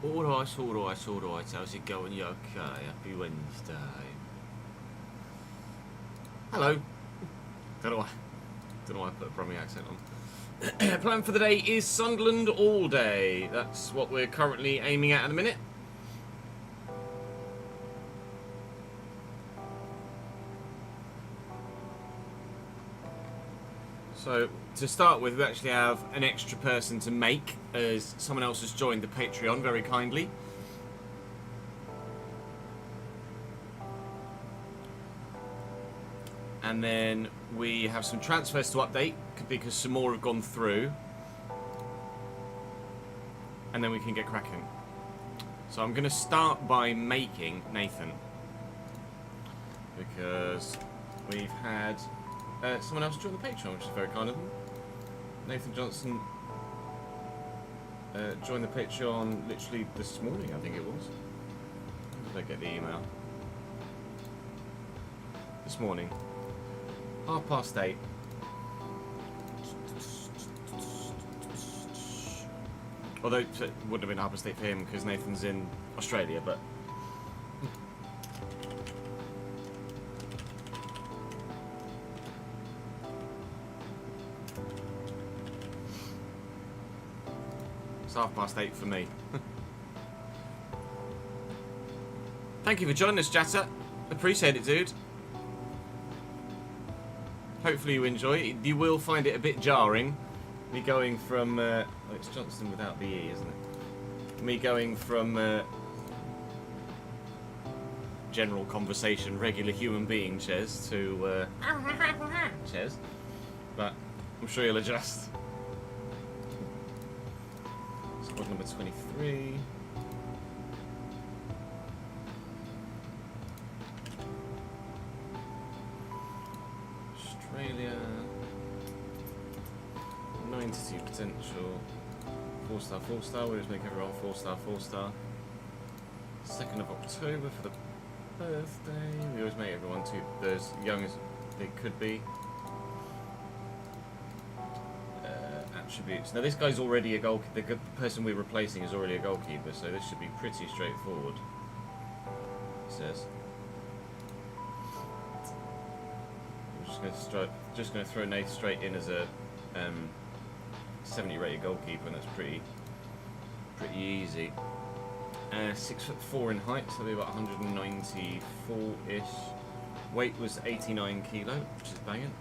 Alright, alright, alright. How's it going? You okay? Happy Wednesday. Hello. Don't know why I put a Brummie accent on. Plan for the day is Sunderland all day. That's what we're currently aiming at in a minute. So, to start with, we actually have an extra person to make, as someone else has joined the Patreon very kindly. And then we have some transfers to update, because some more have gone through. And then we can get cracking. So I'm going to start by making Nathan. Because we've had someone else join the Patreon, which is very kind of them. Nathan Johnson joined the Patreon literally this morning, I think it was. When did I get the email? This morning. 8:30. Although it wouldn't have been 8:30 for him because Nathan's in Australia, but it's 8:30 for me. Thank you for joining us, Jatta. Appreciate it, dude. Hopefully you enjoy it. You will find it a bit jarring. Me going from... oh, it's Johnston without the E, isn't it? Me going from general conversation, regular human being, Ches, to... Ches. But I'm sure you'll adjust. Squad number 23. Australia, 92 potential, 4-star, 4-star, we always make everyone 4-star, 4-star. 2nd of October for the birthday, we always make everyone as young as they could be. Attributes, now this guy's already a goalkeeper, the person we're replacing is already a goalkeeper, so this should be pretty straightforward, it says. Just going to throw Nate straight in as a 70 rated goalkeeper, and that's pretty easy. 6'4" in height, so maybe about 194-ish. Weight was 89 kilo, which is banging.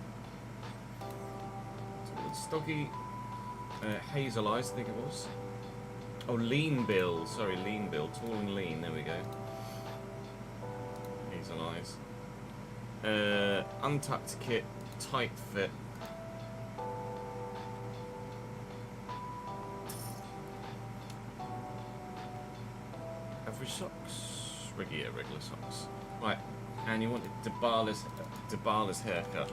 Stocky, hazel eyes, I think it was. Oh, lean build. Sorry, lean build. Tall and lean. There we go. Hazel eyes. Untucked kit, tight fit. Average socks, regular socks. Right, and you wanted Dybala's haircut.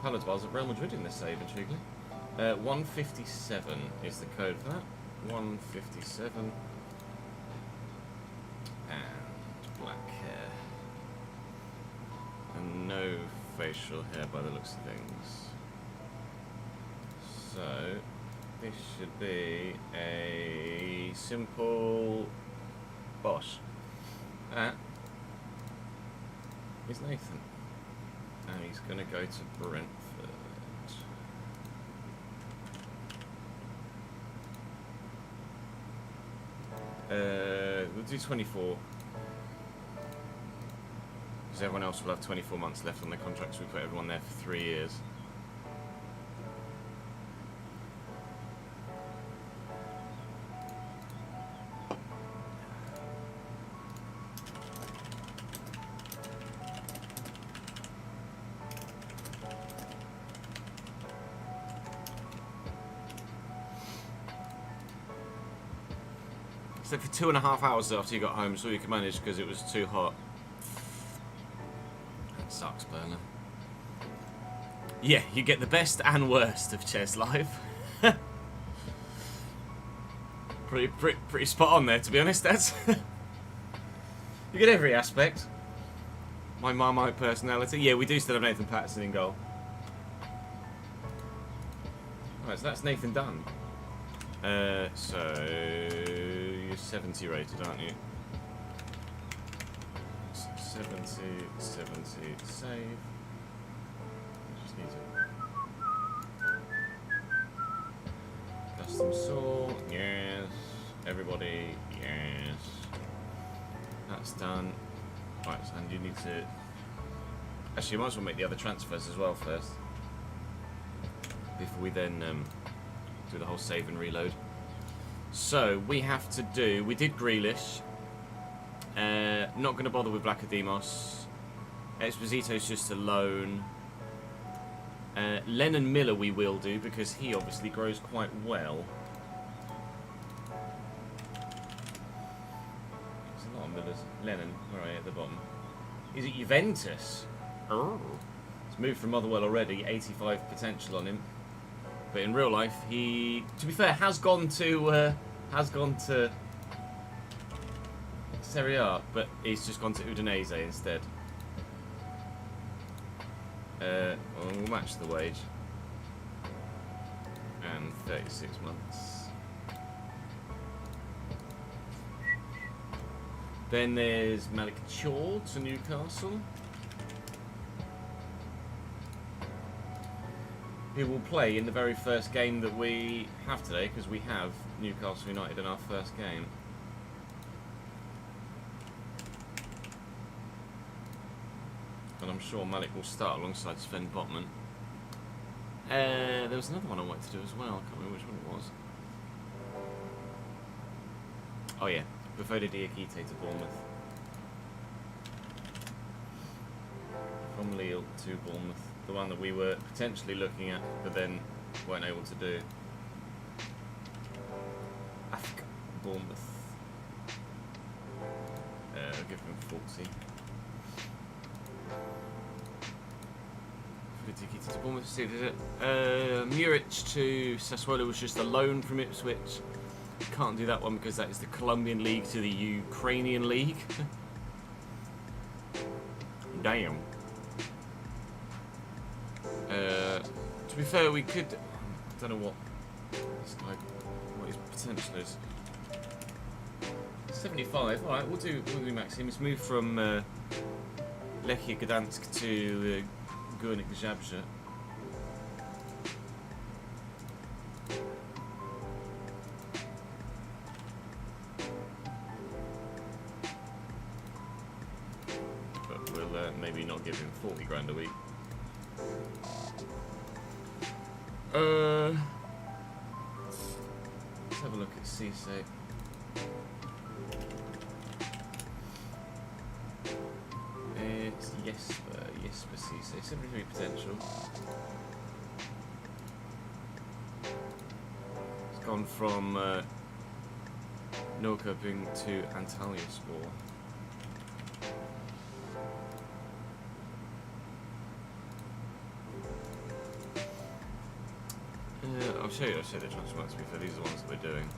Paulo Dybala's at Real Madrid in this save, intriguingly. 157 is the code for that. 157. And black hair. And no facial hair by the looks of things. So, this should be a simple boss. That is Nathan. And he's going to go to Brentford. We'll do 24. Because everyone else will have 24 months left on their contracts. We put everyone there for 3 years. So for 2.5 hours after you got home, so you could manage because it was too hot. That sucks, Burner. Yeah, you get the best and worst of Chess Live. pretty spot on there, to be honest. That's you get every aspect. My Marmite personality. Yeah, we do still have Nathan Patterson in goal. Alright, so that's Nathan done. So You're 70 rated, aren't you? 70, 70, save. Just need to custom sort, yes. Everybody, yes. That's done. Right, and you need to. Actually, you might as well make the other transfers as well first, before we then do the whole save and reload. So we have to do. We did Grealish. Not going to bother with Lacademos. Esposito's just a loan. Lennon Miller we will do because he obviously grows quite well. There's a lot of Millers. Lennon, where are you at the bottom? He's at Juventus. Oh. He's moved from Motherwell already. 85 potential on him. But in real life, he, to be fair, has gone to Serie A, but he's just gone to Udinese instead. Well, we'll match the wage. And 36 months. Then there's Malik Chaw to Newcastle. Who will play in the very first game that we have today, because we have Newcastle United in our first game. And I'm sure Malik will start alongside Sven Botman. There was another one I wanted to do as well. I can't remember which one it was. Oh yeah, Baffoda Diakite to Bournemouth. From Lille to Bournemouth. The one that we were potentially looking at, but then weren't able to do. Africa, Bournemouth. I'll give him 40. To Bournemouth, see, did it? Muric to Sassuolo was just a loan from Ipswich. Can't do that one because that is the Colombian League to the Ukrainian League. Damn. To be fair, we could. I don't know what this guy, what his potential is. 75. All right, we'll do Maxim. It's moved from Lechia Gdansk to Górnik Zabrze. But we'll maybe not give him 40 grand a week. Let's have a look at Cisse. It's Jesper Cisse, 73 potential. It's gone from Norrköping to Antalyaspor. I'll show you the transfer marks, to be fair. These are the ones that we're doing.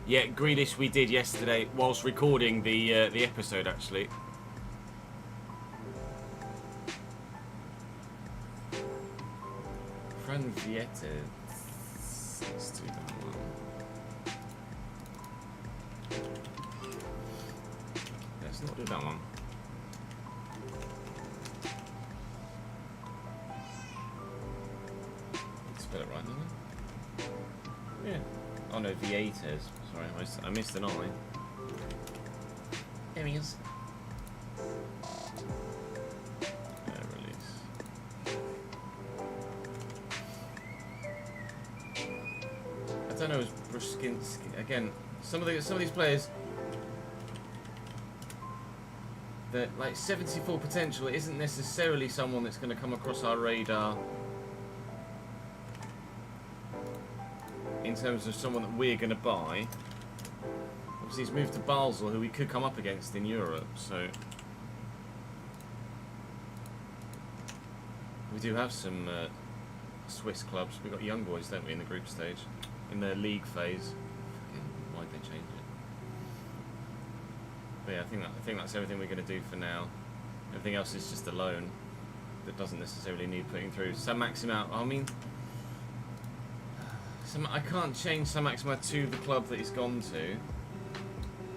Yeah, Grealish we did yesterday whilst recording the episode, actually. Fran Vieta. Let's do that one. Let's not do that one. Spell it right, didn't I? Yeah. Oh no, Vietas. Sorry, I missed an I. There he is. Release. I don't know, is Bruskinski again? Some of these players that like 74 potential. It isn't necessarily someone that's going to come across our radar. In terms of someone that we're going to buy. Obviously he's moved to Basel, who we could come up against in Europe, so we do have some Swiss clubs. We've got young boys, don't we, in the group stage, in the league phase. Why'd they change it? But yeah, I think that's everything we're going to do for now. Everything else is just a loan that doesn't necessarily need putting through. So max him out. I mean, I can't change Saint-Maximin to the club that he's gone to.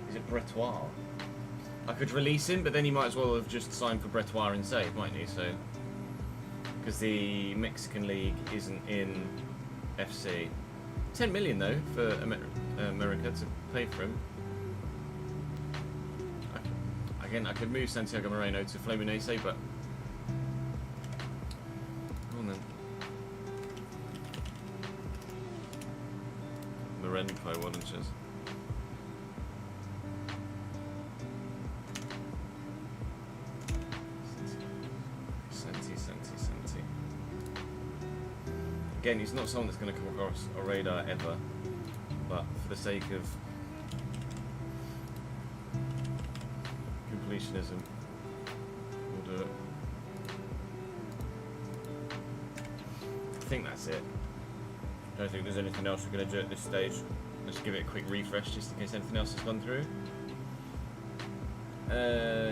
Is it Bretois? I could release him, but then he might as well have just signed for Bretois instead, mightn't he? So, because the Mexican league isn't in FC. 10 million though for America to pay for him. Again, I could move Santiago Moreno to Fluminense, but come on then. Morenko, why don't you? Senti. Again, he's not someone that's going to come across a radar ever, but for the sake of completionism, we'll do it. I think that's it. I don't think there's anything else we're going to do at this stage. Let's give it a quick refresh just in case anything else has gone through.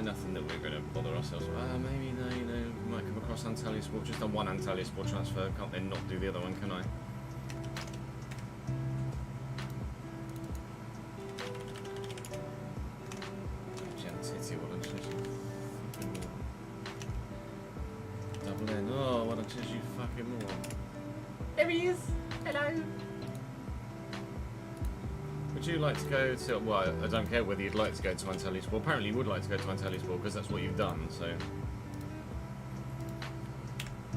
Nothing that we're going to bother ourselves with. Maybe, no, you know, we might come across Antalya Sport. Just done one Antalya Sport transfer. Can't then not do the other one, can I? Double in. Oh, why don't you fucking more? There he is! Hello! Would you like to go to... Well, I don't care whether you'd like to go to Antalya Sport. Apparently you would like to go to Antalya Sport because that's what you've done, so...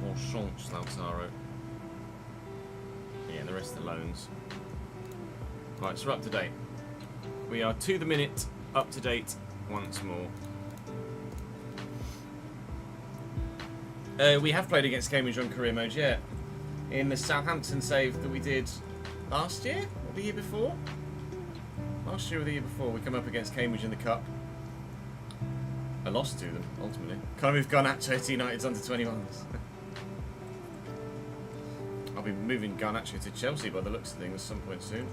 More chance, Lautaro. Yeah, and the rest are loans. Right, so we're up to date. We are to the minute up to date once more. We have played against Cambridge on career mode, yeah. In the Southampton save that we did last year? Or the year before? Last year or the year before, we come up against Cambridge in the Cup. I lost to them, ultimately. Kind of Garnacho to United's under-21s. I'll be moving Garnacho to Chelsea by the looks of things at some point soon.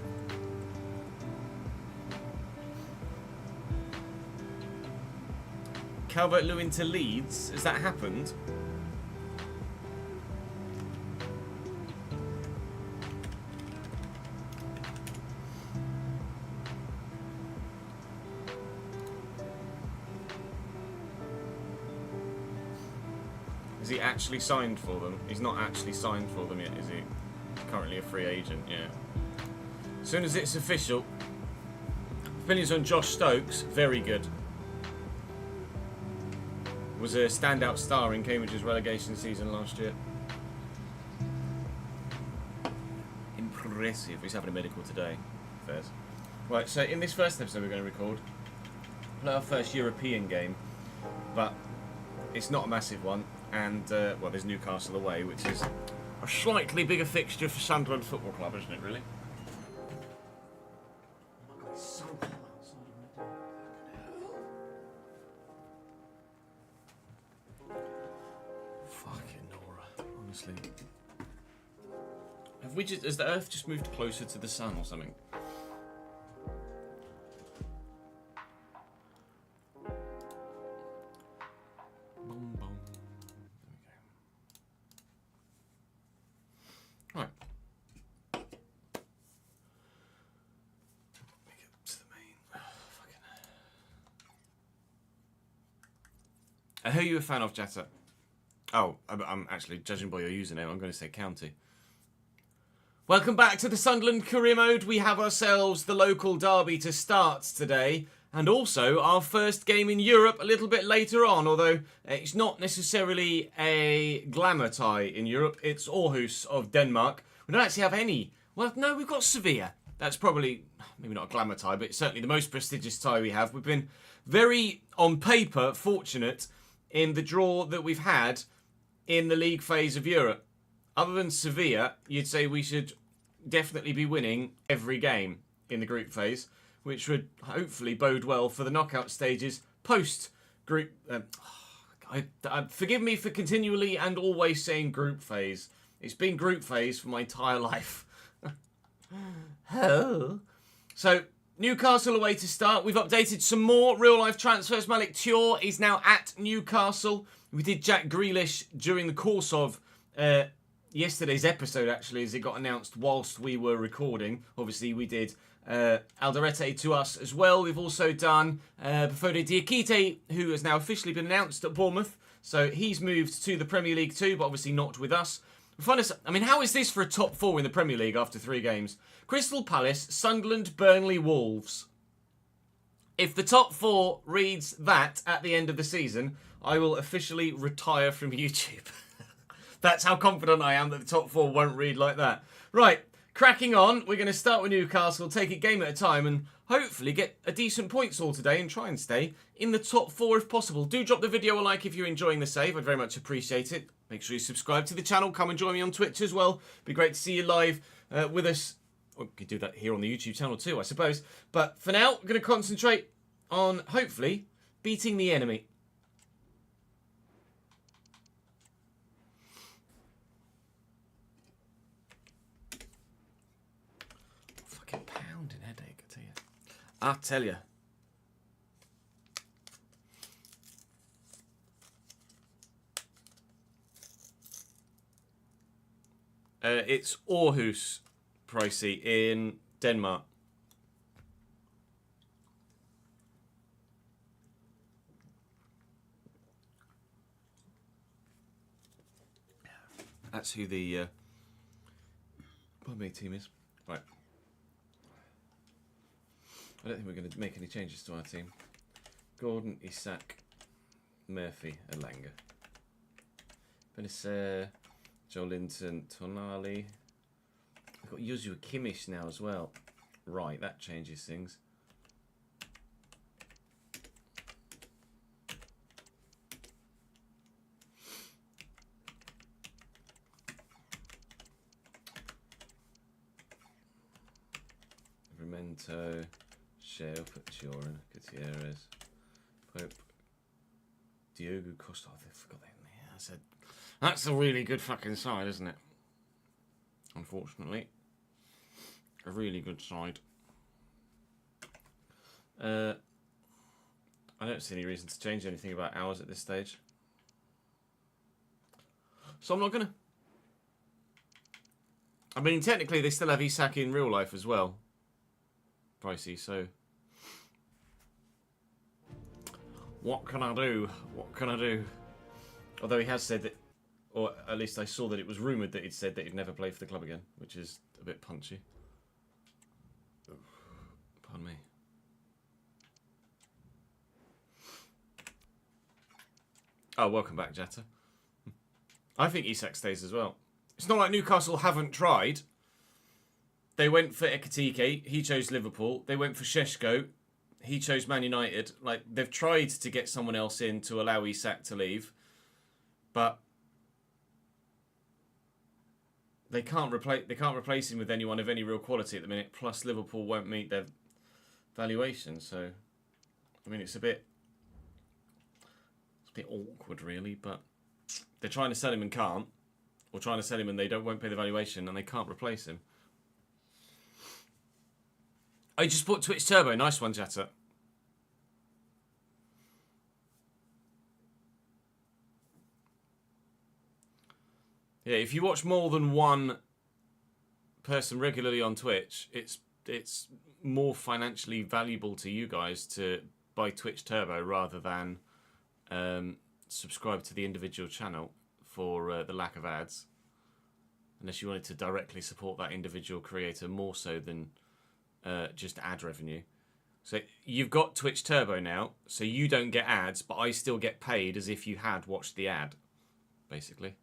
Calvert-Lewin to Leeds, has that happened? Is he actually signed for them? He's not actually signed for them yet, is he? He's currently a free agent, yeah. As soon as it's official. Opinions on Josh Stokes, very good. Was a standout star in Cambridge's relegation season last year. Impressive. He's having a medical today. Fairs. Right, so in this first episode we're going to record, play our first European game, but it's not a massive one. And, well, there's Newcastle away, which is a slightly bigger fixture for Sunderland Football Club, isn't it, really? Oh my God, it's so hot outside already. Fucking Nora, honestly. Has the Earth just moved closer to the sun or something? Who are you a fan of, Jetta? Oh, I'm actually, judging by your username, I'm going to say County. Welcome back to the Sunderland Career Mode. We have ourselves the local derby to start today. And also our first game in Europe a little bit later on. Although it's not necessarily a glamour tie in Europe. It's Aarhus of Denmark. We don't actually have any. Well, no, we've got Sevilla. That's probably, maybe not a glamour tie, but it's certainly the most prestigious tie we have. We've been very, on paper, fortunate in the draw that we've had in the league phase of Europe. Other than Sevilla, you'd say we should definitely be winning every game in the group phase, which would hopefully bode well for the knockout stages post-group... forgive me for continually and always saying group phase. It's been group phase for my entire life. Oh. So, Newcastle away to start. We've updated some more real-life transfers. Malik Thiaw is now at Newcastle. We did Jack Grealish during the course of yesterday's episode, actually, as it got announced whilst we were recording. Obviously, we did Alderete to us as well. We've also done Bafode Diakite, who has now officially been announced at Bournemouth. So he's moved to the Premier League too, but obviously not with us. I mean, how is this for a top 4 in the Premier League after 3 games? Crystal Palace, Sunderland, Burnley, Wolves. If the top 4 reads that at the end of the season, I will officially retire from YouTube. That's how confident I am that the top 4 won't read like that. Right, cracking on. We're going to start with Newcastle, take it game at a time, and hopefully get a decent points haul today and try and stay in the top 4 if possible. Do drop the video a like if you're enjoying the save. I'd very much appreciate it. Make sure you subscribe to the channel. Come and join me on Twitch as well. Be great to see you live with us. Well, we could do that here on the YouTube channel too, I suppose. But for now, we're going to concentrate on, hopefully, beating the enemy. Fucking pounding headache, I tell you. I tell you. It's Aarhus, pricey, in Denmark. That's who the team is. Right. I don't think we're going to make any changes to our team. Gordon, Isak, Murphy, Elanga. Benacer, Joelinton, Tonali. We've got Joshua Kimmich now as well. Right, that changes things. Remento, Shea, put Chiorin, Gutierrez, Pope, Diogo Costa. Oh, I forgot that in there. I said, that's a really good fucking side, isn't it? Unfortunately. A really good side. I don't see any reason to change anything about ours at this stage. So I'm not going to. I mean, technically, they still have Isak in real life as well. Pricey, so. What can I do? What can I do? Although he has said that, or at least I saw that it was rumoured that he'd said that he'd never play for the club again, which is a bit punchy. Pardon me. Oh, welcome back, Jetta. I think Isak stays as well. It's not like Newcastle haven't tried. They went for Ekitike, he chose Liverpool. They went for Šeško, he chose Man United. Like, they've tried to get someone else in to allow Isak to leave. But they can't replace him with anyone of any real quality at the minute. Plus, Liverpool won't meet their valuation. So, I mean, it's a bit awkward, really. But they're trying to sell him and can't, or trying to sell him and they won't pay the valuation and they can't replace him. I just bought Twitch Turbo. Nice one, Jatta. Yeah, if you watch more than one person regularly on Twitch, it's more financially valuable to you guys to buy Twitch Turbo rather than subscribe to the individual channel for the lack of ads. Unless you wanted to directly support that individual creator more so than just ad revenue. So you've got Twitch Turbo now, so you don't get ads, but I still get paid as if you had watched the ad, basically.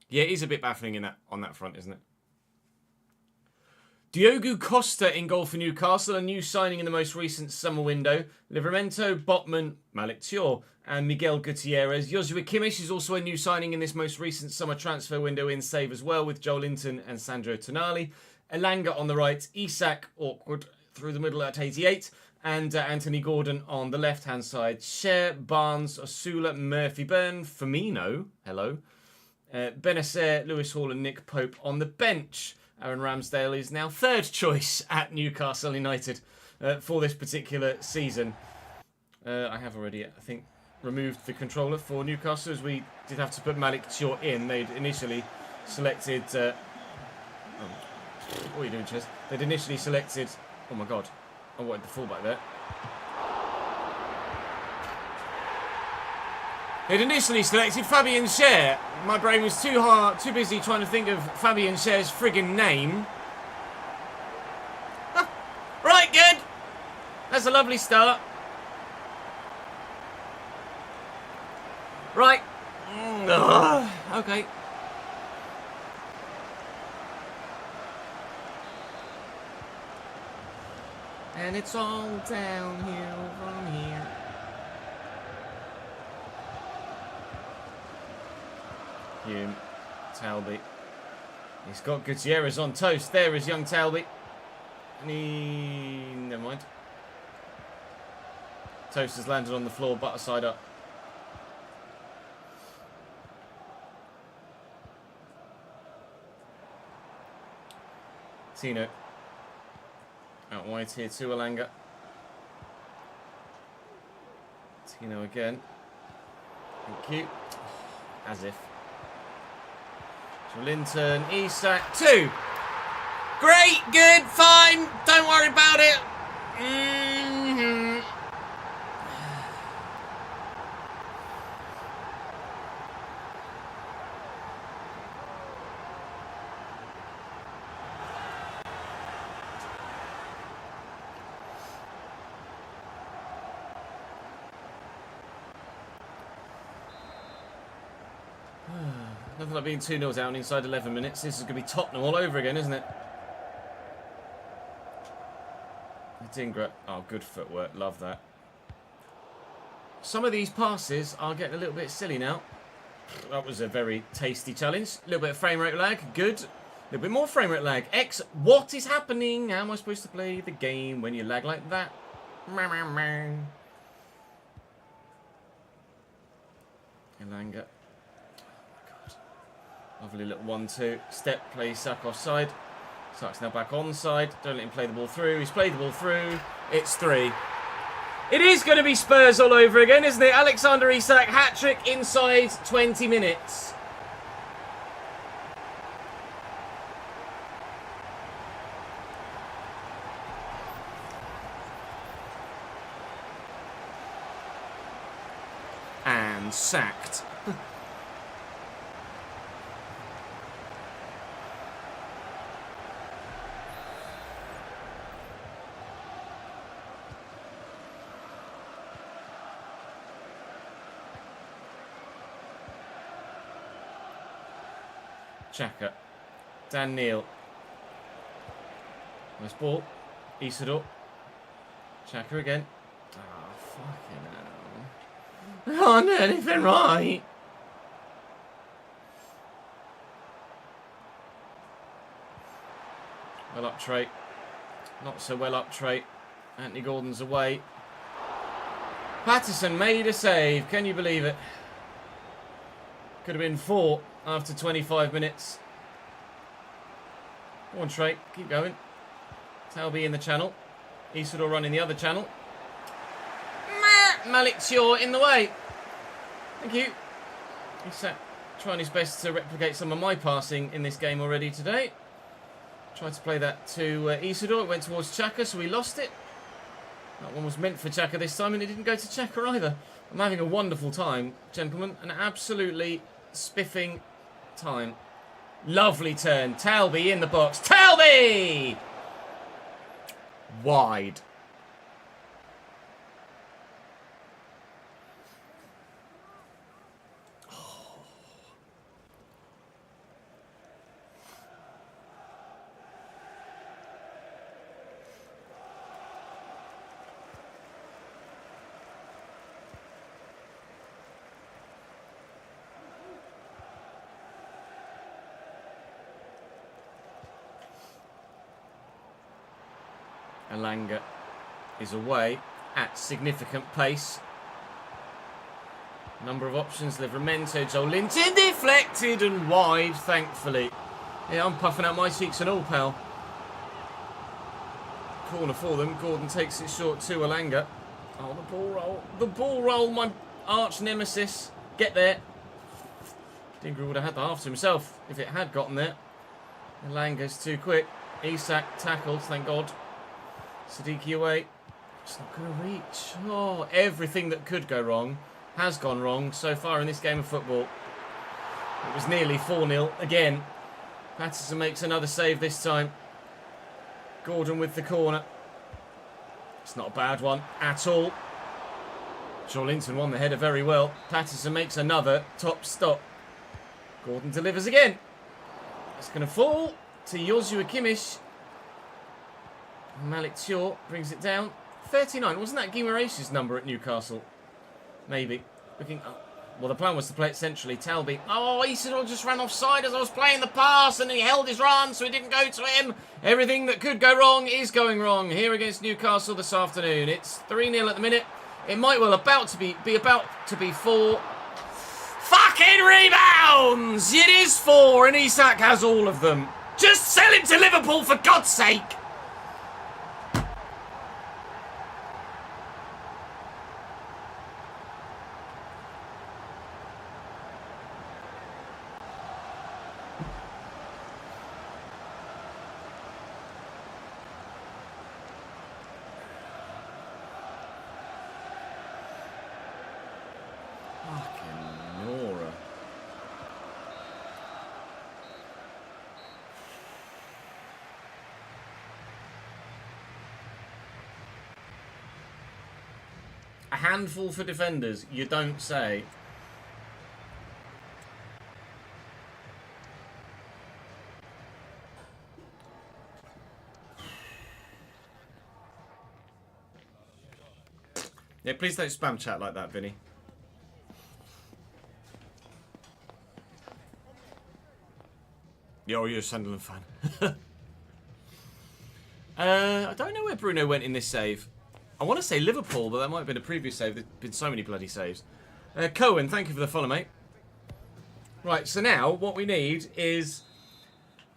Yeah, it is a bit baffling in on that front, isn't it? Diogo Costa in goal for Newcastle, a new signing in the most recent summer window. Livramento, Botman, Malik Thiaw, and Miguel Gutierrez. Joshua Kimmich is also a new signing in this most recent summer transfer window in save as well, with Joelinton and Sandro Tonali. Elanga on the right, Isak, awkward, through the middle at 88, and Anthony Gordon on the left-hand side. Shea, Barnes, Osula, Murphy, Byrne, Firmino, hello. Benacer, Lewis Hall and Nick Pope on the bench. Aaron Ramsdale is now third choice at Newcastle United for this particular season. I have already, I think, removed the controller for Newcastle, as we did have to put Malik Short in. They'd initially selected... what are you doing, Ches? They'd initially selected... Oh my god. I wanted the fullback there. They'd initially selected Fabian Schär. My brain was too busy trying to think of Fabian Schär's friggin' name. Right, good. That's a lovely start. Right. Okay. And it's all downhill from here. Hume. Talby. He's got Gutierrez on toast. There is young Talby. And never mind. Toast has landed on the floor, butter side up. Tino. Out wide here to Alanga. Tino again. Thank you. As if. Linton, Isak, 2. Great, good, fine. Don't worry about it. Nothing like being 2-0 down inside 11 minutes. This is going to be Tottenham all over again, isn't it? Dingra. Oh, good footwork. Love that. Some of these passes are getting a little bit silly now. That was a very tasty challenge. A little bit of frame rate lag. Good. A little bit more frame rate lag. What is happening? How am I supposed to play the game when you lag like that? Elanga. Lovely little 1-2. Step, play Sak offside. Sak's now back onside. Don't let him play the ball through. He's played the ball through. It's 3. It is going to be Spurs all over again, isn't it? Alexander Isak, hat-trick inside 20 minutes. And sacked. Xhaka. Dan Neil. Nice ball. Isidore. Xhaka again. Oh, fucking hell. I can't do anything right. Well up trait. Not so well up trait. Anthony Gordon's away. Patterson made a save. Can you believe it? Could have been 4 after 25 minutes. Go on, Trey. Keep going. Talby in the channel. Isidore running the other channel. Malik Short in the way. Thank you. He's trying his best to replicate some of my passing in this game already today. Tried to play that to Isidore. It went towards Xhaka, so we lost it. That one was meant for Xhaka this time, and it didn't go to Xhaka either. I'm having a wonderful time, gentlemen. An absolutely spiffing time. Lovely turn. Talby in the box. Talby! Wide. Alanga is away at significant pace. Number of options. Livramento, Joelinton deflected and wide, thankfully. Yeah, I'm puffing out my cheeks and all, pal. Corner for them. Gordon takes it short to Alanga. Oh, the ball roll. The ball roll, my arch nemesis. Get there. Dingra would have had the half to himself if it had gotten there. Langa's too quick. Isak tackles, thank God. Siddiqui away. It's not going to reach. Oh, everything that could go wrong has gone wrong so far in this game of football. It was nearly 4-0 again. Patterson makes another save this time. Gordon with the corner. It's not a bad one at all. Joelinton won the header very well. Patterson makes another top stop. Gordon delivers again. It's going to fall to Joshua Kimmich. Malik Thiaw brings it down. 39. Wasn't that Guimaraes' number at Newcastle? Maybe. Looking up. Well, the plan was to play it centrally. Talby. Oh, Isidore just ran offside as I was playing the pass and he held his run so it didn't go to him. Everything that could go wrong is going wrong here against Newcastle this afternoon. It's 3-0 at the minute. It might well be about to be 4. Fucking rebounds! It is 4 and Isak has all of them. Just sell him to Liverpool for God's sake! A handful for defenders, you don't say. Yeah, please don't spam chat like that, Vinny. You're a Sunderland fan. I don't know where Bruno went in this save. I want to say Liverpool, but that might have been a previous save. There's been so many bloody saves. Cohen, thank you for the follow, mate. Right, so now what we need is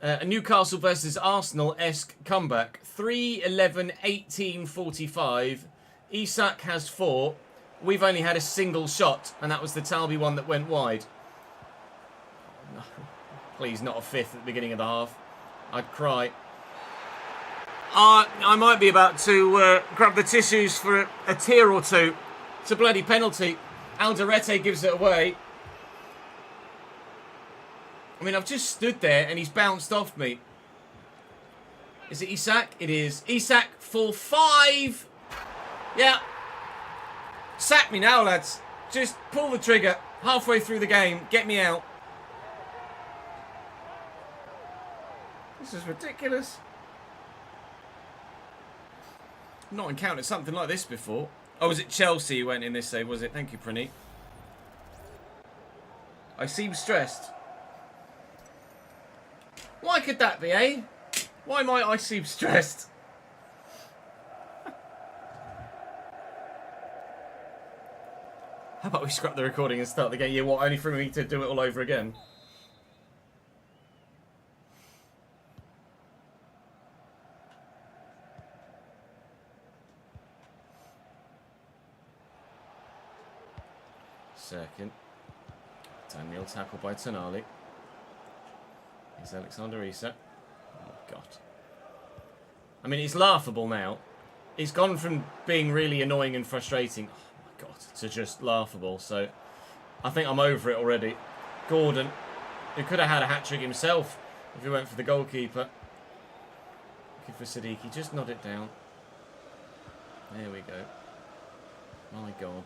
a Newcastle versus Arsenal-esque comeback. 3-11-18-45. Isak has 4. We've only had a single shot, and that was the Talby one that went wide. No. Please, not a 5th at the beginning of the half. I'd cry. I might be about to grab the tissues for a tear or two. It's a bloody penalty. Alderete gives it away. I mean, I've just stood there and he's bounced off me. Is it Isak? It is. Isak for 5. Yeah. Sack me now, lads. Just pull the trigger. Halfway through the game. Get me out. This is ridiculous. Not encountered something like this before. Oh, was it Chelsea who went in this save, was it? Thank you, Praneet. I seem stressed. Why could that be, eh? Why might I seem stressed? How about we scrap the recording and start the game? Yeah, what, only for me to do it all over again? Second. Daniel tackled by Tonali. Here's Alexander Isak. Oh, God. I mean, it's laughable now. It's gone from being really annoying and frustrating, oh my God, to just laughable. So, I think I'm over it already. Gordon, who could have had a hat-trick himself if he went for the goalkeeper. Looking for Siddiqui. Just nod it down. There we go. My God.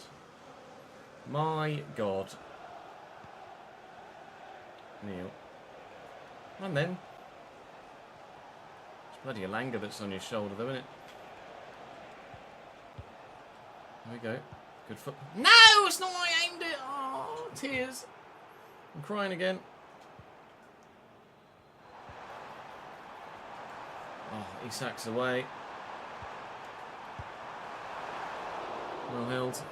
My God. Neil. And then. It's bloody Alanga that's on your shoulder, though, isn't it? There we go. Good foot. No! It's not what I aimed it! Oh, tears. I'm crying again. Oh, Isak's away. Well held.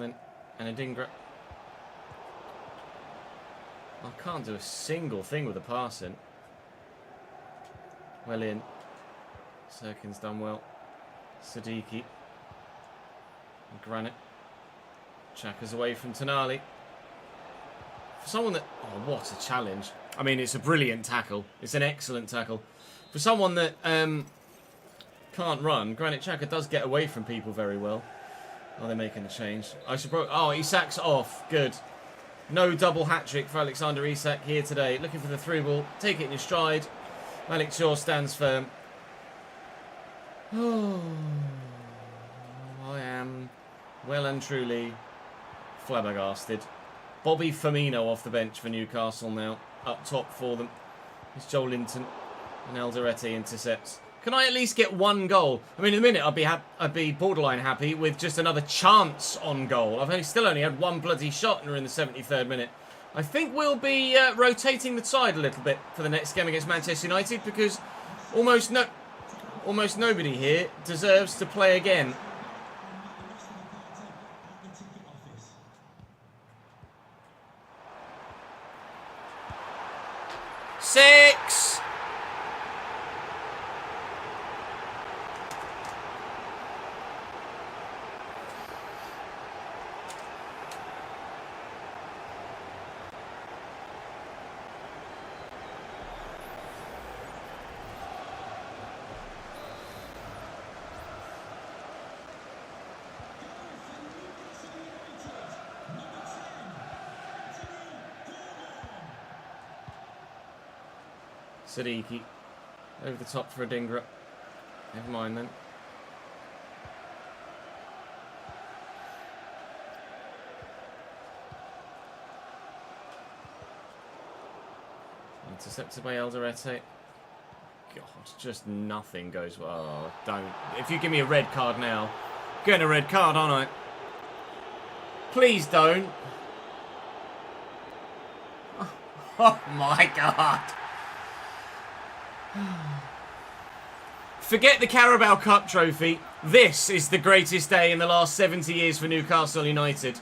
and then Adingra. I can't do a single thing with the passing. Well in. Sirkin's done well. Siddiqui. Granite. Xhaka's away from Tonali. For someone that... Oh, what a challenge. I mean, it's a brilliant tackle. It's an excellent tackle. For someone that can't run, Granit Xhaka does get away from people very well. Oh, they're making a change. Oh, Isak's off. Good. No double hat-trick for Alexander Isak here today. Looking for the through ball. Take it in your stride. Malik Shaw stands firm. Oh, I am well and truly flabbergasted. Bobby Firmino off the bench for Newcastle now. Up top for them. It's Joel Linton and Alderete intercepts. Can I at least get one goal? I mean, in a minute, I'd be borderline happy with just another chance on goal. I've still only had one bloody shot and we're in the 73rd minute. I think we'll be rotating the side a little bit for the next game against Manchester United because almost nobody here deserves to play again. Six. Siddiqui over the top for Adingra. Never mind then. Intercepted by Alderete. God, just nothing goes well. Oh, don't. If you give me a red card now, I'm getting a red card, aren't I? Please don't. Oh my God. Forget the Carabao Cup trophy. This is the greatest day in the last 70 years for Newcastle United.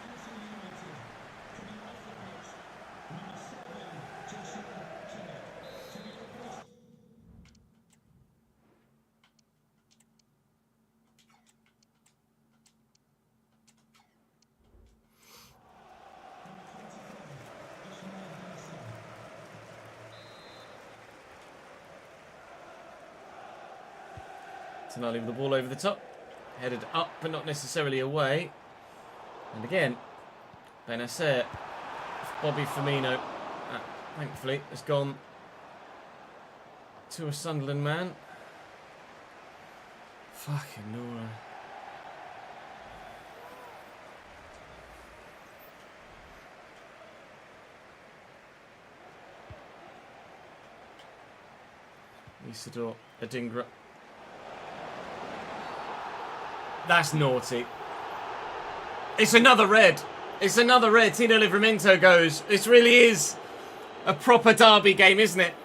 Tonali with the ball over the top. Headed up, but not necessarily away. And again, Benacer. Bobby Firmino, thankfully, has gone to a Sunderland man. Fucking Nora. Isidore Adingra. That's naughty. It's another red. It's another red. Tino Livramento goes. This really is a proper derby game, isn't it?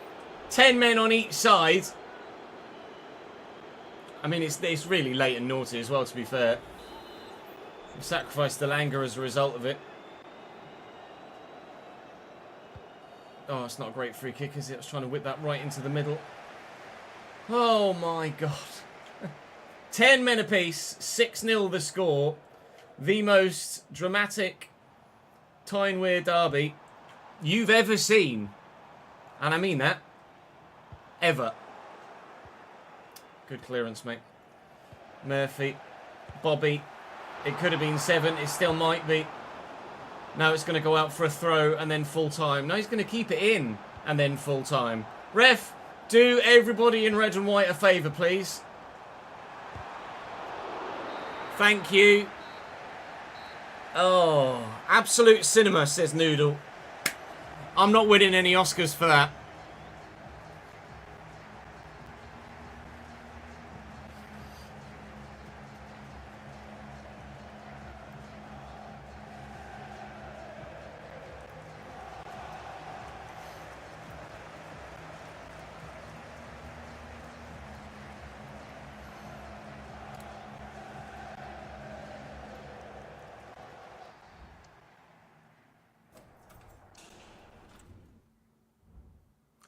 10 men on each side. I mean, it's really late and naughty as well, to be fair. We've sacrificed Delanga as a result of it. Oh, it's not a great free kick, is it? I was trying to whip that right into the middle. Oh, my God. 10 men apiece, 6-0 the score. The most dramatic Tyne-Wear derby you've ever seen. And I mean that. Ever. Good clearance, mate. Murphy. Bobby. It could have been 7. It still might be. Now it's going to go out for a throw and then full time. No, he's going to keep it in and then full time. Ref, do everybody in red and white a favour, please. Thank you. Oh, absolute cinema, says Noodle. I'm not winning any Oscars for that.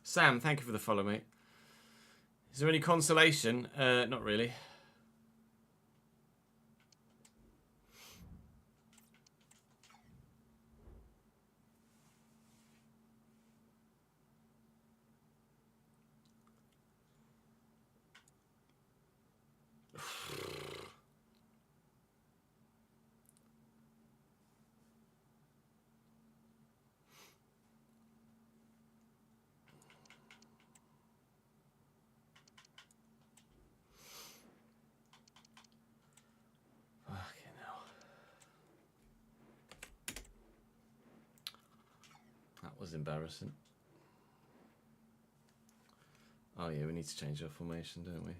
Sam, thank you for the follow, mate. Is there any consolation? Not really. Was embarrassing. Oh yeah, we need to change our formation, don't we?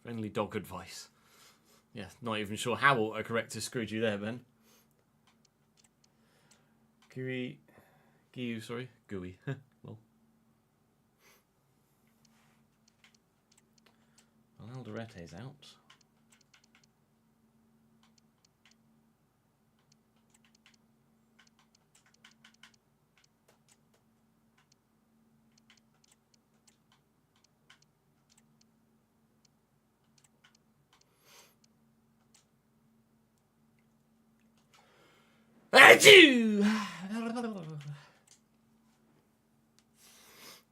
Friendly dog advice. Yeah, not even sure how autocorrector screwed you there, Ben. Gooey, sorry. Gooey. Well. Well, Alderete's out.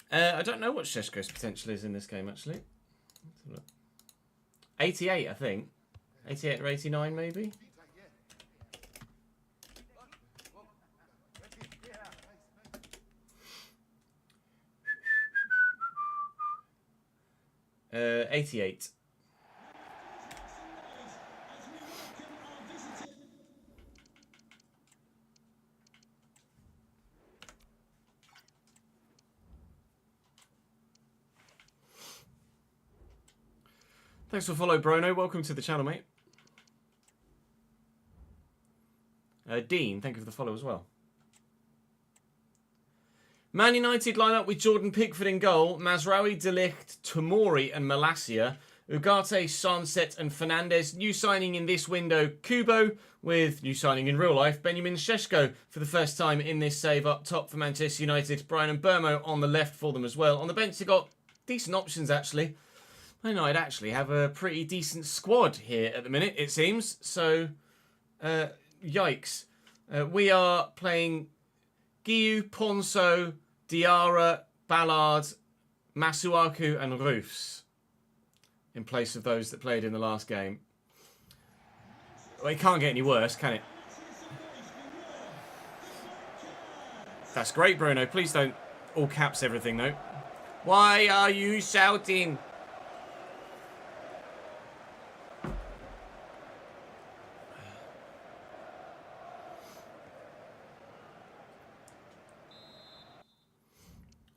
I don't know what Šeško's potential is in this game, actually. 88, I think. 88 or 89, maybe? 88. Thanks for follow, Brono. Welcome to the channel, mate. Dean, thank you for the follow as well. Man United line up with Jordan Pickford in goal, Mazraoui, De Ligt, Tomori and Malacia, Ugarte, Sunset and Fernandes. New signing in this window, Kubo, with new signing in real life, Benjamin Šeško for the first time in this save up top for Manchester United. Brian and Burmo on the left for them as well. On the bench, they've got decent options, actually. Man United actually have a pretty decent squad here at the minute, it seems. So, yikes. We are playing Guiu, Ponso, Diarra, Ballard, Masuaku and Roofs in place of those that played in the last game. Well, it can't get any worse, can it? That's great, Bruno. Please don't all caps everything, though. Why are you shouting?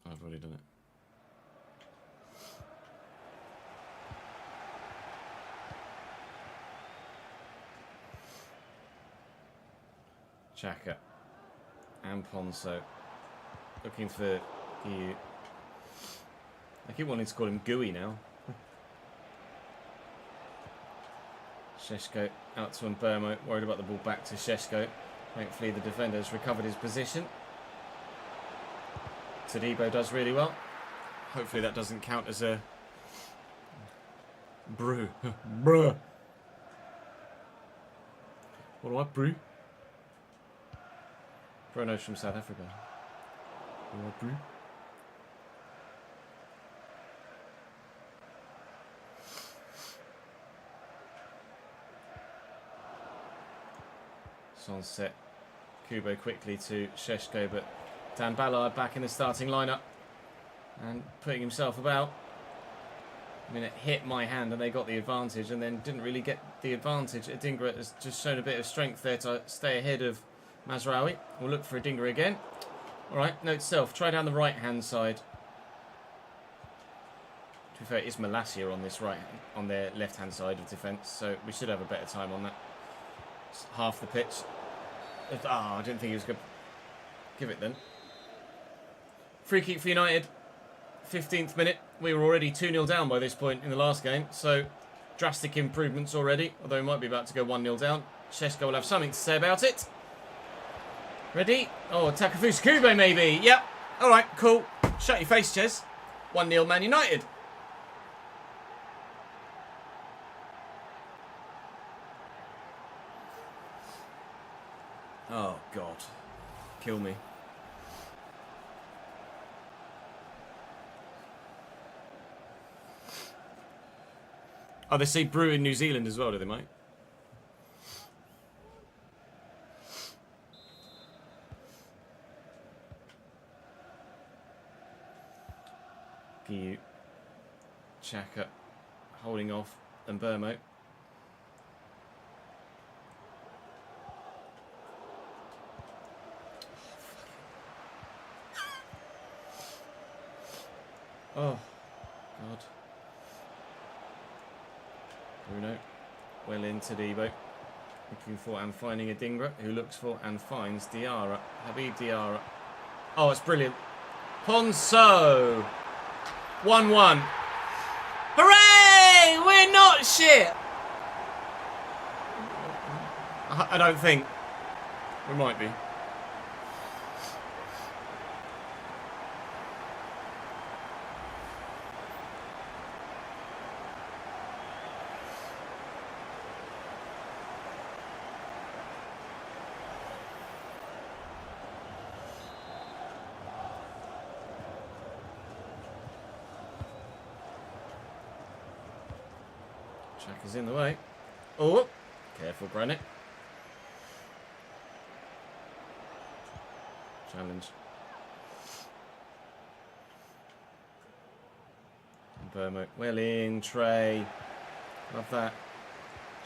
I've already done it. Xhaka and Ponso looking for Guiu. I keep wanting to call him Gooey now. Šeško out to Burmo, worried about the ball back to Šeško. Thankfully, the defender's recovered his position. Todibo does really well. Hopefully that doesn't count as a... brew. Bruh. What do I brew? Bruno's from South Africa. What do I brew? Sunset. Kubo quickly to Šeško, but Dan Ballard back in the starting lineup and putting himself about. I mean, it hit my hand and they got the advantage, and then didn't really get the advantage. Adingra has just shown a bit of strength there to stay ahead of Mazraoui. We'll look for Adingra again. All right, note self. Try down the right-hand side. To be fair, it's Malacia on this on their left-hand side of defence, so we should have a better time on that. It's half the pitch. I didn't think he was going to give it then. Free kick for United. 15th minute. We were already 2-0 down by this point in the last game, so drastic improvements already, although we might be about to go 1-0 down. Šeško will have something to say about it. Ready? Oh, Takefusa Kubo maybe. Yep. All right, cool. Shut your face, Ches. 1-0 Man United. Oh, God. Kill me. Oh, they say brew in New Zealand as well, do they, mate? Giyu, Xhaka, holding off, and Bournemouth. Oh, God. Bruno, well into Debo. Looking for and finding Adingra, who looks for and finds Diarra. Habib Diarra. Oh, it's brilliant. Ponso! 1-1. Hooray! We're not shit! I don't think. We might be. Xhaka's in the way. Oh, careful, Granite. Challenge. And Bournemouth. Well in, Trey. Love that.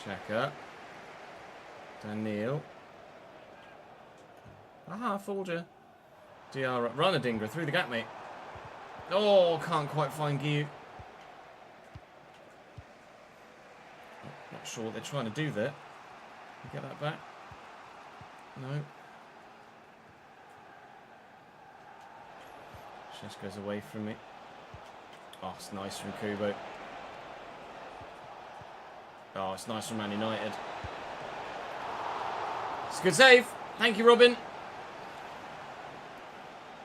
Xhaka. Daniel. Aha, fooled you. Diarra. Run, Adingra. Through the gap, mate. Oh, can't quite find Giyu. Not sure what they're trying to do there. Get that back. No. Just goes away from me. Oh, it's nice from Kubo. Oh, it's nice from Man United. It's a good save. Thank you, Robin.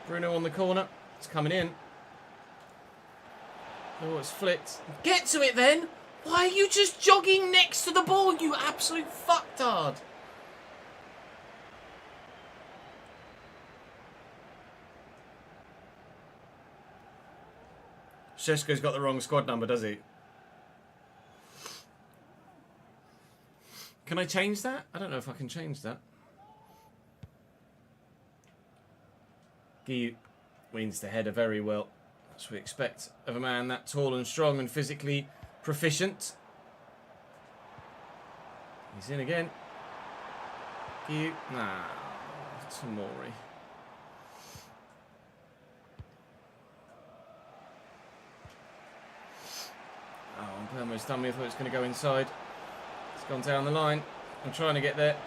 Bruno on the corner. It's coming in. Oh, it's flicked. Get to it then. Why are you just jogging next to the ball, you absolute fucktard? Šeško's got the wrong squad number, does he? Can I change that? I don't know if I can change that. Giyu wins the header very well. That's what we expect of a man that tall and strong and physically proficient. He's in again. Giyu. Nah. Tomori. Oh, I'm almost done with. I thought it was going to go inside. It's gone down the line. I'm trying to get there.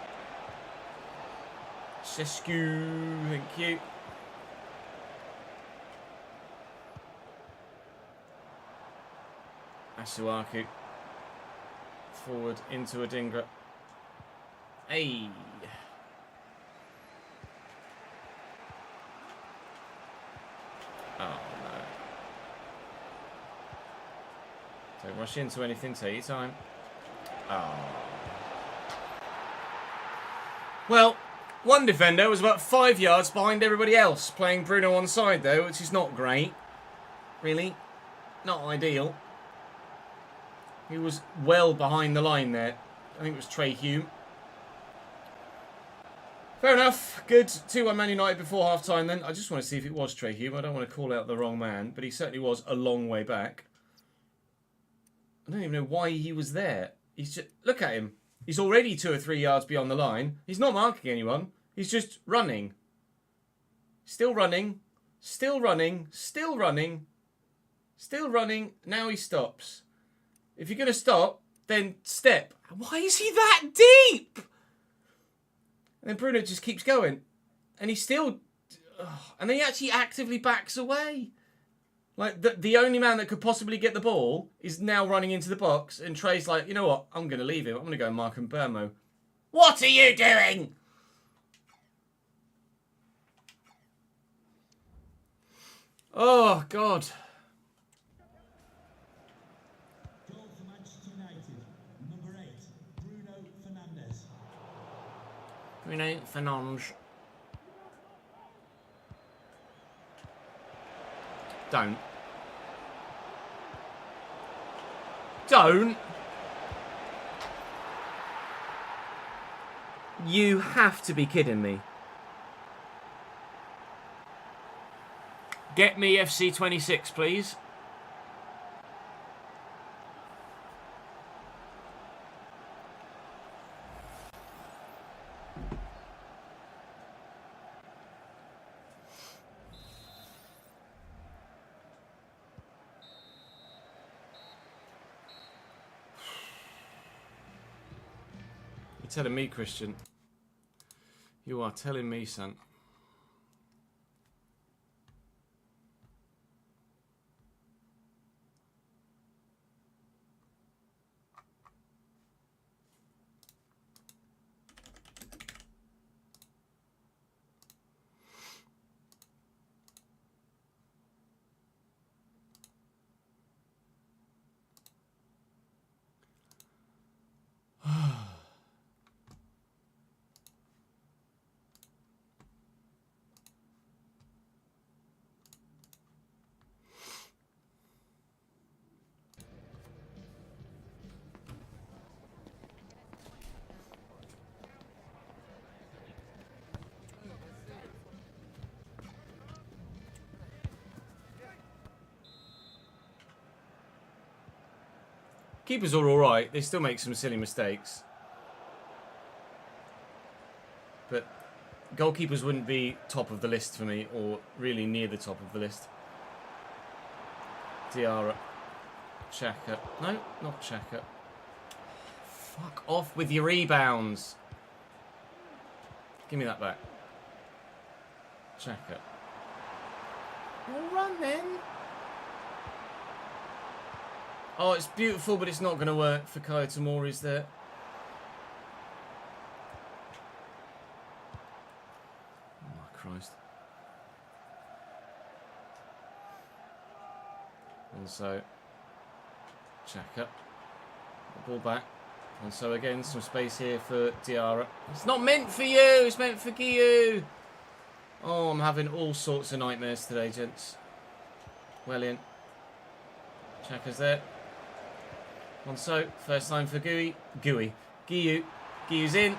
Šeško, thank you. Asuaku. Forward into Adingra. Hey. Don't rush into anything. Take your time. Oh. Well, one defender was about 5 yards behind everybody else, playing Bruno on side though, which is not great. Really, not ideal. He was well behind the line there. I think it was Trey Hume. Fair enough. Good. 2-1 Man United before half-time then. I just want to see if it was Trey Hume. I don't want to call out the wrong man, but he certainly was a long way back. I don't even know why he was there. He's just... Look at him. He's already 2 or 3 yards beyond the line. He's not marking anyone. He's just running. Still running. Still running. Still running. Still running. Now he stops. If you're going to stop, then step. Why is he that deep? And then Bruno just keeps going. And he still... and then he actually actively backs away. Like, the only man that could possibly get the ball is now running into the box. And Trey's like, you know what? I'm going to leave him. I'm going to go and mark Mbermo. What are you doing? Oh, God. Goal for Manchester United. Number 8, Bruno Fernandes. Bruno Fernandes. Don't. Don't. You have to be kidding me. Get me FC26, please. You're telling me, Christian. You are telling me, son. Keepers are alright. They still make some silly mistakes. But goalkeepers wouldn't be top of the list for me, or really near the top of the list. Diarra. Xhaka. No, not Xhaka. Fuck off with your rebounds. Give me that back. Xhaka. Well, run then. Oh, it's beautiful, but it's not going to work for Kaya Tomori's there. Oh, my Christ. And so, Xhaka. Ball back. And so again, some space here for Diarra. It's not meant for you, it's meant for Guiu. Oh, I'm having all sorts of nightmares today, gents. Well in. Xhaka's there. And so, first time for Guiu. Guiu's in.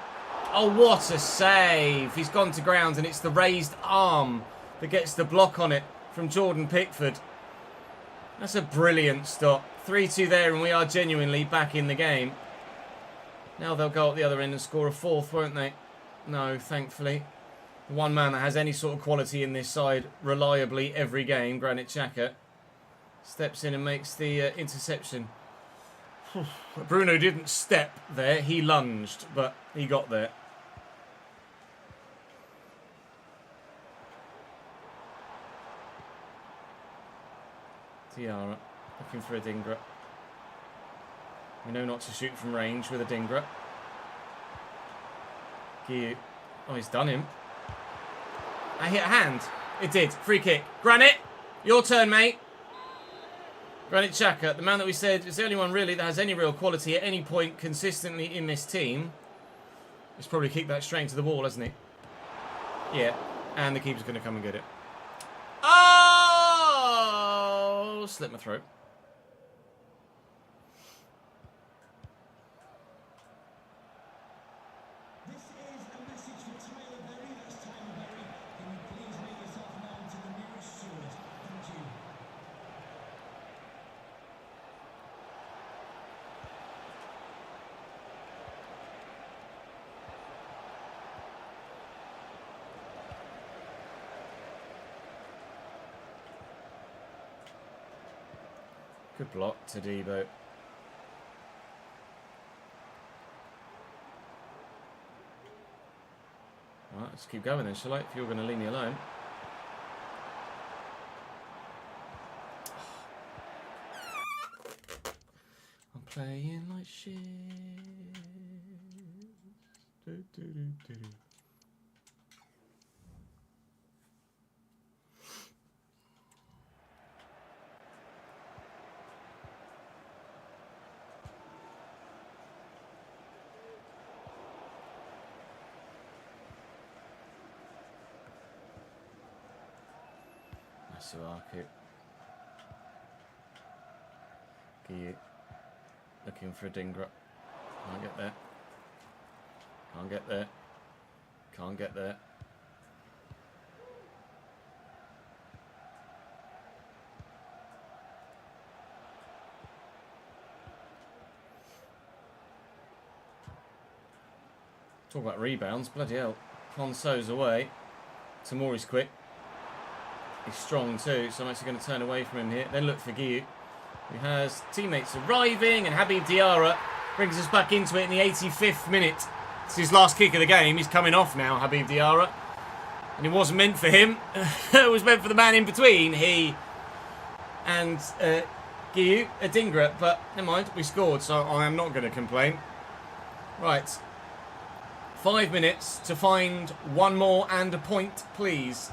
Oh, what a save. He's gone to ground and it's the raised arm that gets the block on it from Jordan Pickford. That's a brilliant stop. 3-2 there and we are genuinely back in the game. Now they'll go up the other end and score a fourth, won't they? No, thankfully. The one man that has any sort of quality in this side reliably every game, Granit Xhaka, steps in and makes the interception. Bruno didn't step there, he lunged, but he got there. Diarra looking for a Dingra. We know not to shoot from range with a Dingra. Guiu. Oh, he's done him. I hit a hand. It did. Free kick. Granit, your turn, mate. Granit Xhaka, the man that we said is the only one really that has any real quality at any point consistently in this team. He's probably kicked that straight into the wall, hasn't he? Yeah. And the keeper's going to come and get it. Oh! Slit my throat. This is a message for Tyler Berry. That's Tyler Berry. Can you please make yourself known to the nearest steward? Thank you. Good block to Debo. Alright, let's keep going then, shall I? If you're going to leave me alone. I'm playing like shit. Do, do, do, do, do. Suaku. Giyu. Looking for a Dingra. Can't get there. Can't get there. Can't get there. Talk about rebounds. Bloody hell. Ponso's away. Tamori's quick. He's strong too, so I'm actually going to turn away from him here. Then look for Giyu, who has teammates arriving, and Habib Diarra brings us back into it in the 85th minute. It's his last kick of the game. He's coming off now, Habib Diarra. And it wasn't meant for him. It was meant for the man in between, he and Giyu, Adingra. But never mind, we scored, so I am not going to complain. Right. 5 minutes to find one more and a point, please.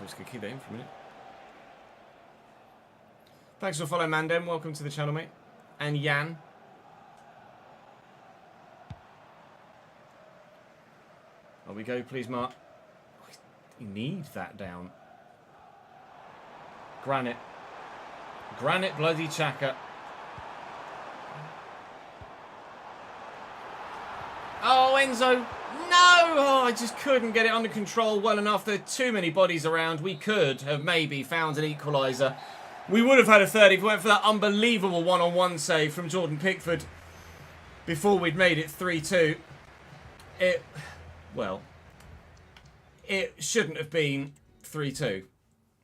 I'm just going to keep that in for a minute. Thanks for following, Mandem. Welcome to the channel, mate. And Jan. On we go, please, Mark. You need that down. Granit. Granit bloody Xhaka. Oh, Enzo. No! Oh, I just couldn't get it under control well enough. There are too many bodies around. We could have maybe found an equaliser. We would have had a third if we went for that unbelievable one-on-one save from Jordan Pickford before we'd made it 3-2. It shouldn't have been 3-2.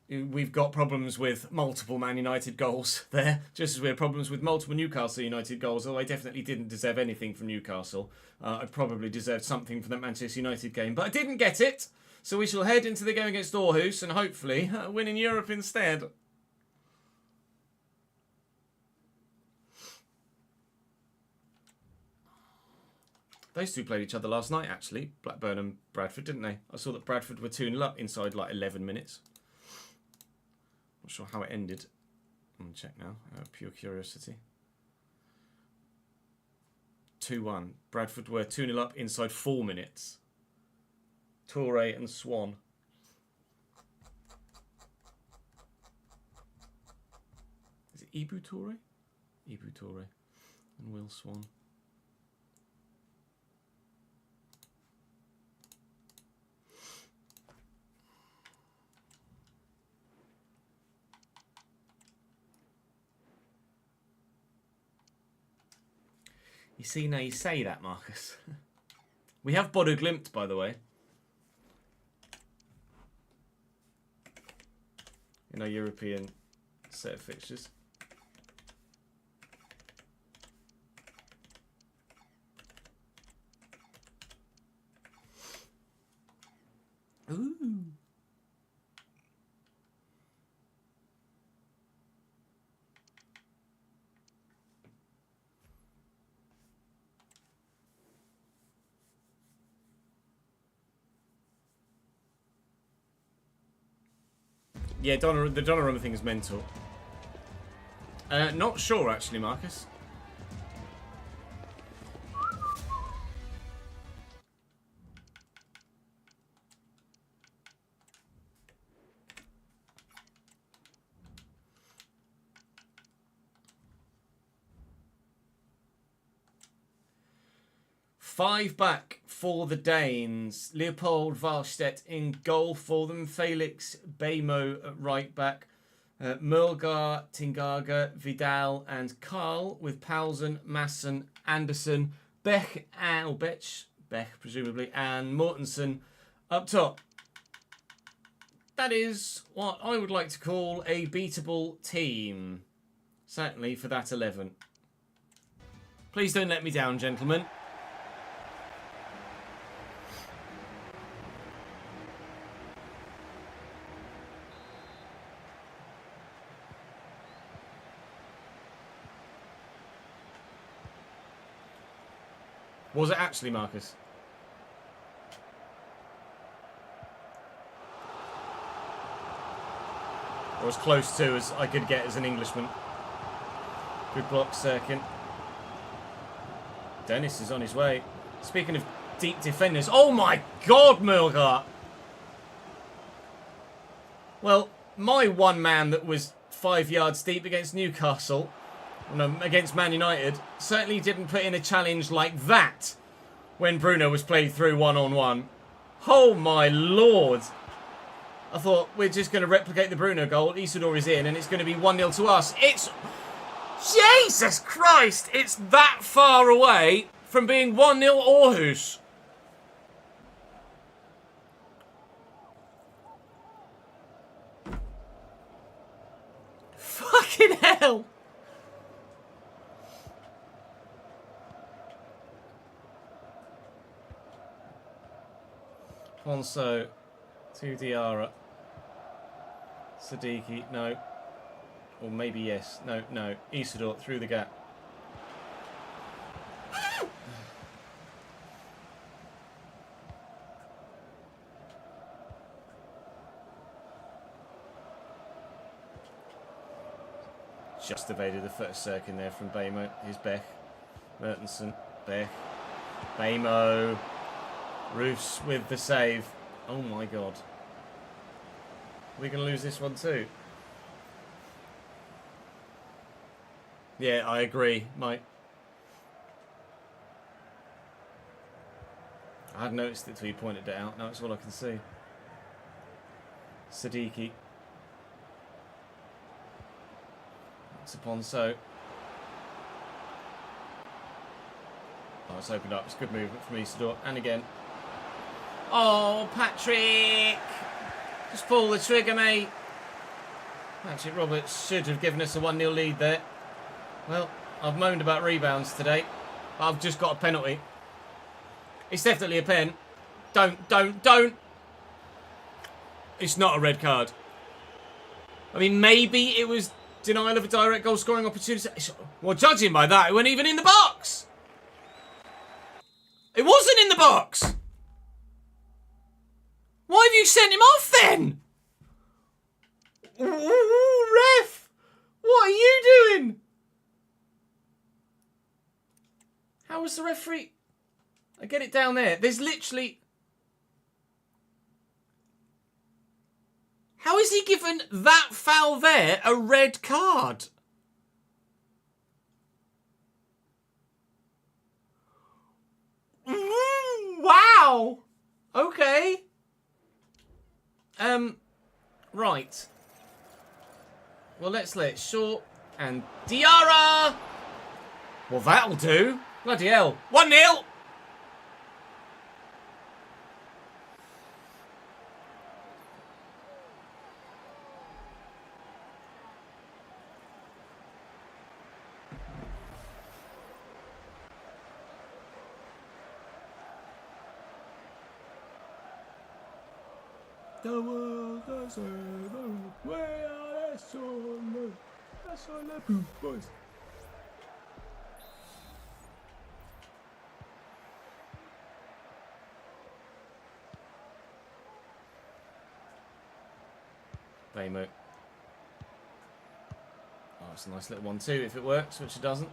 We've got problems with multiple Man United goals there, just as we had problems with multiple Newcastle United goals, although I definitely didn't deserve anything from Newcastle. I probably deserved something from that Manchester United game, but I didn't get it, so we shall head into the game against Aarhus and hopefully win in Europe instead. Those two played each other last night, actually, Blackburn and Bradford, didn't they? I saw that Bradford were 2-0 up inside like 11 minutes. Not sure how it ended. I'm going to check now. Pure curiosity. 2-1. Bradford were 2-0 up inside 4 minutes. Toure and Swan. Is it Ibu Toure? Ibu Toure and Will Swan. You see, now you say that, Marcus. We have Bodo Glimt, by the way. In our European set of fixtures. Ooh. Yeah, the Donnarumma thing is mental. Not sure, actually, Marcus. Five back for the Danes. Leopold Wahlstedt in goal for them. Felix Bamo at right back. Mulgar, Tingaga, Vidal and Karl with Paulsen, Masson, Anderson, Beck, presumably, and Mortensen up top. That is what I would like to call a beatable team. Certainly for that 11. Please don't let me down, gentlemen. Was it actually, Marcus? Or as close to as I could get as an Englishman. Good block, Sirkin. Dennis is on his way. Speaking of deep defenders. Oh my God, Mulgar! Well, my one man that was 5 yards deep against Newcastle, no, against Man United, certainly didn't put in a challenge like that when Bruno was played through one-on-one. Oh my Lord! I thought we're just going to replicate the Bruno goal. Isidore is in and it's going to be 1-0 to us. It's... Jesus Christ! It's that far away from being 1-0 Aarhus. Fucking hell! Ponso to Diarra. Siddiqui, no. Or maybe yes. No, no. Isidore through the gap. Just evaded the first circuit there from Bamo. Here's Beck. Mertensen. Beck. Bamo. Roofs with the save. Oh my God. We're going to lose this one too. Yeah, I agree, Mike. I hadn't noticed it till you pointed it out. Now it's all I can see. Siddiqui. It's Ponso. Oh, it's opened up. It's good movement from Isidore. And again. Oh, Patrick! Just pull the trigger, mate. Patrick Roberts should have given us a 1-0 lead there. Well, I've moaned about rebounds today. I've just got a penalty. It's definitely a pen. Don't. It's not a red card. I mean, maybe it was denial of a direct goal scoring opportunity. Well, judging by that, it wasn't even in the box. It wasn't in the box. Why have you sent him off then? Ooh, ref! What are you doing? How was the referee? I get it down there. There's literally... How is he given that foul there a red card? Wow! Okay. Right. Well, let's let Shaw and Diarra. Well, that'll do. Bloody hell. 1-0. The world does where are the that's all the boys. Baymo. Oh, it's a nice little one too if it works, which it doesn't.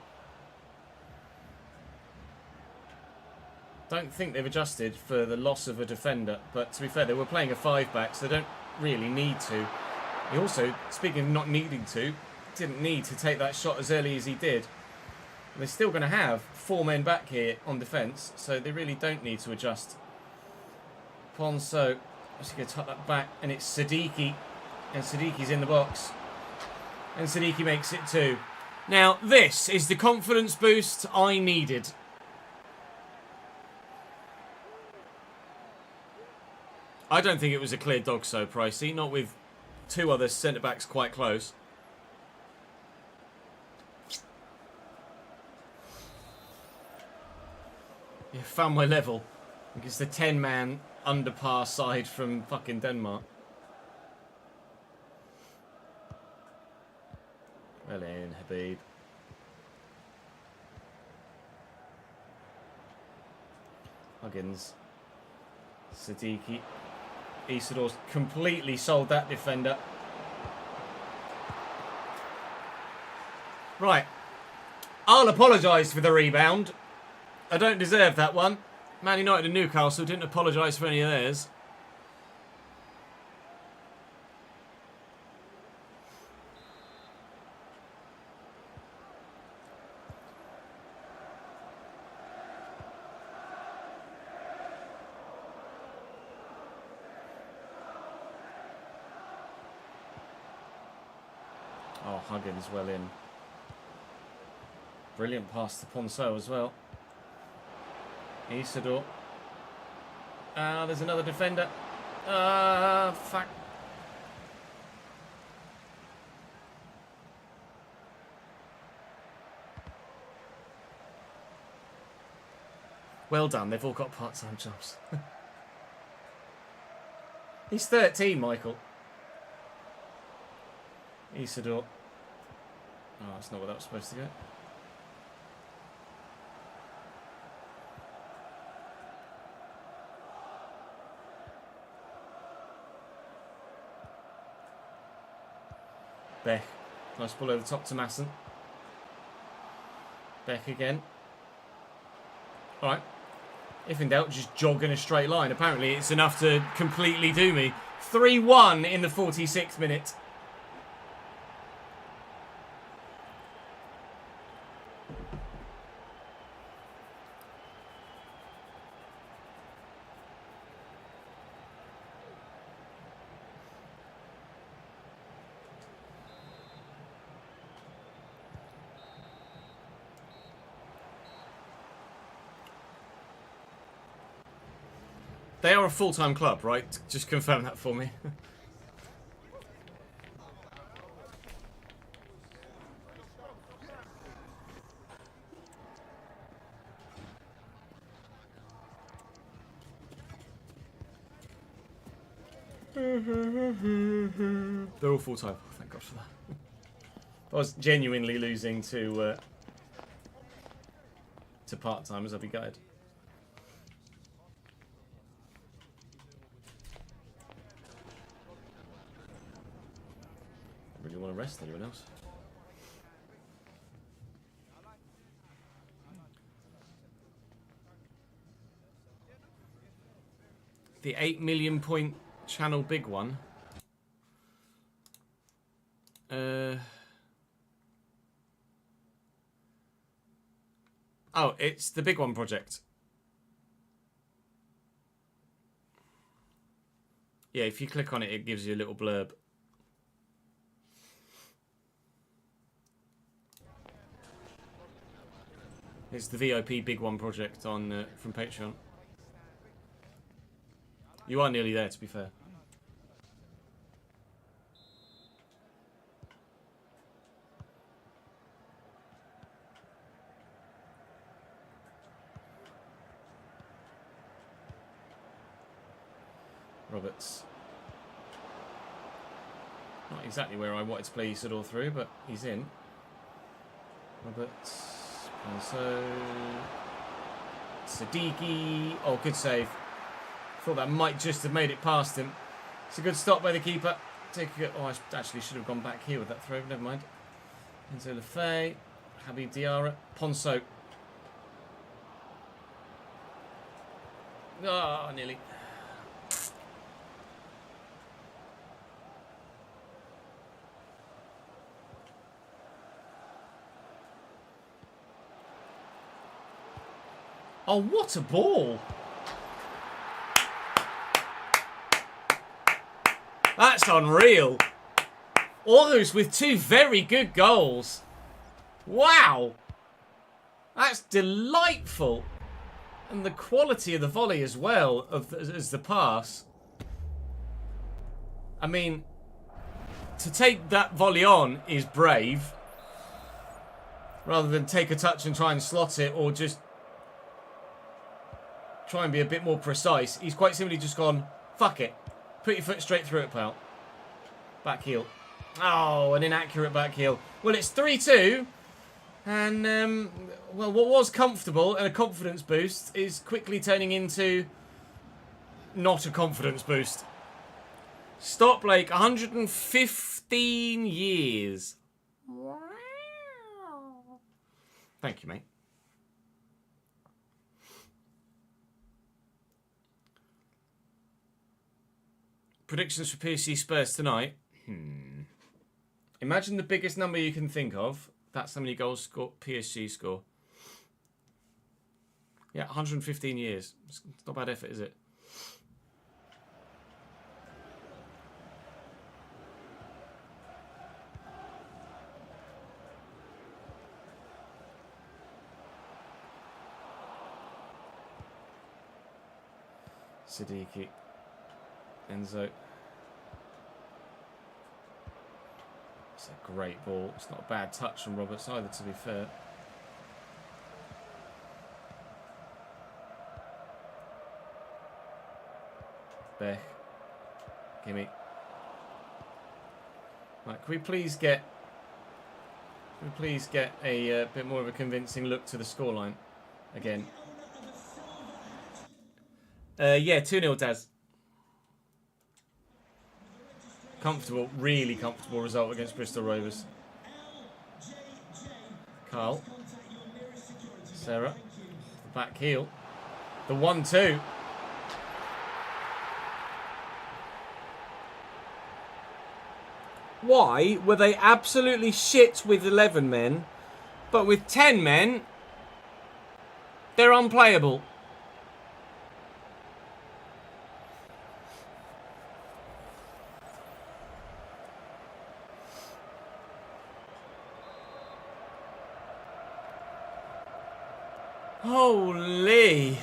Don't think they've adjusted for the loss of a defender, but to be fair, they were playing a 5-back, so they don't really need to. He also, speaking of not needing to, didn't need to take that shot as early as he did. They're still going to have 4 men back here on defence, so they really don't need to adjust. Ponso, just going to tuck that back, and it's Siddiqui, and Siddiqui's in the box, and Siddiqui makes it 2. Now, this is the confidence boost I needed. I don't think it was a clear dog so pricey, not with 2 other centre-backs quite close. Yeah, found my level. I think it's the 10-man under par side from fucking Denmark. Well in, Habib. Huggins. Siddiqui. Isidor's completely sold that defender. Right. I'll apologise for the rebound. I don't deserve that one. Man United and Newcastle didn't apologise for any of theirs. Oh, Huggins well in. Brilliant pass to Ponso as well. Isidore. There's another defender. Fuck. Well done, they've all got part-time jobs. He's 13, Michael. Isidore. Oh, that's not where that was supposed to go. Beck. Nice ball over the top to Masson. Beck again. Alright. If in doubt, just jog in a straight line. Apparently it's enough to completely do me. 3-1 in the 46th minute. They are a full-time club, right? Just confirm that for me. They're all full-time. Oh, thank God for that. I was genuinely losing to part-timers. I'd be gutted. Really want to rest anyone else? The 8 million point channel big one. Oh, it's the big one project. Yeah, if you click on it, it gives you a little blurb. It's the VIP Big One project on from Patreon. You are nearly there, to be fair. Roberts. Not exactly where I wanted to play Isidore through, but he's in. Roberts. And so, Siddiqui. Oh, good save. Thought that might just have made it past him. It's a good stop by the keeper. take a... Oh, I actually should have gone back here with that throw. Never mind. Enzo Lefebvre. Habib Diarra. Ponso. Oh, nearly. Oh, what a ball! That's unreal. Aarhus with 2 very good goals. Wow. That's delightful. And the quality of the volley as well, as the pass. I mean, to take that volley on is brave. Rather than take a touch and try and slot it, or just try and be a bit more precise. He's quite simply just gone, fuck it. Put your foot straight through it, pal. Back heel. Oh, an inaccurate back heel. Well, it's 3-2. And, well, what was comfortable and a confidence boost is quickly turning into not a confidence boost. Stop Blake, 115 years. Wow. Thank you, mate. Predictions for PSG Spurs tonight. Imagine the biggest number you can think of. That's how many goals PSG score. Yeah, 115 years. It's not bad effort, is it? Siddiqui. Enzo. It's a great ball. It's not a bad touch from Roberts either, to be fair. Beck. Gimme. Right, can we please get a bit more of a convincing look to the scoreline again? Yeah, 2-0 Daz. Comfortable, really comfortable result against Bristol Rovers. Carl. Sarah. The back heel. The 1-2. Why were they absolutely shit with 11 men, but with 10 men, they're unplayable? Holy.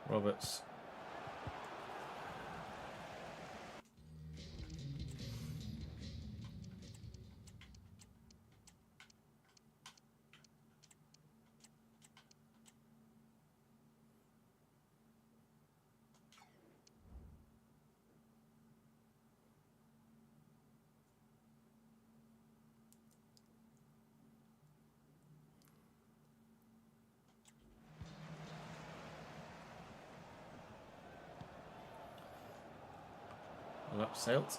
Roberts. Well, upsailed.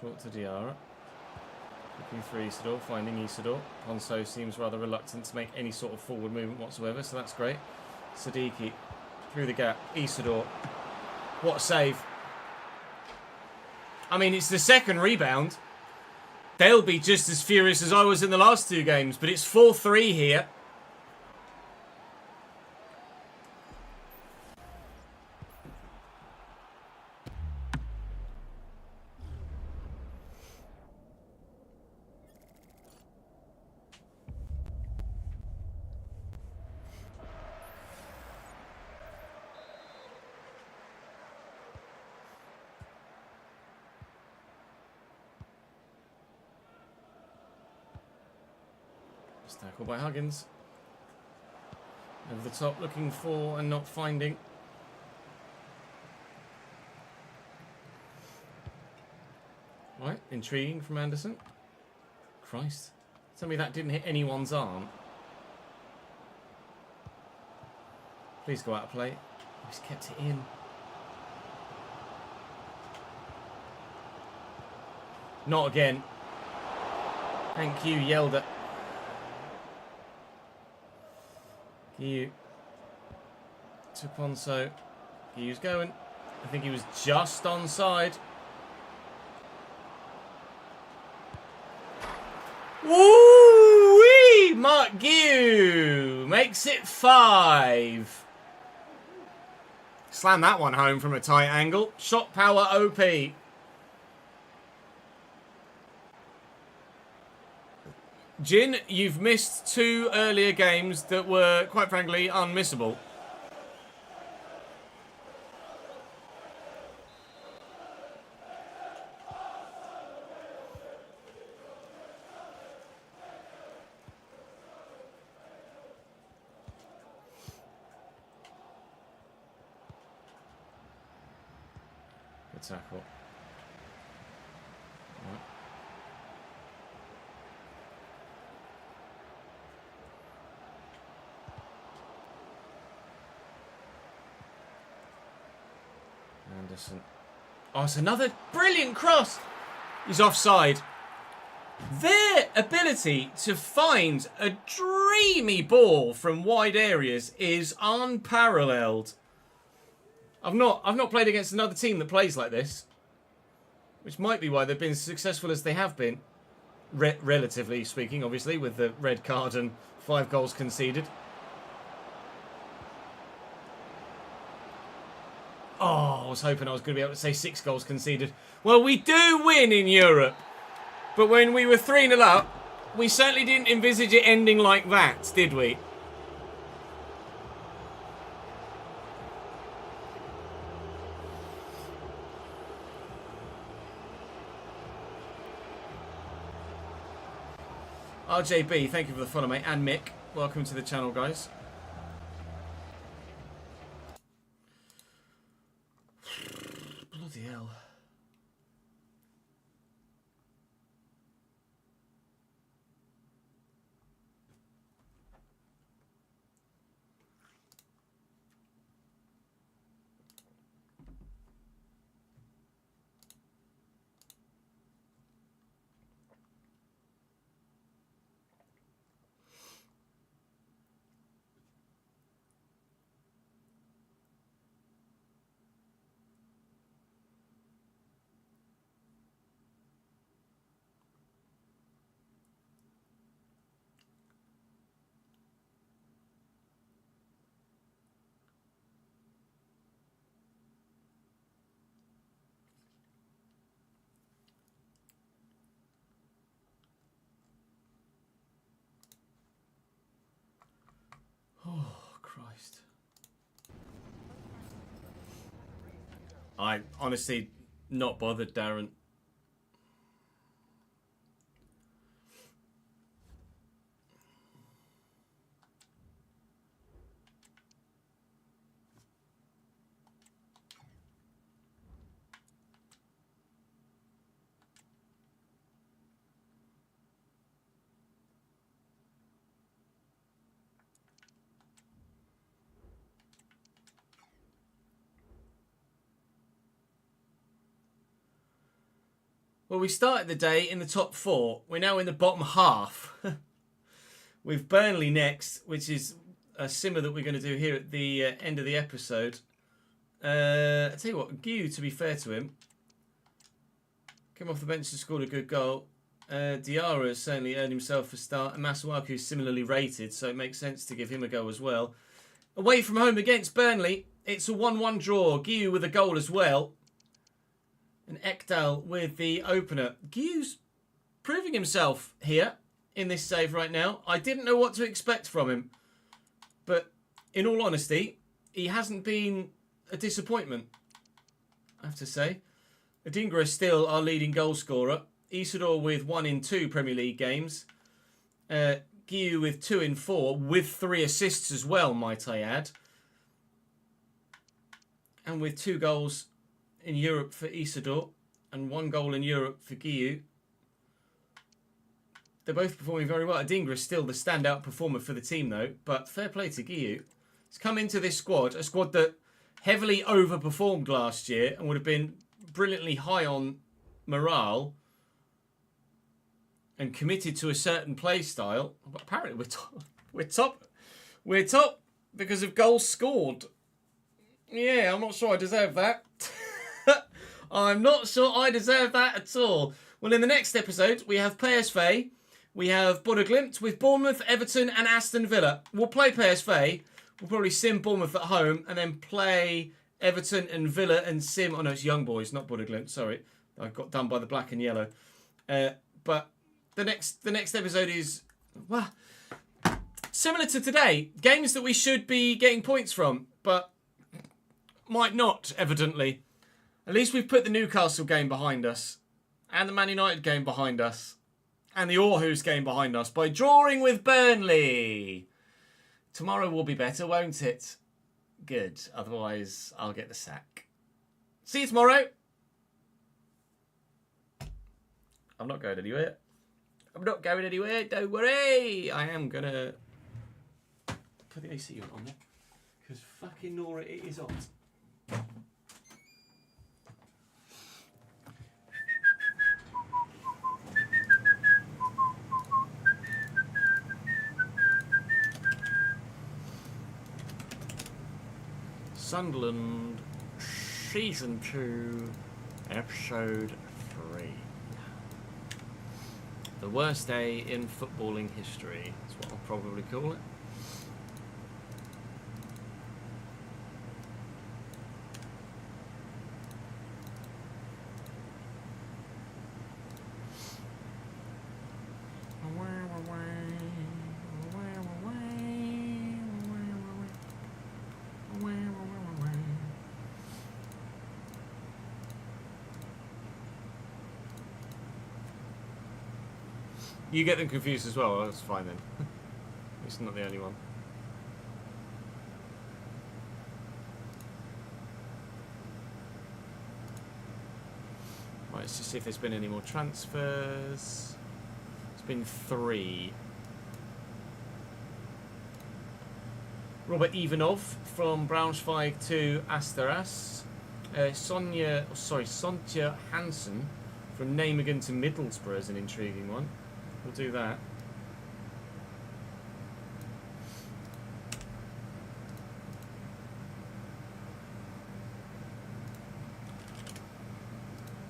Short to Diarra. Looking for Isidore, finding Isidore. Ponso seems rather reluctant to make any sort of forward movement whatsoever, so that's great. Siddiqui through the gap. Isidore. What a save. I mean, it's the second rebound. They'll be just as furious as I was in the last 2 games, but it's 4-3 here. Tackle by Huggins. Over the top, looking for and not finding. Right, intriguing from Anderson. Christ. Tell me that didn't hit anyone's arm. Please go out of play. Oh, he's kept it in. Not again. Thank you, Yelda. Guiu. To Ponso. Guiu's going. I think he was just onside. Woo-wee! Mark Guiu makes it 5. Slam that one home from a tight angle. Shot power OP. Jin, you've missed 2 earlier games that were, quite frankly, unmissable. Good tackle. Right. Anderson. Oh, it's another brilliant cross. He's offside. Their ability to find a dreamy ball from wide areas is unparalleled. I've not played against another team that plays like this, which might be why they've been as successful as they have been, relatively speaking, obviously, with the red card and 5 goals conceded. Oh, I was hoping I was going to be able to say 6 goals conceded. Well, we do win in Europe. But when we were 3-0 up, we certainly didn't envisage it ending like that, did we? RJB, thank you for the follow, mate. And Mick, welcome to the channel, guys. Bloody hell. Oh, Christ. I'm honestly not bothered, Darren. Well, we started the day in the top 4. We're now in the bottom half. With Burnley next, which is a simmer that we're going to do here at the end of the episode. I tell you what, Guiu, to be fair to him, came off the bench and scored a good goal. Diarra has certainly earned himself a start. And Masuaku is similarly rated, so it makes sense to give him a go as well. Away from home against Burnley, it's a 1-1 draw. Guiu with a goal as well. And Ekdal with the opener. Guiu's proving himself here in this save right now. I didn't know what to expect from him. But in all honesty, he hasn't been a disappointment, I have to say. Adingra is still our leading goal scorer. Isidore with 1 in 2 Premier League games. Guiu with 2 in 4, with 3 assists as well, might I add. And with 2 goals in Europe for Isidore. and 1 goal in Europe for Guillou. They're both performing very well. Adingra is still the standout performer for the team, though. But fair play to Guillou. He's come into this squad, a squad that heavily overperformed last year and would have been brilliantly high on morale and committed to a certain play style. But apparently we're top. We're top. We're top because of goals scored. Yeah, I'm not sure I deserve that. I'm not sure I deserve that at all. Well, in the next episode, we have PSV. We have Bodø/Glimt with Bournemouth, Everton and Aston Villa. We'll play PSV. We'll probably sim Bournemouth at home and then play Everton and Villa and sim... Oh, no, it's Young Boys, not Bodø/Glimt. Sorry. I got done by the black and yellow. But the next episode is... Well, similar to today. Games that we should be getting points from, but might not, evidently. At least we've put the Newcastle game behind us. And the Man United game behind us. And the Aarhus game behind us by drawing with Burnley. Tomorrow will be better, won't it? Good. Otherwise, I'll get the sack. See you tomorrow. I'm not going anywhere. I'm not going anywhere. Don't worry. I am going to put the AC on there. Because fucking Nora, it is hot. Sunderland, Season 2, Episode 3. The worst day in footballing history. That's what I'll probably call it. You get them confused as well, that's fine then. It's not the only one. Right, let's just see if there's been any more transfers. It's been 3. Robert Ivanov from Braunschweig to Asteras. Sontje Hansen from Nijmegen to Middlesbrough is an intriguing one. We'll do that.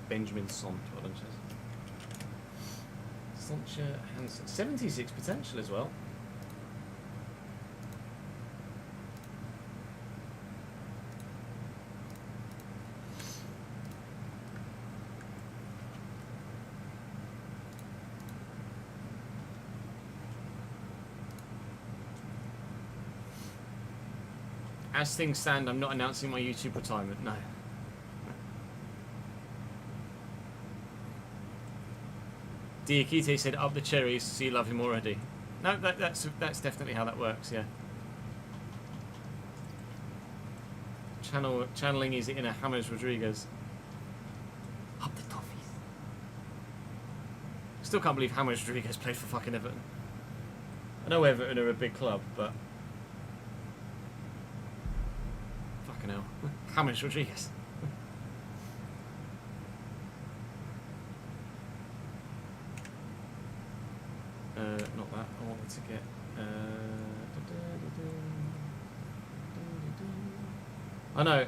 Benjamin Sant, well done, Sontje Hansen. 76 potential as well. As things stand, I'm not announcing my YouTube retirement, no. Diakite said, up the cherries, so you love him already. No, that's definitely how that works, yeah. Channeling his inner James Rodriguez. Up the toffees. Still can't believe James Rodriguez played for fucking Everton. I know Everton are a big club, but... Fucking hell. James Rodriguez. Not that. I wanted to get... I know.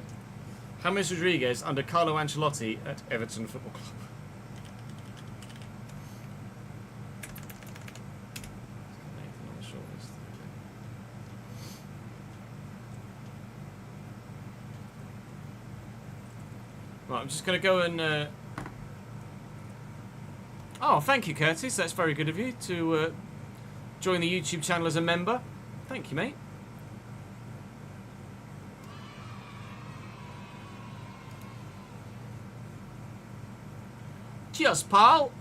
James Rodriguez under Carlo Ancelotti at Everton Football Club. Right, I'm just going to go and... Oh, thank you, Curtis. That's very good of you to join the YouTube channel as a member. Thank you, mate. Cheers, pal.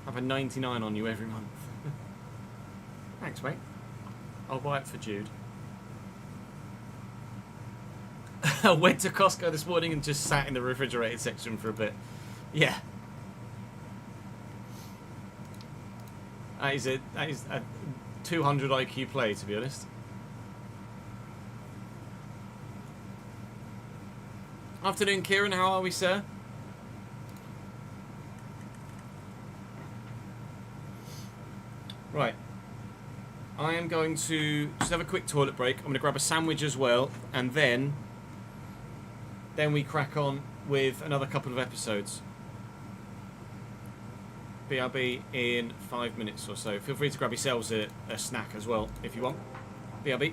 Have a 99 on you every month. Thanks, mate. I'll buy it for Jude. I went to Costco this morning and just sat in the refrigerated section for a bit. Yeah. That is a 200 IQ play, to be honest. Afternoon, Kieran. How are we, sir? Right. I am going to just have a quick toilet break. I'm going to grab a sandwich as well, and then we crack on with another couple of episodes. BRB in 5 minutes or so. Feel free to grab yourselves a snack as well if you want. BRB.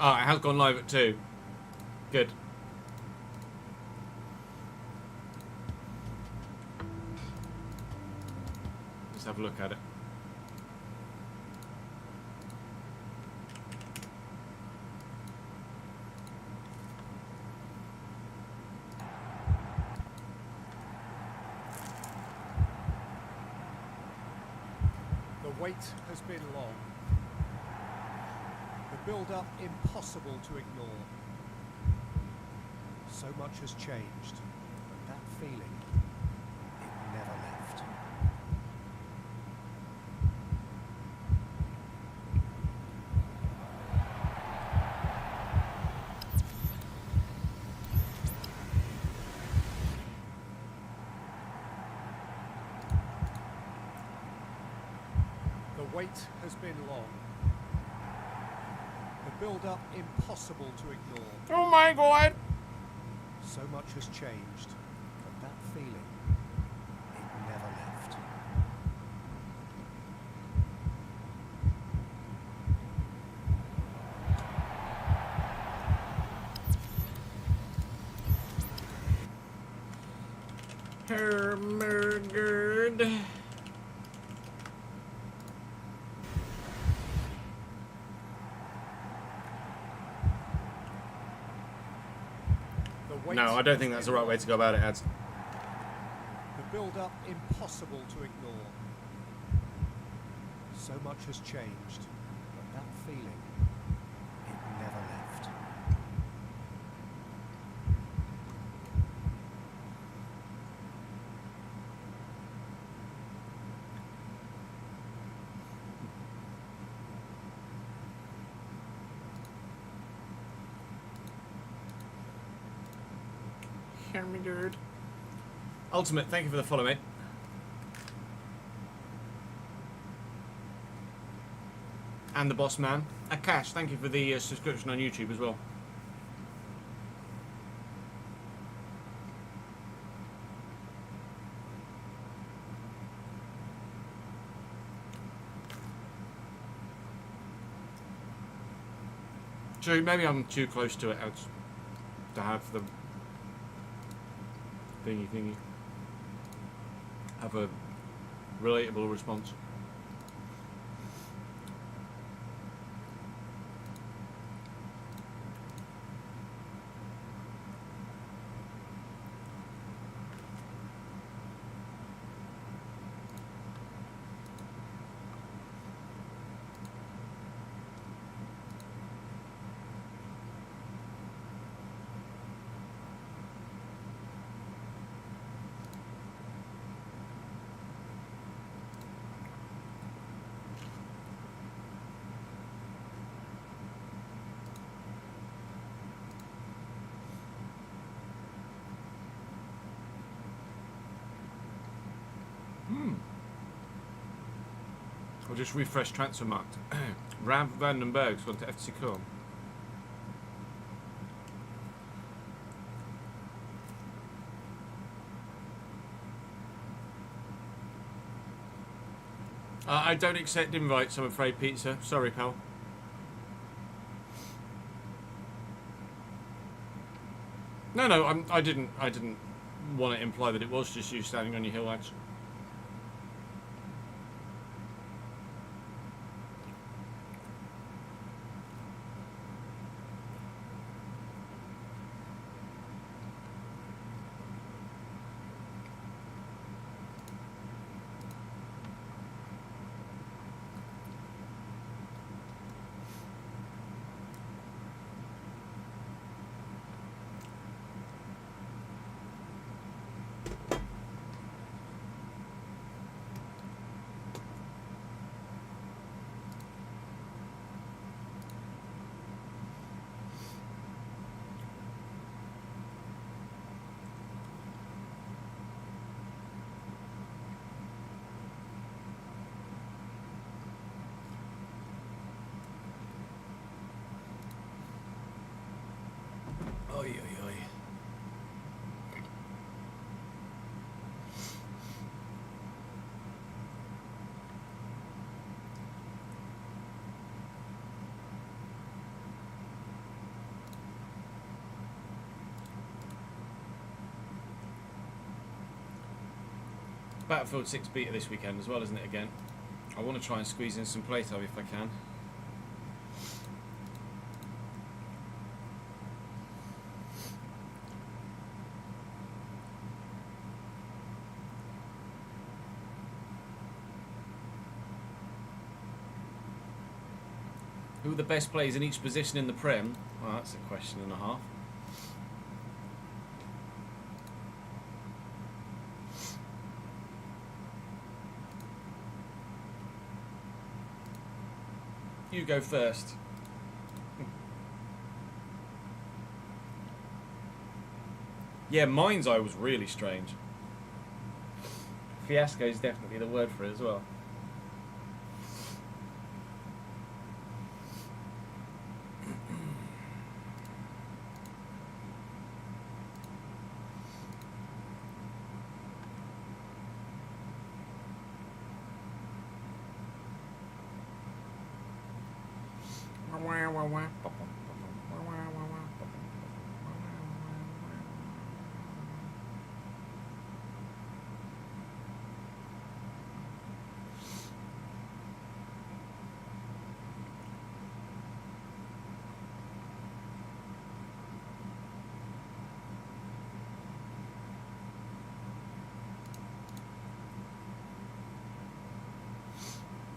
Oh, it has gone live at 2. Good. Let's have a look at it. The wait has been long. The build-up impossible to ignore. So much has changed, but that feeling, it never left. The wait has been long. The build-up impossible to ignore. Oh my god! So much has changed, but that feeling, it never left. Murdered. No, I don't think that's the right way to go about it, Ads. The build-up impossible to ignore. So much has changed, but that feeling, it never left. Ultimate, thank you for the follow, mate. And the boss man. Akash, thank you for the subscription on YouTube as well. True, maybe I'm too close to it to have the thingy. Have a relatable response. I'll just refresh transfer market. Ram Vandenberg's gone to FC Com. I don't accept invites, I'm afraid, Pizza. Sorry, pal. No, I didn't want to imply that it was just you standing on your hill, actually. Oi, oi, oi. Battlefield 6 beta this weekend as well, isn't it, again? I want to try and squeeze in some playtime if I can. Who are the best players in each position in the Prem? Well, that's a question and a half. You go first. Yeah, Mind's Eye was really strange. Fiasco is definitely the word for it as well.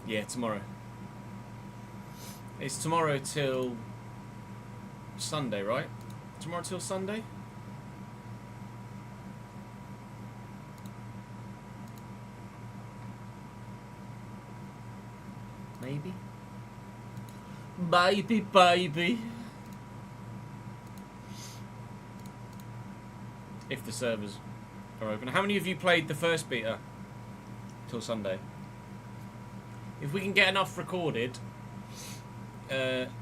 Yeah, tomorrow. It's tomorrow till Sunday, right? Tomorrow till Sunday? Maybe? Baby. If the servers are open. How many of you played the first beta till Sunday? If we can get enough recorded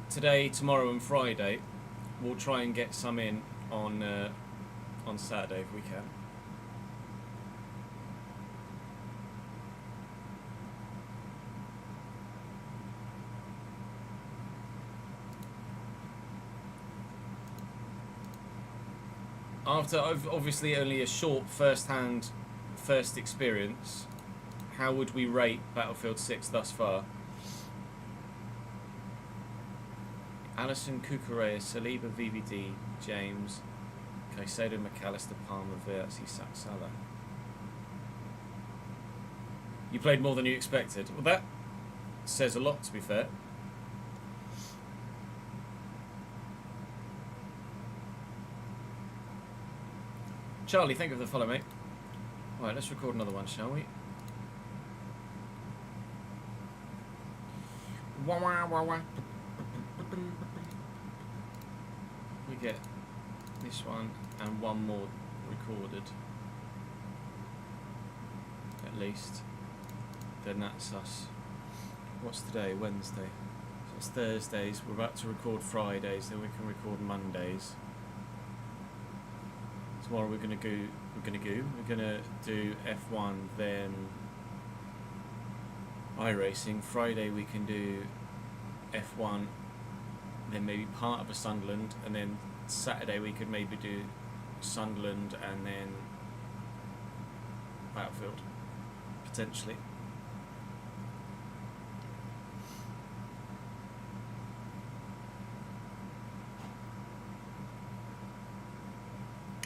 today, tomorrow and Friday, we'll try and get some in on Saturday if we can. After obviously only a short first experience, how would we rate Battlefield 6 thus far? Allison, Kukurea, Saliba, VVD, James, Caicedo, McAllister, Palmer, Wirtz, Isak, Salah. You played more than you expected. Well, that says a lot, to be fair. Charlie, thank you for the follow, mate. Alright, let's record another one, shall we? We get this one and one more recorded. Okay. at least, then that's us. What's today? Wednesday. So it's Thursdays. We're about to record Fridays, then we can record Mondays. Tomorrow we're gonna do F1, then iRacing. Friday we can do F1, then maybe part of a Sunderland, and then Saturday we could maybe do Sunderland and then Battlefield, potentially.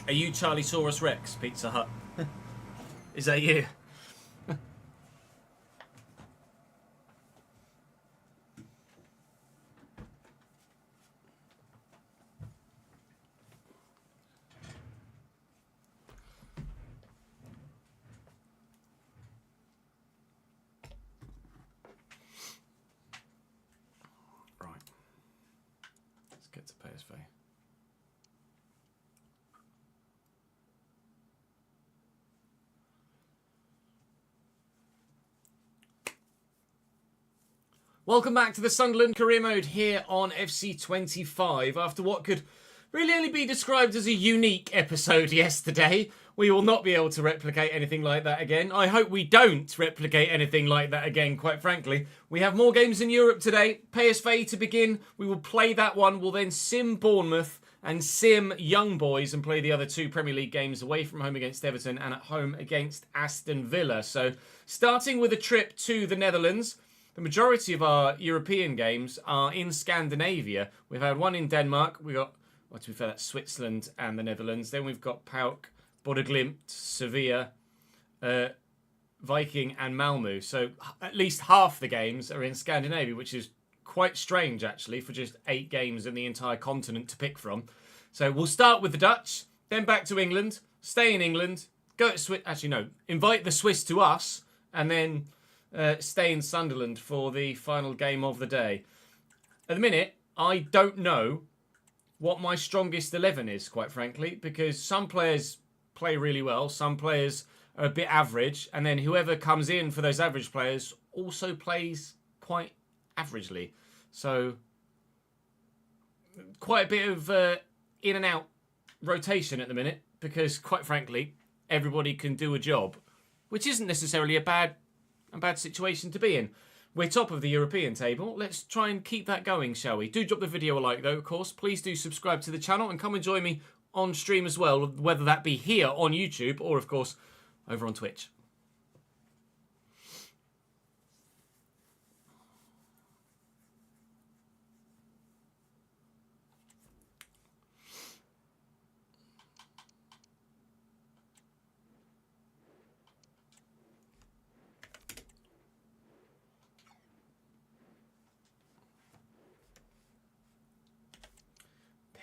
Are you Charlie Saurus Rex, Pizza Hut? Is that you? Right. Let's get to PSV. Welcome back to the Sunderland Career Mode here on FC25. After what could really only be described as a unique episode yesterday, we will not be able to replicate anything like that again. I hope we don't replicate anything like that again, quite frankly. We have more games in Europe today. PSV to begin. We will play that one. We'll then sim Bournemouth and sim Young Boys and play the other two Premier League games away from home against Everton and at home against Aston Villa. So starting with a trip to the Netherlands. The majority of our European games are in Scandinavia. We've had one in Denmark. We got, well, to be fair, that's Switzerland and the Netherlands. Then we've got PAOK, Bodø Glimt, Sevilla, Viking and Malmö. So at least half the games are in Scandinavia, which is quite strange, actually, for just 8 games in the entire continent to pick from. So we'll start with the Dutch, then back to England, stay in England, go to Swiss. Actually, no, invite the Swiss to us, and then stay in Sunderland for the final game of the day. At the minute, I don't know what my strongest 11 is, quite frankly, because some players play really well, some players are a bit average, and then whoever comes in for those average players also plays quite averagely. So, quite a bit of in and out rotation at the minute, because quite frankly, everybody can do a job, which isn't necessarily a bad situation to be in. We're top of the European table. Let's try and keep that going, shall we? Do drop the video a like, though, of course. Please do subscribe to the channel and come and join me on stream as well, whether that be here on YouTube or, of course, over on Twitch.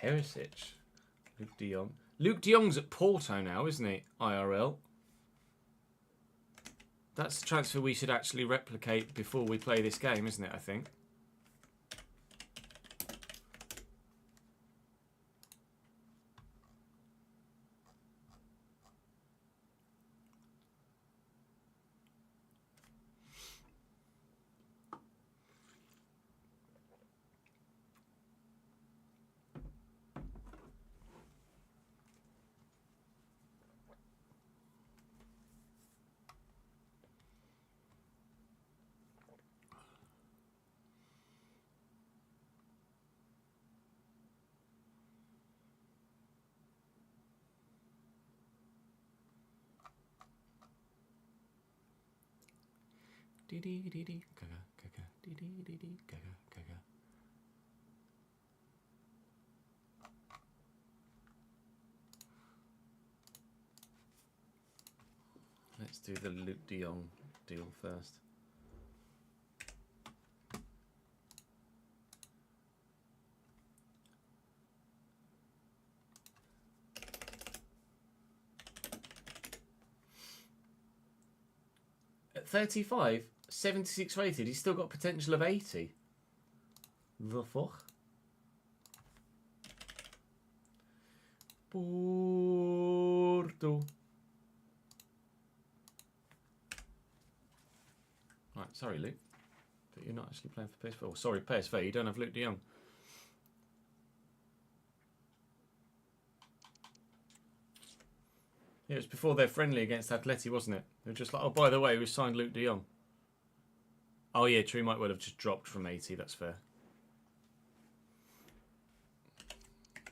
Perisic. Luke de Jong. Luke de Jong's at Porto now, isn't he? IRL. That's the transfer we should actually replicate before we play this game, isn't it, I think? Let's do the Luke de Jong deal first. At 35, 76 rated, he's still got potential of 80. The fuck? Porto. Sorry, Luke. But you're not actually playing for PSV. Oh, sorry, PSV. You don't have Luke de Jong. Yeah, it was before their friendly against Atleti, wasn't it? They were just like, oh, by the way, we signed Luke de Jong. Oh, yeah, true. Might well have just dropped from 80. That's fair.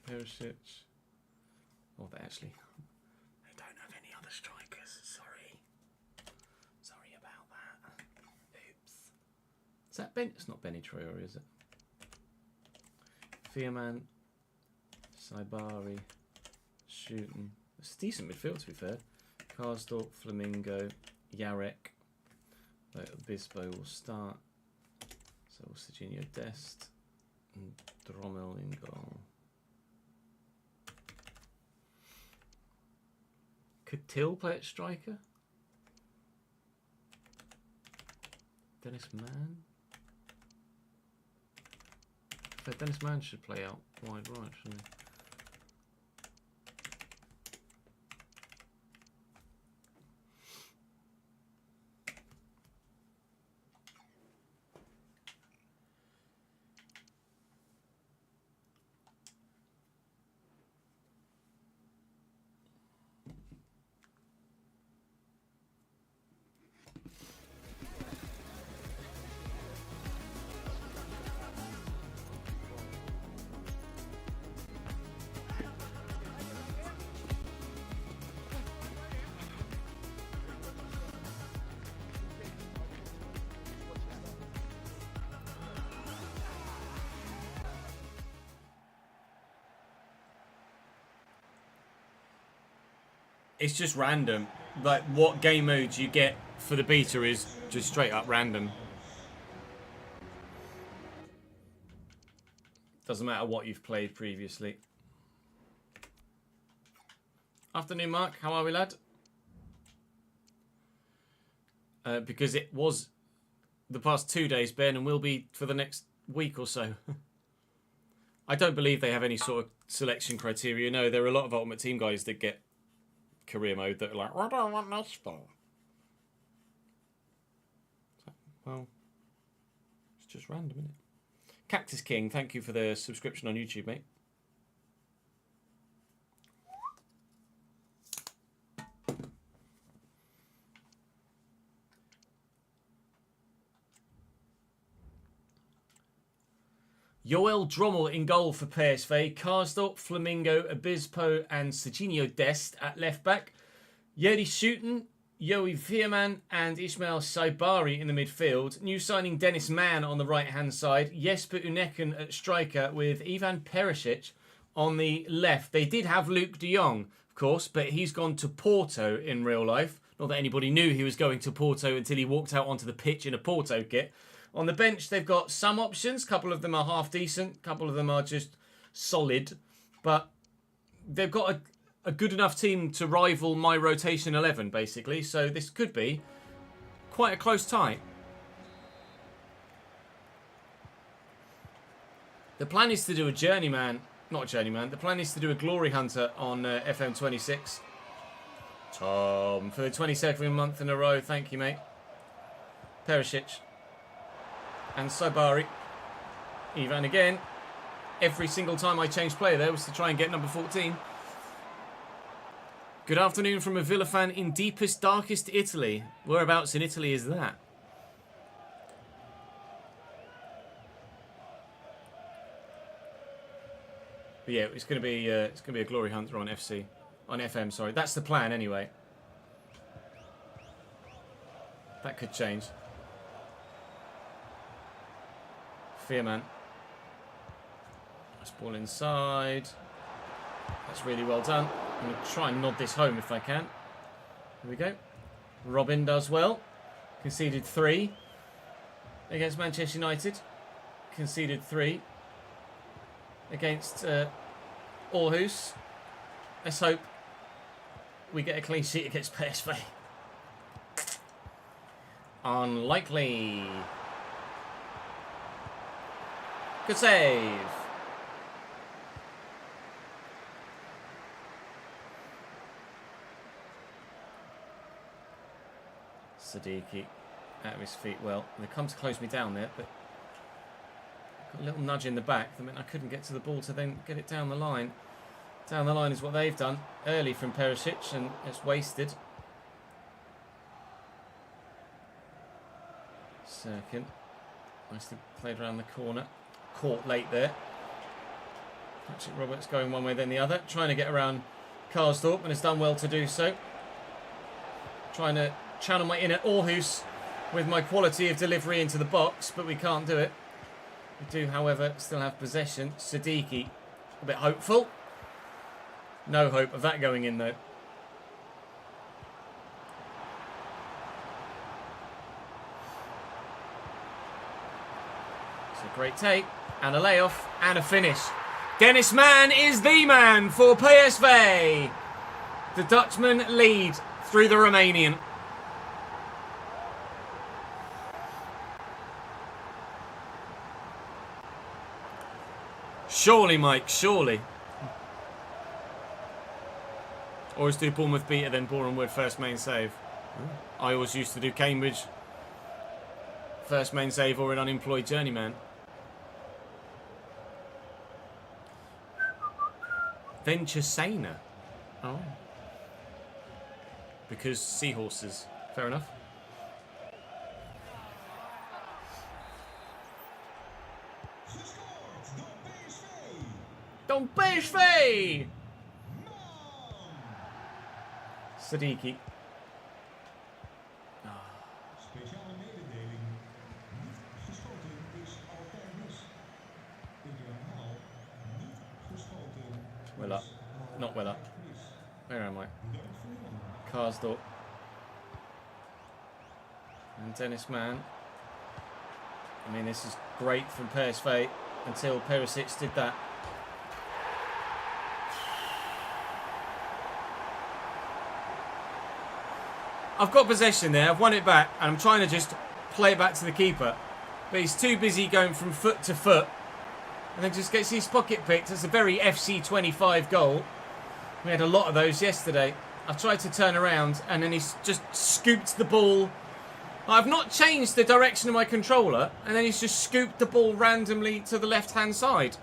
Perisic. Oh, they actually... They don't have any other strikers. Sorry. Sorry about that. Oops. Is that Ben? It's not Benny Traore, is it? Fearman. Saibari. Shooting. It's a decent midfield, to be fair. Karsdorp, Flamingo, Yarek. Obispo will start. So Serginho Dest. And Drommel in goal. Could Till play at striker? Dennis Mann? Dennis Mann should play out wide right, shouldn't he? It's just random. Like, what game modes you get for the beta is just straight up random. Doesn't matter what you've played previously. Afternoon, Mark. How are we, lad? Because it was the past 2 days, Ben, and will be for the next week or so. I don't believe they have any sort of selection criteria. No, there are a lot of Ultimate Team guys that get career mode that are like, what do I want this for? So, well, it's just random, isn't it? Cactus King, thank you for the subscription on YouTube, mate. Yoel Drommel in goal for PSV. Karsdorp, Flamingo, Obispo and Serginho Dest at left back. Yerdy Shooten, Yoey Veerman and Ismail Saibari in the midfield. New signing Dennis Mann on the right-hand side. Jesper Uneken at striker with Ivan Perisic on the left. They did have Luke de Jong, of course, but he's gone to Porto in real life. Not that anybody knew he was going to Porto until he walked out onto the pitch in a Porto kit. On the bench, they've got some options. A couple of them are half decent. A couple of them are just solid. But they've got a good enough team to rival my rotation 11, basically. So this could be quite a close tie. The plan is to do a journeyman. Not a journeyman. The plan is to do a glory hunter on FM26. Tom, for the 22nd month in a row. Thank you, mate. Perisic. And Saibari. Ivan again. Every single time I changed player there was to try and get number 14. Good afternoon from a Villa fan in deepest, darkest Italy. Whereabouts in Italy is that? But yeah, it's gonna be a glory hunter on FM. Sorry, that's the plan anyway. That could change. Fearman. Nice ball inside. That's really well done. I'm going to try and nod this home if I can. Here we go. Robin does well. Conceded 3 against Manchester United. Conceded 3 against Aarhus. Let's hope we get a clean sheet against PSV. Unlikely. Good save. Siddiqui. out of his feet well. They come to close me down there, but got a little nudge in the back that meant I couldn't get to the ball to then get it down the line. Down the line is what they've done early from Perisic, and it's wasted. Second. Nicely played around the corner. Caught late there. Patrick Roberts going one way then the other. Trying to get around Karsdorp, and has done well to do so. Trying to channel my in at Aarhus with my quality of delivery into the box, but we can't do it. We do, however, still have possession. Siddiqui, a bit hopeful. No hope of that going in, though. It's a great take, and a layoff, and a finish. Dennis Mann is the man for PSV. The Dutchman lead through the Romanian. Surely, Mike, surely. Always do Bournemouth beater, then Boreham Wood first main save. I always used to do Cambridge first main save or an unemployed journeyman. Venture Saner. Oh. Because seahorses. Fair enough. Don't PSV! Siddiqui. Speciale mededeling. Niet geschoten is altijd mis. Ik herhaal, niet geschoten. Well up. Not well up. Where am I? Karsdorp. And Dennis Mann. I mean, this is great from PSV until Perisic did that. I've got possession there, I've won it back, and I'm trying to just play it back to the keeper. But he's too busy going from foot to foot. And then just gets his pocket picked. It's a very FC25 goal. We had a lot of those yesterday. I've tried to turn around, and then he's just scooped the ball. I've not changed the direction of my controller, and then he's just scooped the ball randomly to the left-hand side.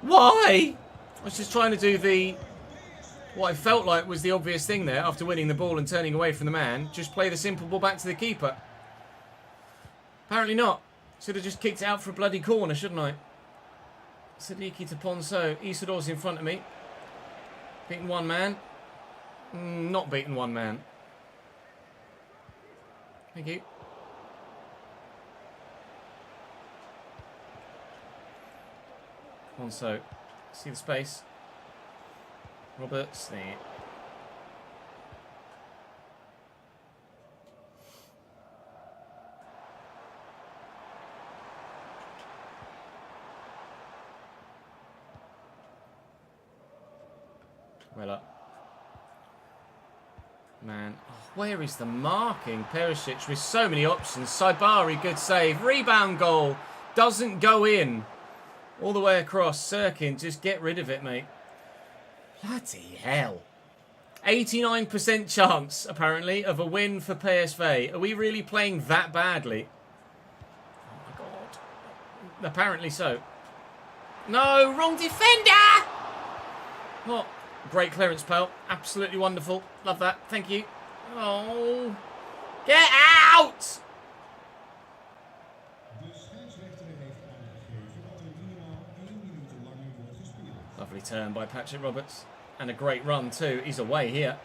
Why? I was just trying to do what I felt like was the obvious thing there after winning the ball and turning away from the man. Just play the simple ball back to the keeper. Apparently not. Should have just kicked it out for a bloody corner, shouldn't I? Siddiqui to Ponceau. Isidor's in front of me. Beaten one man. Not beaten one man. Thank you. Ponceau. See the space. Roberts there. Well up. Man. Oh, where is the marking? Perisic with so many options. Saibari, good save. Rebound goal. Doesn't go in. All the way across. Sirkin, just get rid of it, mate. Bloody hell. 89% chance, apparently, of a win for PSV. Are we really playing that badly? Oh, my God. Apparently so. No, wrong defender! What? Great clearance, pal. Absolutely wonderful. Love that. Thank you. Oh. Get out! Lovely turn by Patrick Roberts. And a great run too. He's away here.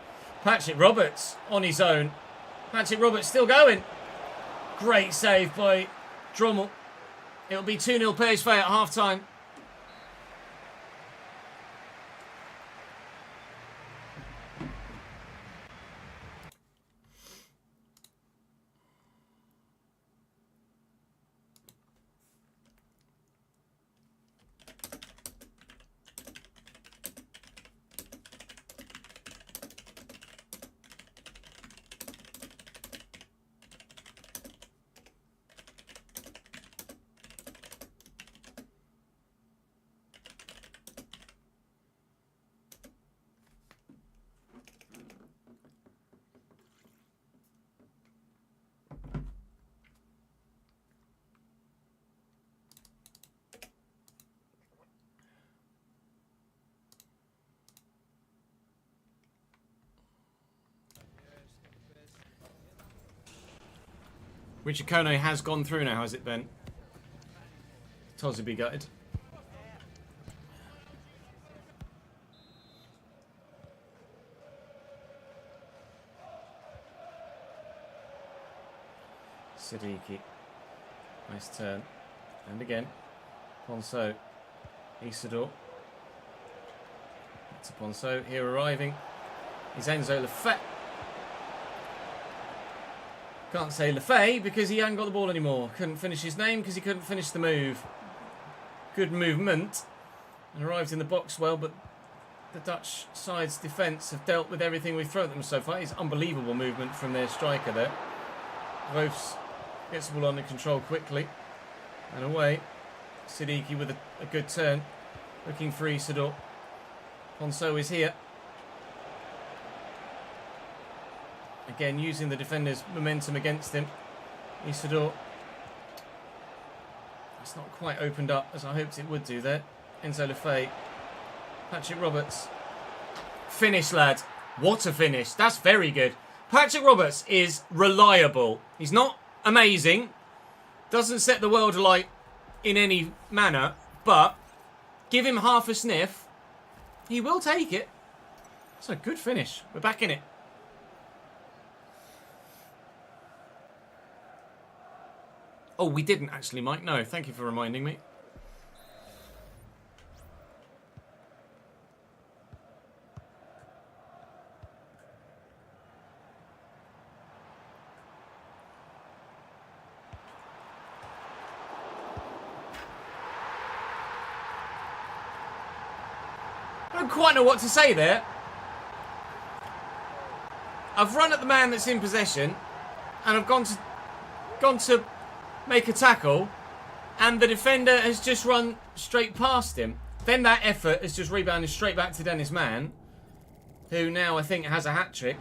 Patrick Roberts on his own. Patrick Roberts still going. Great save by Drommel. It'll be 2-0 PSV at half-time. Richard Kono has gone through now, has it, Ben? Toz would be gutted. Siddiqui. Nice turn. And again. Ponso. Isidore. It's a Ponso. Here arriving is Enzo Lefebvre. Can't say Lefebvre because he hadn't got the ball anymore. Couldn't finish his name because he couldn't finish the move. Good movement. And arrived in the box well, but the Dutch side's defence have dealt with everything we've thrown at them so far. It's unbelievable movement from their striker there. Roofs gets the ball under control quickly. And away. Siddiqui with a good turn. Looking for Isidore. Ponso is here. Again, using the defender's momentum against him. Isidore. It's not quite opened up as I hoped it would do there. Enzo Lefebvre. Patrick Roberts. Finish, lad. What a finish. That's very good. Patrick Roberts is reliable. He's not amazing. Doesn't set the world alight in any manner. But give him half a sniff. He will take it. It's a good finish. We're back in it. Oh, we didn't actually, Mike. No, thank you for reminding me. I don't quite know what to say there. I've run at the man that's in possession, and I've gone to make a tackle, and the defender has just run straight past him. Then that effort has just rebounded straight back to Dennis Mann, who now I think has a hat-trick.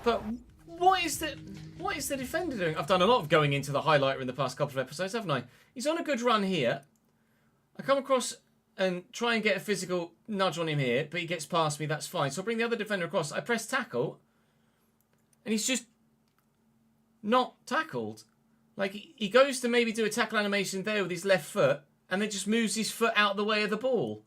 But what is the defender doing? I've done a lot of going into the highlighter in the past couple of episodes, haven't I? He's on a good run here. I come across and try and get a physical nudge on him here, but he gets past me, that's fine. So I bring the other defender across. I press tackle, and he's just not tackled. Like, he goes to maybe do a tackle animation there with his left foot, and then just moves his foot out of the way of the ball.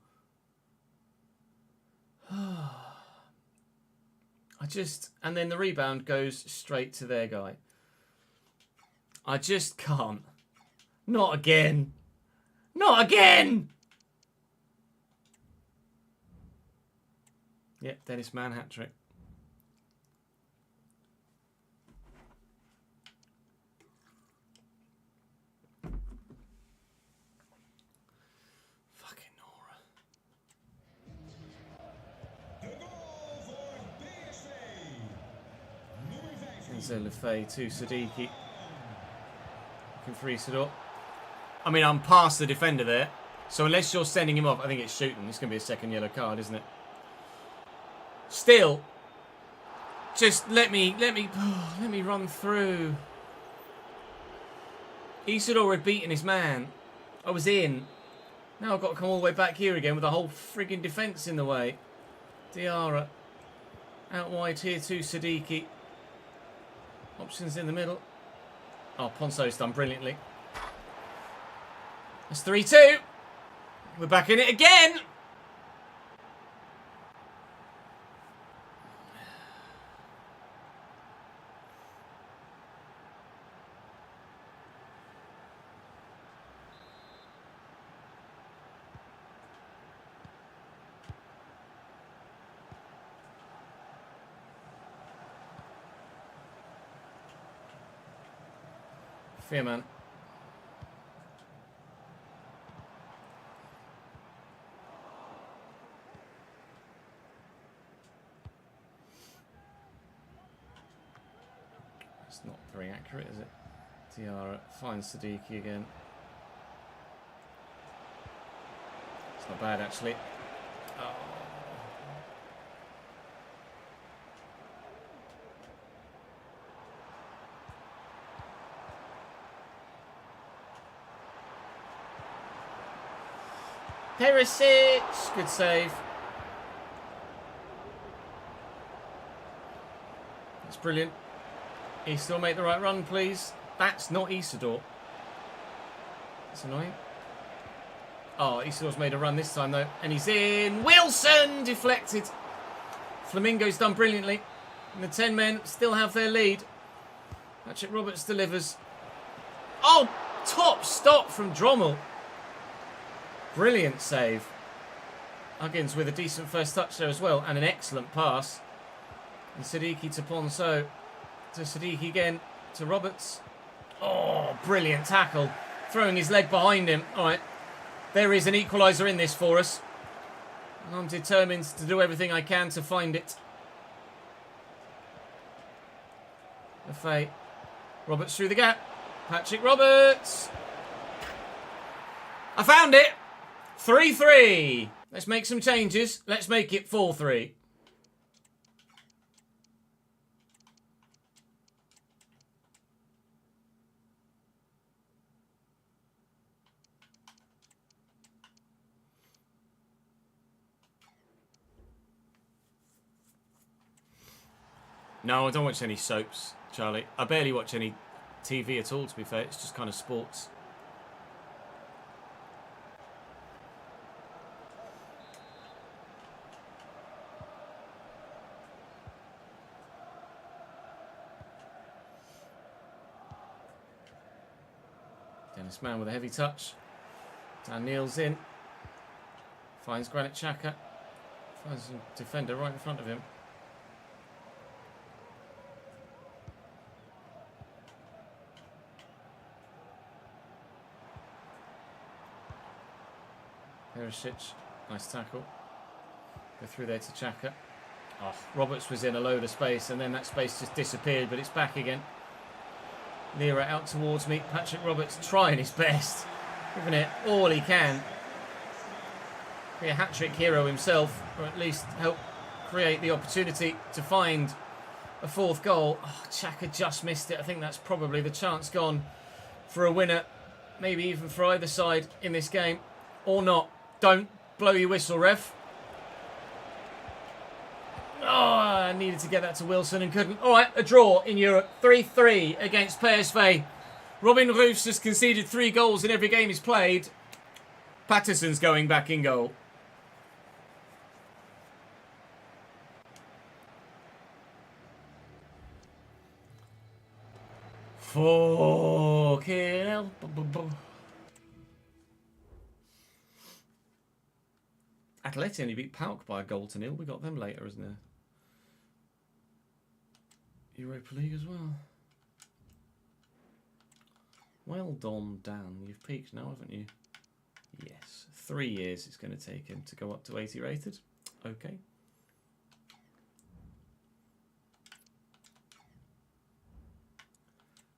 And then the rebound goes straight to their guy. I just can't. Not again. Not again! Yep, Dennis Mann hat-trick. Enzo Lefebvre to Siddiqui. Looking for Isidore. I mean, I'm past the defender there. So unless you're sending him off, I think it's shooting. It's going to be a second yellow card, isn't it? Still, just let me run through. Isidore had beaten his man. I was in. Now I've got to come all the way back here again with the whole frigging defence in the way. Diarra. Out wide here to Siddiqui. Options in the middle. Oh, Ponso's done brilliantly. That's 3-2. We're back in it again. Fear man. It's not very accurate, is it? Diarra finds Siddiqui again. It's not bad, actually. Oh. Perisic, good save. That's brilliant. He still make the right run, please. That's not Isidore. That's annoying. Oh, Isidore's made a run this time, though. And he's in. Wilson! Deflected. Flamingo's done brilliantly. And the 10 men still have their lead. Patrick Roberts delivers. Oh, top stop from Drommel. Brilliant save. Huggins with a decent first touch there as well. And an excellent pass. And Siddiqui to Ponceau. To Siddiqui again. To Roberts. Oh, brilliant tackle. Throwing his leg behind him. All right. There is an equaliser in this for us. And I'm determined to do everything I can to find it. Lafay. Roberts through the gap. Patrick Roberts. I found it. 3-3. Let's make some changes. Let's make it 4-3. No, I don't watch any soaps, Charlie. I barely watch any TV at all, to be fair. It's just kind of sports. Dennis Mann with a heavy touch. Dan Neal's in. Finds Granit Xhaka. Finds a defender right in front of him. Perisic, nice tackle. Go through there to Xhaka. Oh, Roberts was in a load of space and then that space just disappeared, but it's back again. Lira out towards me. Patrick Roberts trying his best, giving it all he can. Be a hat-trick hero himself, or at least help create the opportunity to find a fourth goal. Oh, Xhaka just missed it. I think that's probably the chance gone for a winner, maybe even for either side in this game, or not. Don't blow your whistle, ref. Oh, I needed to get that to Wilson and couldn't. All right, a draw in Europe. 3-3 against PSV. Robin Roofs has conceded 3 goals in every game he's played. Patterson's going back in goal. Fucking hell. Atleti only beat PAOK by a goal to nil. We got them later, isn't there? Europa League as well. Well done, Dan. You've peaked now, haven't you? Yes. 3 years it's going to take him to go up to 80 rated. Okay.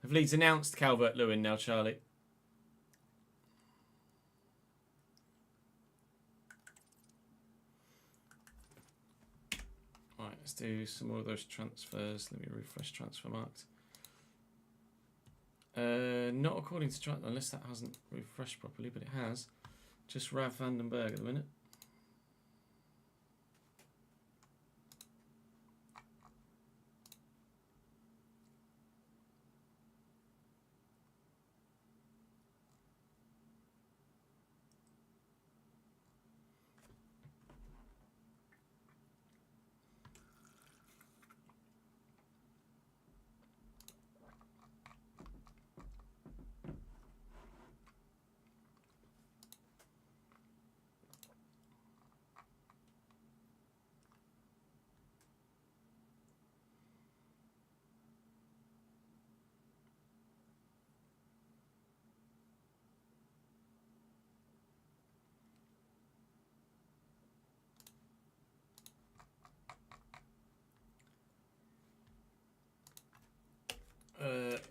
Have Leeds announced Calvert-Lewin now, Charlie? Right, let's do some more of those transfers. Let me refresh Transfermarkt. Not according to transfer, unless that hasn't refreshed properly, but it has. Just Rav Vandenberg at the minute.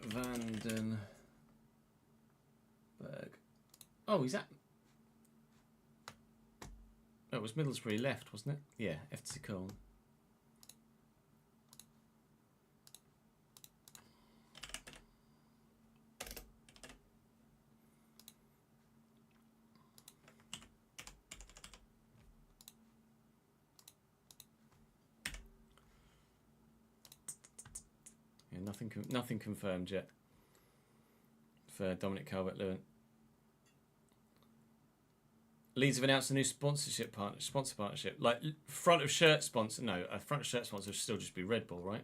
Vandenberg. Oh, he's at... Oh, it was Middlesbrough left, wasn't it? Yeah, FC Cologne. Yeah, nothing confirmed yet. for Dominic Calvert-Lewin. Leeds have announced a new sponsor partnership. Like front of shirt sponsor. No, a front of shirt sponsor would still just be Red Bull, right?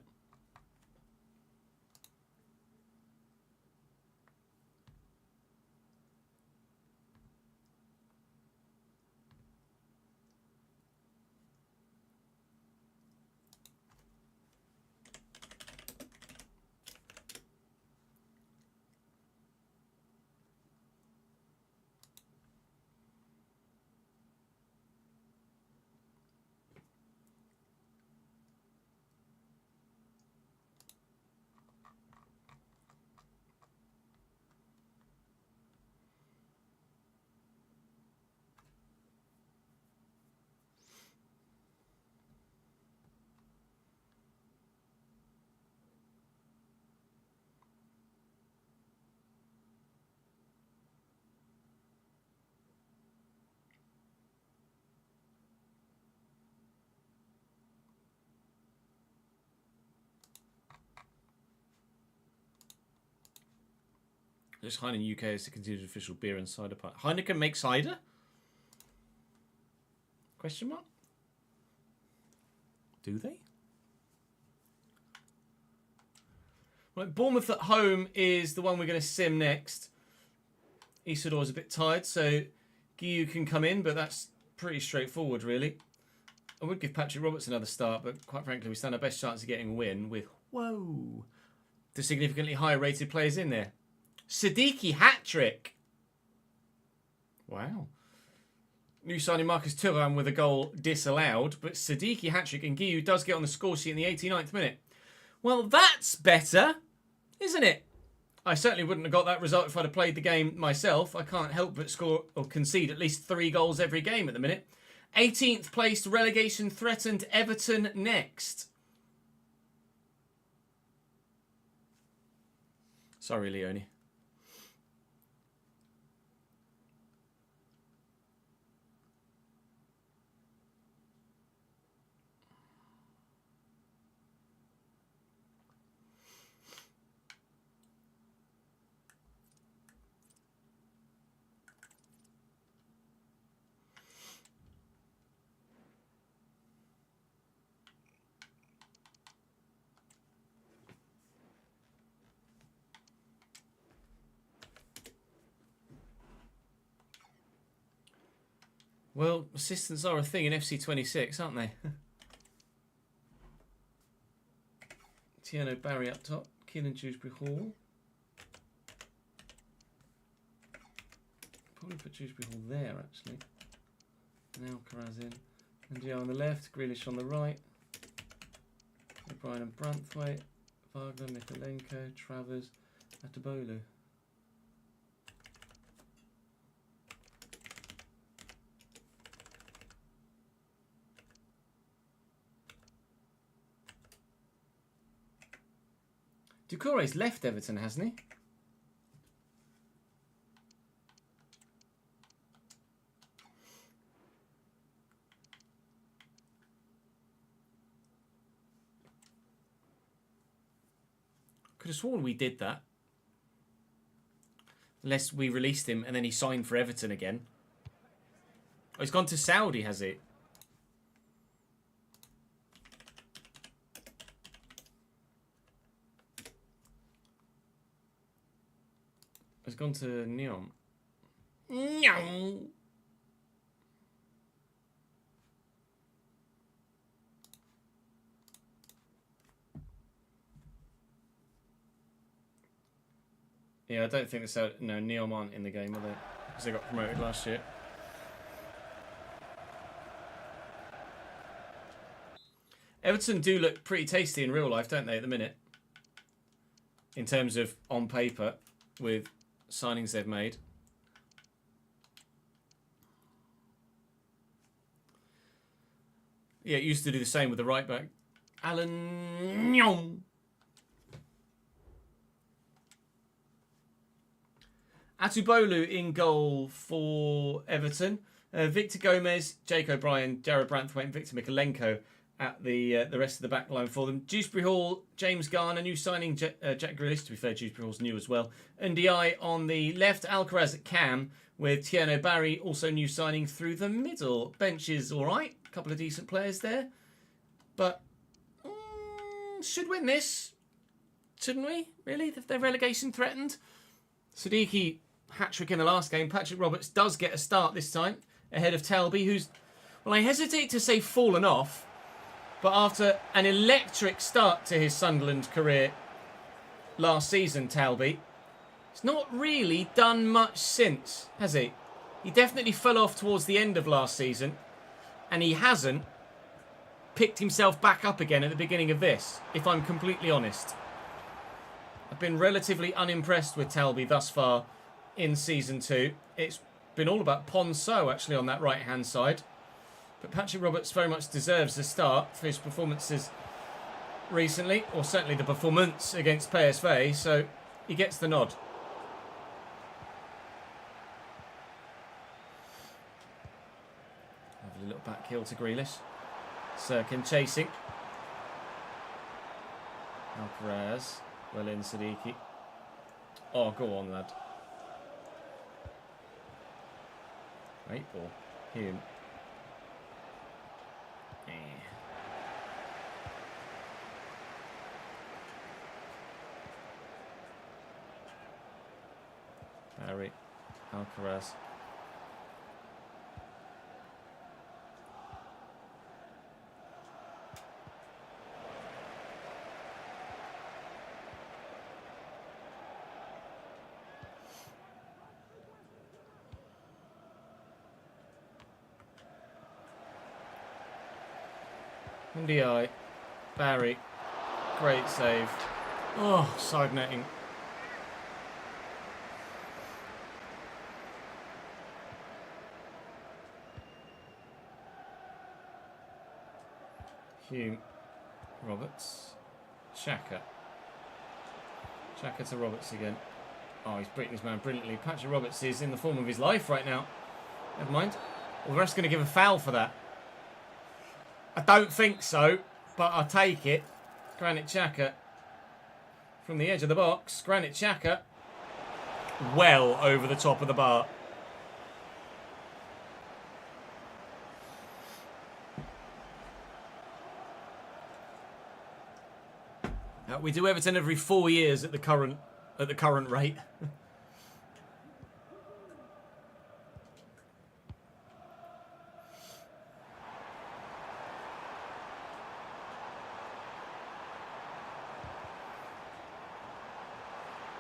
Just Heineken UK is the continued official beer and cider partner. Heineken makes cider? Question mark? Do they? Right, Bournemouth at home is the one we're going to sim next. Isidor's a bit tired, so Guiu can come in, but that's pretty straightforward, really. I would give Patrick Roberts another start, but quite frankly, we stand our best chance of getting a win with, the significantly higher rated players in there. Siddiqui hat-trick. Wow. New signing Marcus Thuram with a goal disallowed, but Siddiqui hat-trick and Guiu does get on the score sheet in the 89th minute. Well, that's better, isn't it? I certainly wouldn't have got that result if I'd have played the game myself. I can't help but score or concede at least 3 goals every game at the minute. 18th placed relegation threatened Everton next. Sorry, Leone. Well, assistants are a thing in FC26, aren't they? Tiano Barry up top. Keenan Dewsbury Hall. Probably put Dewsbury Hall there, actually. Now Alcaraz in. Ndio on the left. Grealish on the right. O'Brien and Branthwaite. Wagner, Mikolenko, Travers, Atabolu. Doucouré's left Everton, hasn't he? Could have sworn we did that. Unless we released him and then he signed for Everton again. Oh, he's gone to Saudi, has he? He's gone to Nyon. Nyon. Yeah, I don't think so. No, Neom aren't in the game, are they? Because they got promoted last year. Everton do look pretty tasty in real life, don't they, at the minute? In terms of on paper, with signings they've made. Yeah, it used to do the same with the right back. Alan Nyong. Atubolu in goal for Everton. Victor Gomez, Jake O'Brien, Jared Branthwaite and Victor Mikolenko at the rest of the back line for them. Dewsbury Hall, James Garner, new signing, Jack Grealish, to be fair, Dewsbury Hall's new as well. Ndiaye on the left, Alcaraz at cam, with Tierno Barry, also new signing through the middle. Bench is all right, a couple of decent players there. But should win this, shouldn't we? Really? If they're relegation threatened? Siddiqui, hat-trick in the last game. Patrick Roberts does get a start this time, ahead of Talby, who's, well, I hesitate to say fallen off, but after an electric start to his Sunderland career last season, Talby, he's not really done much since, has he? He definitely fell off towards the end of last season, and he hasn't picked himself back up again at the beginning of this, if I'm completely honest. I've been relatively unimpressed with Talby thus far in Season 2. It's been all about Ponceau, actually, on that right-hand side. But Patrick Roberts very much deserves a start for his performances recently, or certainly the performance against PSV, so he gets the nod. Have a little back heel to Grealish. Sirkin chasing. Alcaraz. Well in, Siddiqui. Oh, go on, lad. Great ball. Hume. Barry, Alcaraz. Ndiaye, Barry, great save. Oh, side netting. Hume, Roberts, Xhaka. Xhaka to Roberts again. Oh, he's beaten his man brilliantly. Patrick Roberts is in the form of his life right now. Never mind. Well, the ref's going to give a foul for that. I don't think so, but I'll take it. Granit Xhaka from the edge of the box. Granit Xhaka well over the top of the bar. We do Everton every 4 years at the current rate.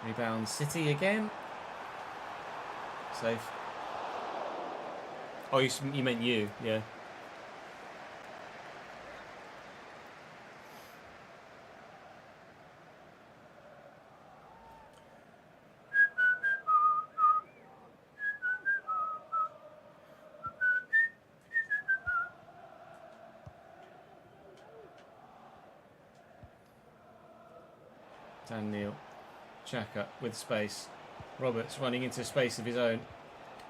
Rebound City again. Safe. Oh, you meant you, yeah. Daniel. Xhaka with space. Roberts running into space of his own.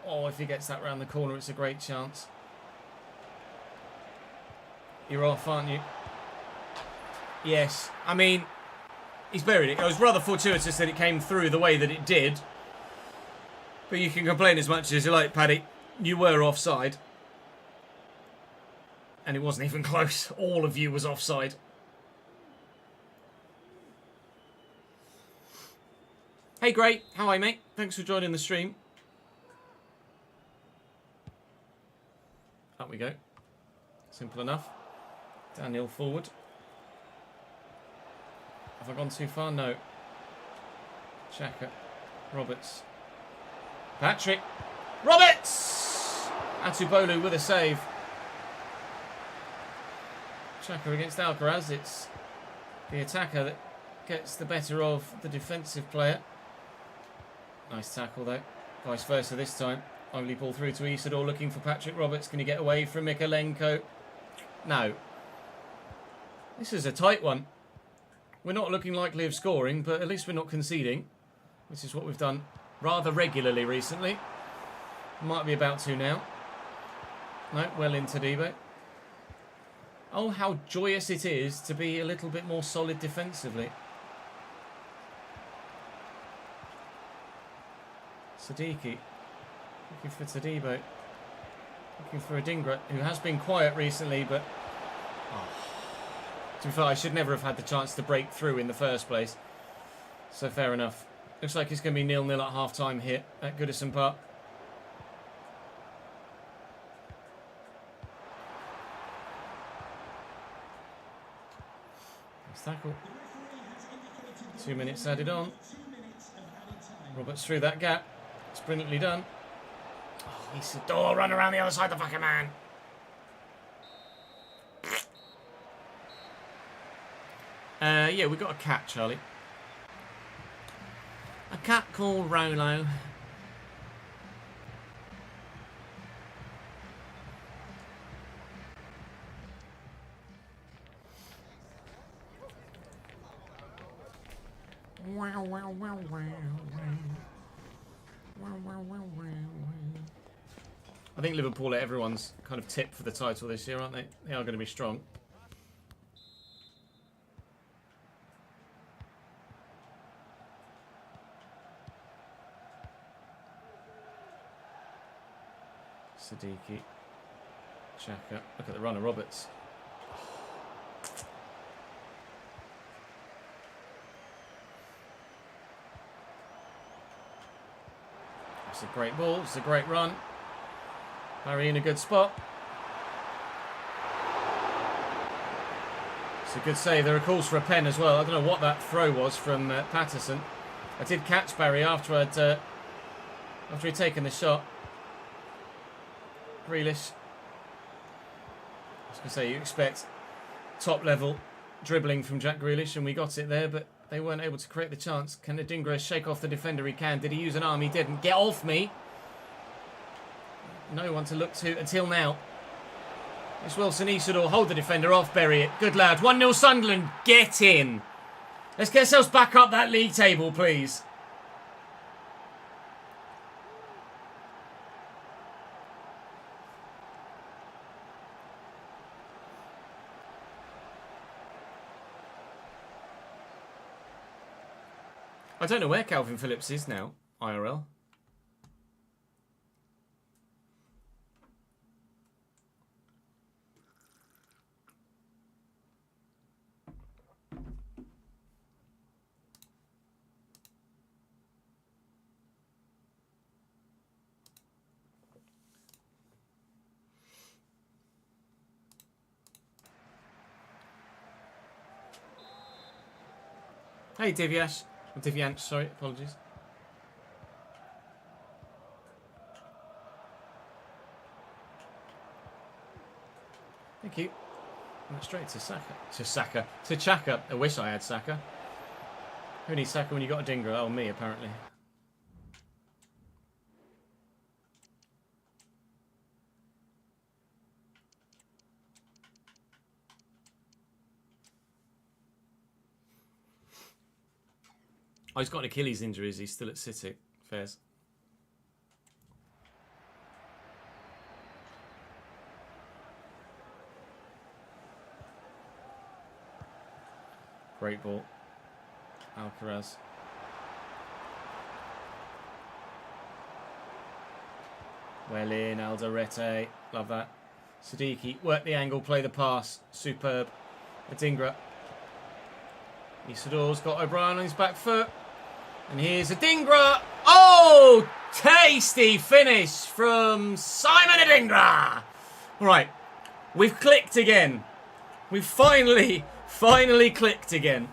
Oh, if he gets that round the corner, it's a great chance. You're off, aren't you? Yes. I mean, he's buried it. It was rather fortuitous that it came through the way that it did. But you can complain as much as you like, Paddy. You were offside. And it wasn't even close. All of you was offside. Hey, great. How are you, mate? Thanks for joining the stream. Up we go. Simple enough. Daniel forward. Have I gone too far? No. Xhaka. Roberts. Patrick. Roberts! Atubolu with a save. Xhaka against Alcaraz. It's the attacker that gets the better of the defensive player. Nice tackle, though. Vice versa this time. Only ball through to Isidore, looking for Patrick Roberts. Can he get away from Mikalenko? No. This is a tight one. We're not looking likely of scoring, but at least we're not conceding, which is what we've done rather regularly recently. Might be about to now. No, well into Debo. Oh, how joyous it is to be a little bit more solid defensively. Siddiqui. Looking for Tadibo. Looking for Adingra, who has been quiet recently, but... Oh. To be fair, I should never have had the chance to break through in the first place. So fair enough. Looks like it's going to be 0-0 at half-time here at Goodison Park. Nice tackle. 2 minutes added on. Roberts through that gap. It's brilliantly done. Oh, he's a door, run around the other side of the fucking man. Yeah, we got a cat, Charlie. A cat called Rolo. Wow, wow, wow, wow, wow. Wow, wow, wow, wow, wow. I think Liverpool are everyone's kind of tip for the title this year, aren't they? They are going to be strong. Siddiqui. Xhaka. Look at the run of Roberts. It's a great ball. It's a great run. Barry in a good spot. It's a good save. There are calls for a pen as well. I don't know what that throw was from Patterson. I did catch Barry after he'd taken the shot. Grealish. I was going to say, you expect top level dribbling from Jack Grealish, and we got it there, but they weren't able to create the chance. Can Adingra shake off the defender? He can. Did he use an arm? He didn't. Get off me! No one to look to until now. It's Wilson Isidore. Hold the defender off. Bury it. Good lad. 1-0 Sunderland. Get in. Let's get ourselves back up that league table, please. I don't know where Calvin Phillips is now, IRL. Hey, Divyash. Divyansh, sorry, apologies. Thank you. Went straight to Saka. To Xhaka. I wish I had Saka. Who needs Saka when you got a Adingra? Oh, me, apparently. Oh, he's got an Achilles injury. He's still at City. Fairs. Great ball. Alcaraz. Well in, Alderete. Love that. Siddiqui. Work the angle, play the pass. Superb. Adingra. Isidore's got O'Brien on his back foot. And here's Adingra. Oh! Tasty finish from Simon Adingra. All right. We've clicked again. We've finally clicked again.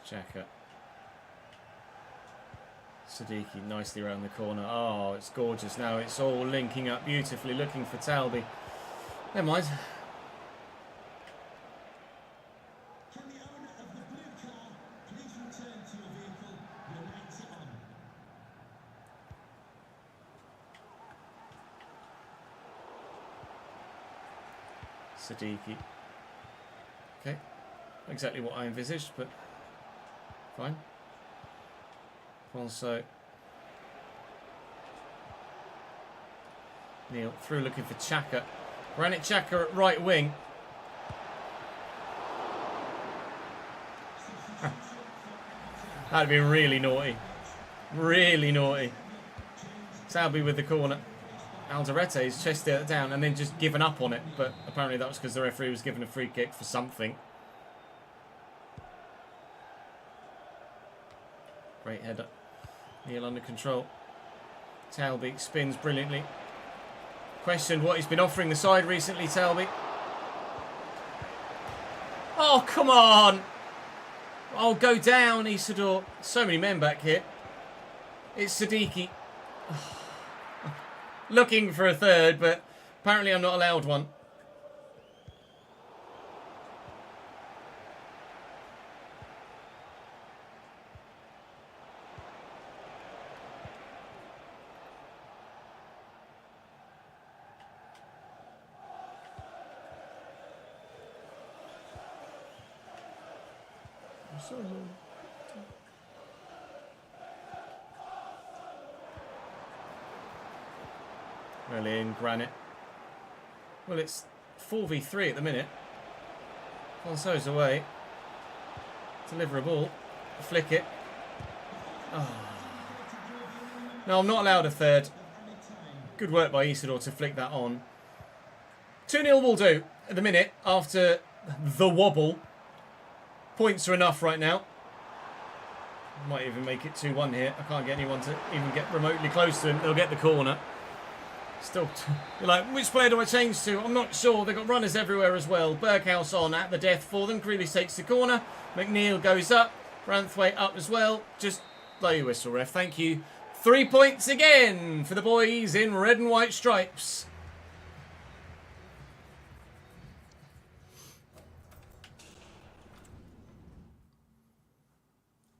Xhaka. Siddiqui nicely around the corner. Oh, it's gorgeous. Now it's all linking up beautifully, looking for Talby. Never mind. Can the owner of the blue car please return to your vehicle? Your lights are on. Siddiqui. Okay. Not exactly what I envisaged, but fine. Also, Neil through looking for Xhaka. Granit Xhaka at right wing. That'd been really naughty. Really naughty. Salby with the corner. Alderete's chested it down and then just given up on it. But apparently that was because the referee was given a free kick for something. Great header. Neil under control. Talby spins brilliantly. Questioned what he's been offering the side recently, Talby. Oh, come on! Oh, go down, Isidore. So many men back here. It's Siddiqui. Looking for a third, but apparently I'm not allowed one. Well in, Granite. Well, it's 4v3 at the minute. Fonso's away. Deliver a ball. Flick it. Oh. No, I'm not allowed a third. Good work by Isidore to flick that on. 2-0 will do at the minute after the wobble. Points are enough right now. Might even make it 2-1 here. I can't get anyone to even get remotely close to him. They'll get the corner. Still, you're like, which player do I change to? I'm not sure. They've got runners everywhere as well. Berghaus on at the death for them. Grealish takes the corner. McNeil goes up. Branthwaite up as well. Just blow your whistle, ref. Thank you. 3 points again for the boys in red and white stripes.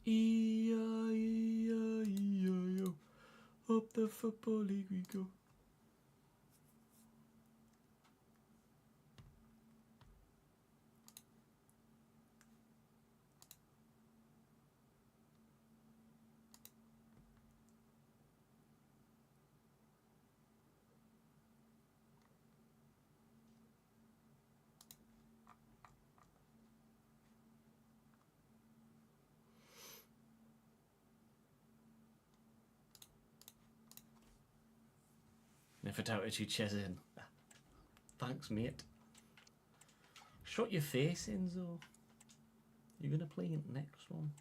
E-I-E-I-E-I-O. Up the football league we go. Never doubted you, Chesin. Thanks, mate. Shut your face, Enzo. You're going to play in the next one.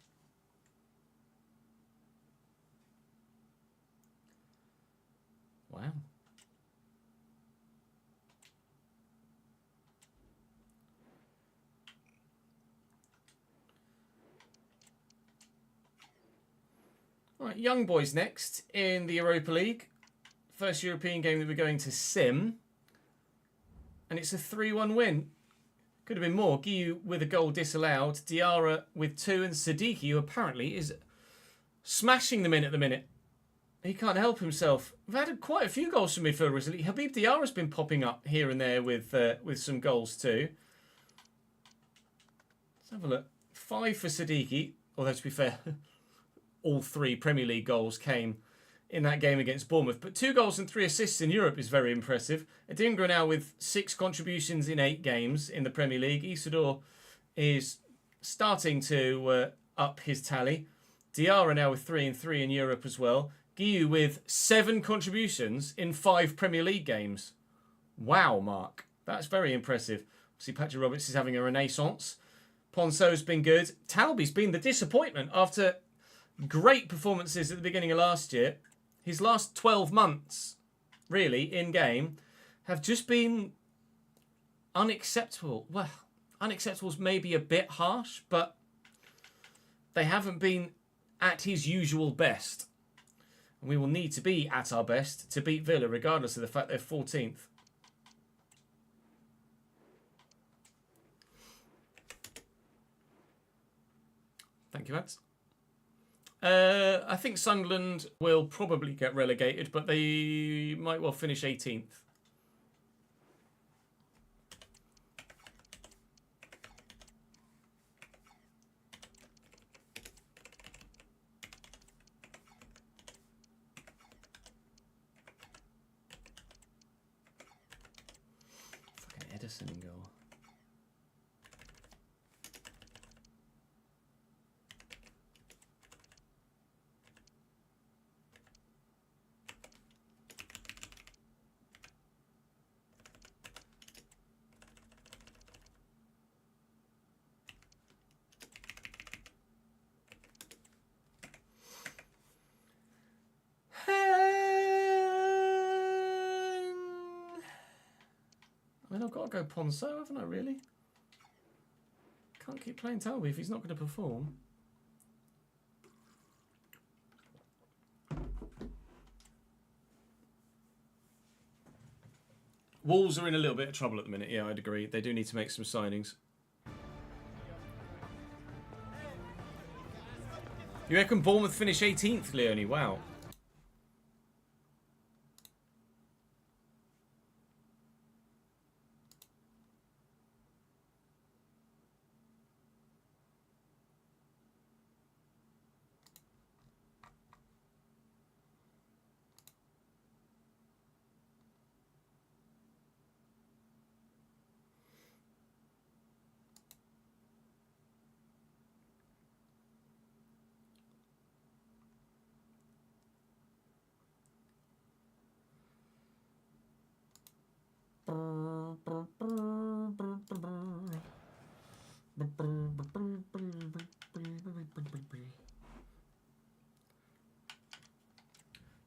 Wow. All right, young boys next in the Europa League. First European game that we're going to sim. And it's a 3-1 win. Could have been more. Guiu with a goal disallowed. Diarra with 2. And Siddiqui, who apparently is smashing them in at the minute. He can't help himself. We've had quite a few goals from midfield recently. Habib Diarra's been popping up here and there with some goals too. Let's have a look. 5 for Siddiqui. Although, to be fair, all 3 Premier League goals came in that game against Bournemouth. But 2 goals and 3 assists in Europe is very impressive. Adingra now with 6 contributions in 8 games in the Premier League. Isidore is starting to up his tally. Diarra now with 3 and 3 in Europe as well. Guiu with 7 contributions in 5 Premier League games. Wow, Mark. That's very impressive. See, Patrick Roberts is having a renaissance. Ponceau's been good. Talby's been the disappointment after great performances at the beginning of last year. His last 12 months, really, in game, have just been unacceptable. Well, unacceptable is maybe a bit harsh, but they haven't been at his usual best. And we will need to be at our best to beat Villa, regardless of the fact they're 14th. Thank you, Mads. I think Sunderland will probably get relegated, but they might well finish 18th. Fucking Edison in goal. I've got to go Ponso, haven't I, really? Can't keep playing Talby if he's not going to perform. Wolves are in a little bit of trouble at the minute, yeah, I'd agree. They do need to make some signings. You reckon Bournemouth finish 18th, Leonie? Wow.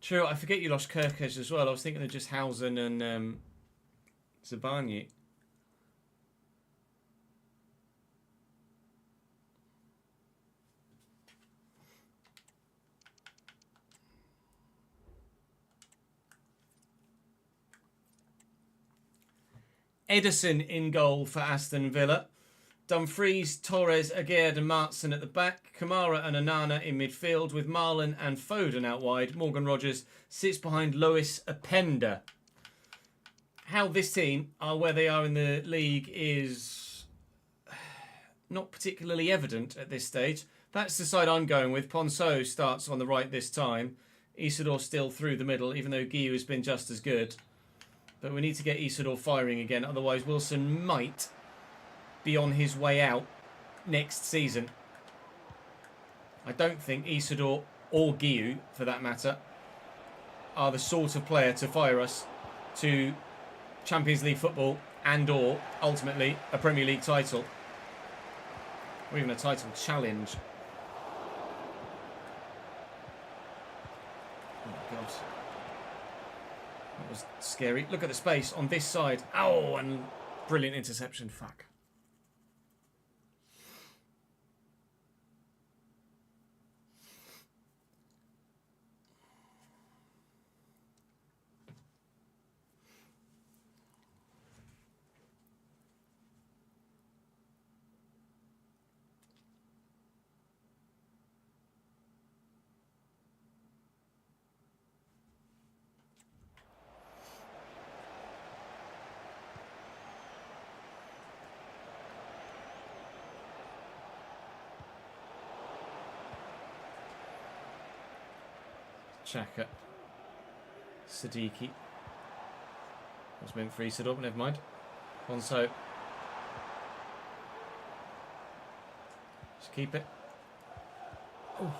True, I forget you lost Kirkes as well. I was thinking of just Housen and Zabani. Edison in goal for Aston Villa. Dumfries, Torres, Aguerd and Martson at the back. Kamara and Onana in midfield with Marlon and Foden out wide. Morgan Rogers sits behind Lois Openda. How this team are where they are in the league is not particularly evident at this stage. That's the side I'm going with. Ponso starts on the right this time. Isidore still through the middle, even though Guiu has been just as good. But we need to get Isidore firing again, otherwise Wilson might be on his way out next season. I don't think Isidore or Guiu, for that matter, are the sort of player to fire us to Champions League football and or, ultimately, a Premier League title. Or even a title challenge. Oh my God. That was scary. Look at the space on this side. Oh, and brilliant interception. Fuck. Xhaka. Siddiqui. Was meant for Isidore, but never mind. Ponso. Just keep it. Oh.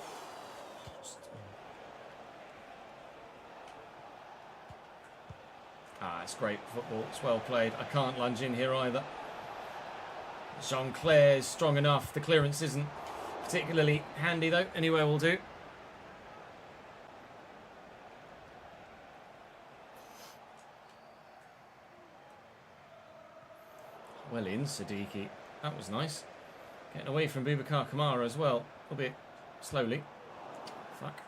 It's great football. It's well played. I can't lunge in here either. Jean-Clair's strong enough. The clearance isn't particularly handy though. Anywhere will do. Well in, Siddiqui. That was nice. Getting away from Boubacar Kamara as well. albeit slowly. Fuck.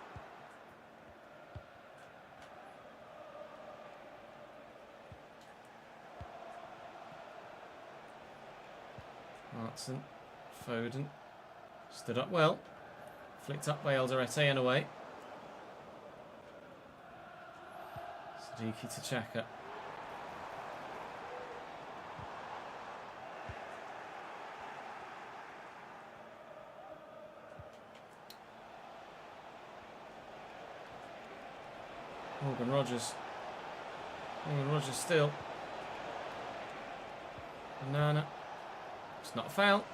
Martson, Foden, stood up well, flicked up by Elderete and away. Siddiqui to Xhaka. Morgan Rogers. Morgan Rogers still. Banana. It's not a foul.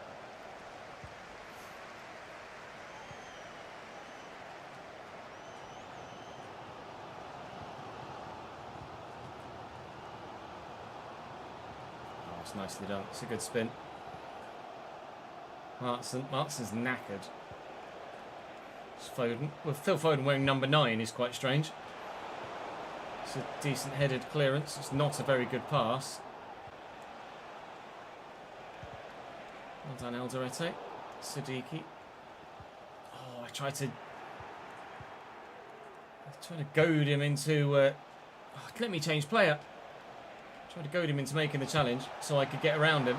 Oh, it's nicely done. It's a good spin. Martson's knackered. It's Foden. Well, Phil Foden wearing number 9 is quite strange. It's a decent headed clearance. It's not a very good pass. Well done, Elderete. Siddiqui. Oh, I tried to goad him into... let me change player. Tried to goad him into making the challenge so I could get around him.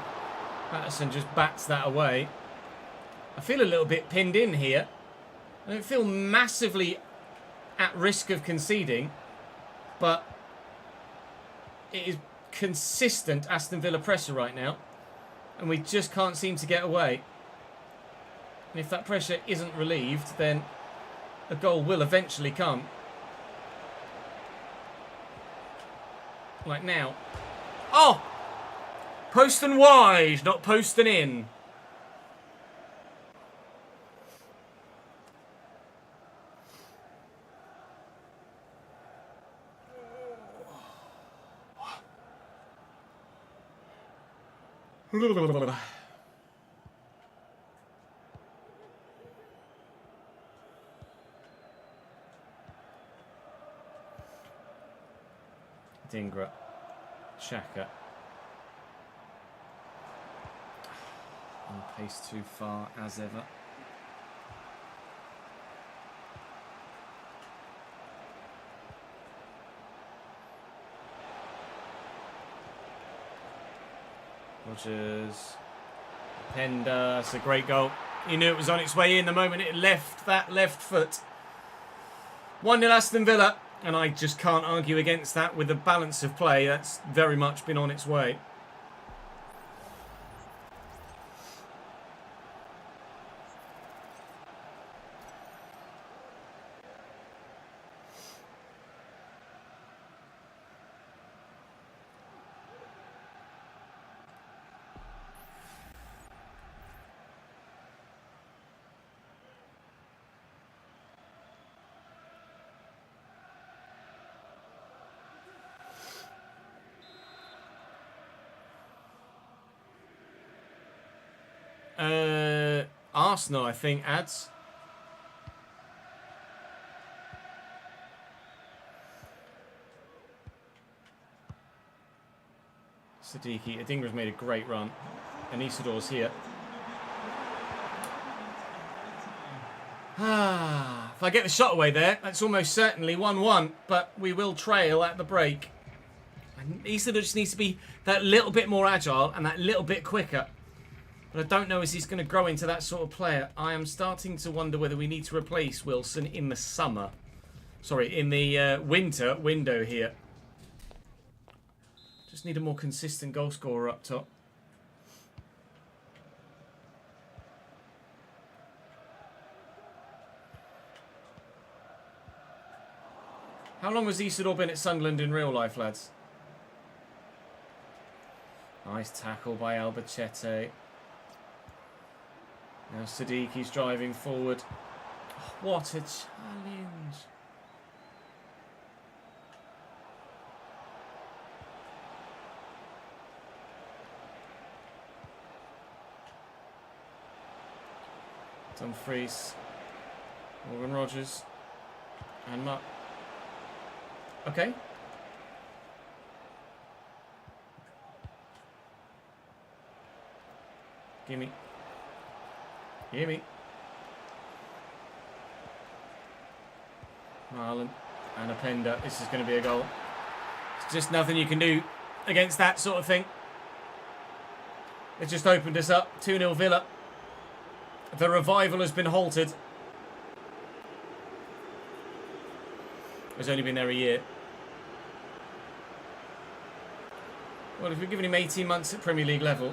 Patterson just bats that away. I feel a little bit pinned in here. I don't feel massively at risk of conceding, but it is consistent Aston Villa pressure right now, and we just can't seem to get away. And if that pressure isn't relieved, then a goal will eventually come. Like now. Oh! Post and wide, not post and in. Dingra. Xhaka. And pace too far as ever. Rogers. Pender. It's a great goal. He knew it was on its way in the moment it left that left foot. 1-0 Aston Villa. And I just can't argue against that with the balance of play. That's very much been on its way. Arsenal, I think, adds. Siddiqui. Adingra's made a great run. And Isidor's here. If I get the shot away there, that's almost certainly 1-1. But we will trail at the break. And Isidor just needs to be that little bit more agile and that little bit quicker. But I don't know if he's going to grow into that sort of player. I am starting to wonder whether we need to replace Wilson in the summer. Sorry, in the winter window here. Just need a more consistent goal scorer up top. How long has Isidore been at Sunderland in real life, lads? Nice tackle by Albacete. Now Siddiqui's driving forward. Oh, what a challenge. Dumfries. Morgan Rogers. And Mark. Okay. Gimme. Gimme. Marlon and Openda. This is going to be a goal. It's just nothing you can do against that sort of thing. It just opened us up. 2-0 Villa. The revival has been halted. It's only been there a year. Well, if we're giving him 18 months at Premier League level,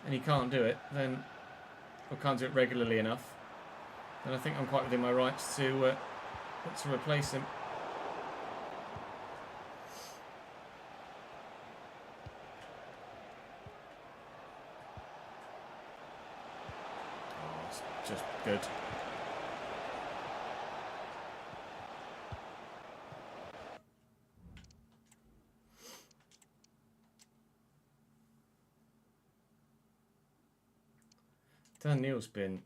and he can't do it, then, or can't do it regularly enough, then I think I'm quite within my rights to replace him. Oh, it's just good. Dan Neal's been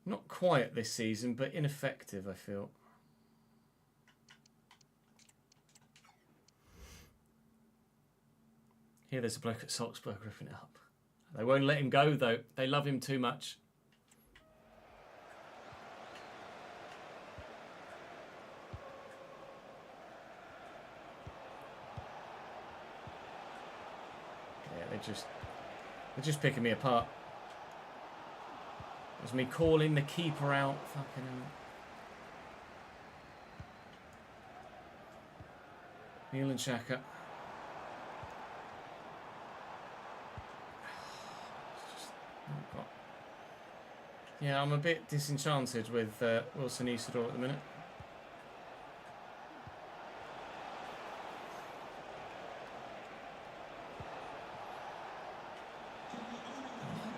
not quiet this season, but ineffective, I feel. Here there's a bloke at Salzburg ripping it up. They won't let him go, though. They love him too much. Yeah, they're just picking me apart. It was me calling the keeper out. Fucking hell. Neal and Xhaka. Yeah, I'm a bit disenchanted with Wilson Isidore at the minute.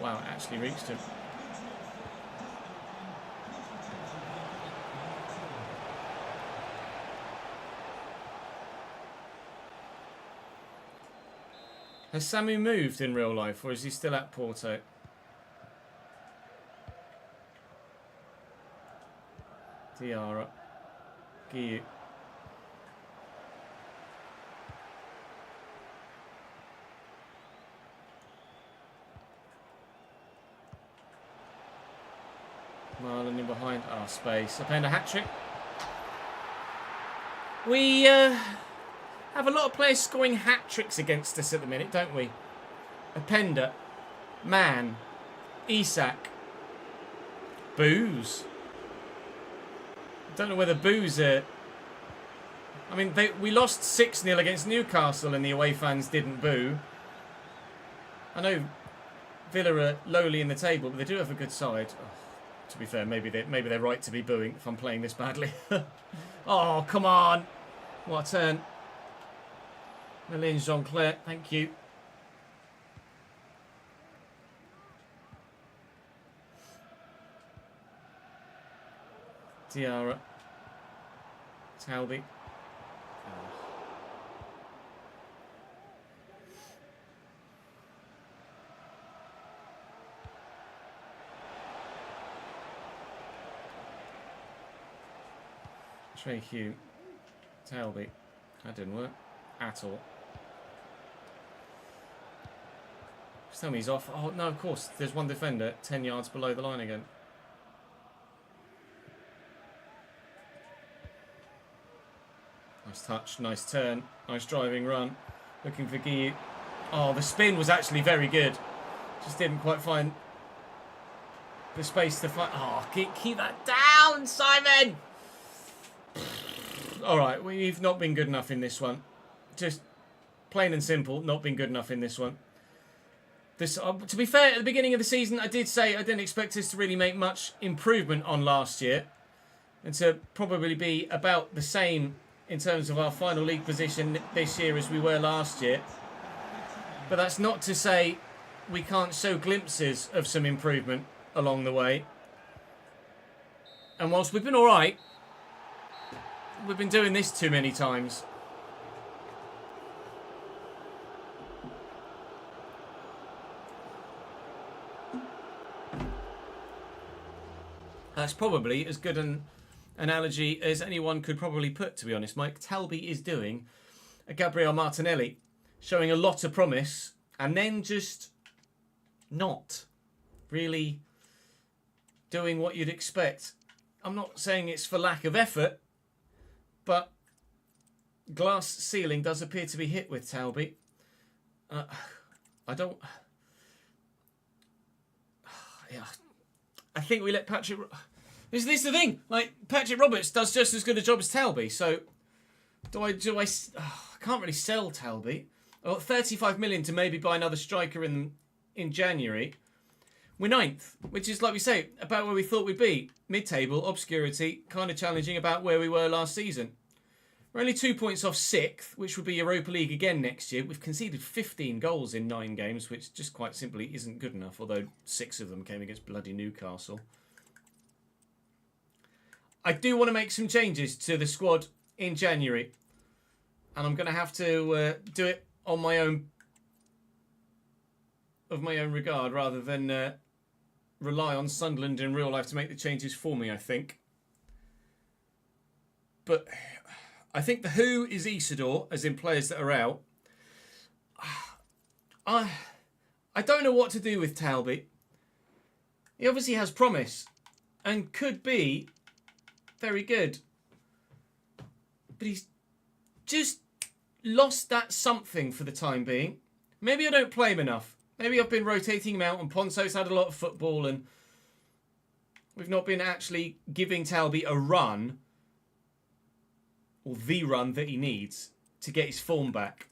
Wow, it actually reached him. Has Samu moved in real life, or is he still at Porto? Diarra. Guiu. Marlon in behind. Ah, space. Openda hat-trick. We have a lot of players scoring hat-tricks against us at the minute, don't we? Openda. Man. Isak. Booze. Don't know whether Booze are... I mean, we lost 6-0 against Newcastle and the away fans didn't boo. I know Villa are lowly in the table, but they do have a good side. Oh, to be fair, maybe they're right to be booing if I'm playing this badly. Oh, come on. What a turn. Malin Jean-Claire, thank you. Diarra. Talby. Trey Hugh. Talby. That didn't work at all. Just tell me he's off. Oh, no, of course. There's one defender 10 yards below the line again. Nice touch, nice turn, nice driving run. Looking for Guiu. Oh, the spin was actually very good. Just didn't quite find the space to find. Oh, keep that down, Simon! All right, we've not been good enough in this one. Just plain and simple, not been good enough in this one. To be fair, at the beginning of the season, I did say I didn't expect us to really make much improvement on last year. And to probably be about the same in terms of our final league position this year as we were last year. But that's not to say we can't show glimpses of some improvement along the way. And whilst we've been all right, we've been doing this too many times. That's probably as good an analogy as anyone could probably put, to be honest. Mike Talby is doing a Gabriel Martinelli, showing a lot of promise and then just not really doing what you'd expect. I'm not saying it's for lack of effort, but glass ceiling does appear to be hit with Talby. I don't... Yeah, I think we let Patrick... This is the thing. Like, Patrick Roberts does just as good a job as Talby, so I can't really sell Talby. I got 35 million to maybe buy another striker in January. We're 9th, which is, like we say, about where we thought we'd be. Mid-table, obscurity, kind of challenging about where we were last season. We're only 2 points off 6th, which would be Europa League again next year. We've conceded 15 goals in 9 games, which just quite simply isn't good enough, although 6 of them came against bloody Newcastle. I do want to make some changes to the squad in January, and I'm going to have to do it on my own, of my own regard, rather than rely on Sunderland in real life to make the changes for me, I think. But I think the who is Isidore, as in players that are out. I don't know what to do with Talby. He obviously has promise and could be very good. But he's just lost that something for the time being. Maybe I don't play him enough. Maybe I've been rotating him out and Ponso's had a lot of football and we've not been actually giving Talby a run, or the run that he needs to get his form back.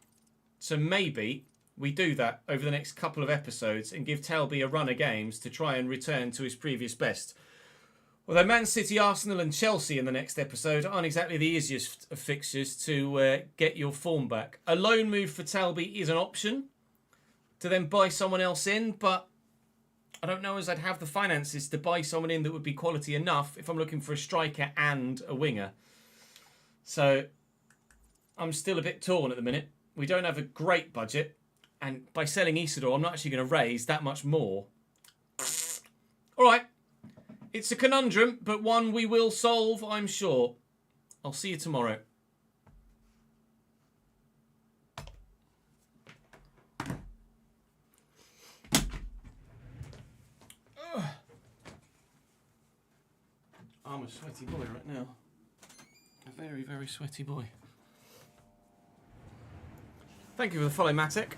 So maybe we do that over the next couple of episodes and give Talby a run of games to try and return to his previous best. Although Man City, Arsenal and Chelsea in the next episode aren't exactly the easiest of fixtures to get your form back. A loan move for Talby is an option to then buy someone else in, but I don't know as I'd have the finances to buy someone in that would be quality enough if I'm looking for a striker and a winger. So I'm still a bit torn at the minute. We don't have a great budget, and by selling Isidore, I'm not actually going to raise that much more. All right. It's a conundrum, but one we will solve, I'm sure. I'll see you tomorrow. I'm a sweaty boy right now. A very, very sweaty boy. Thank you for the follow, Matic.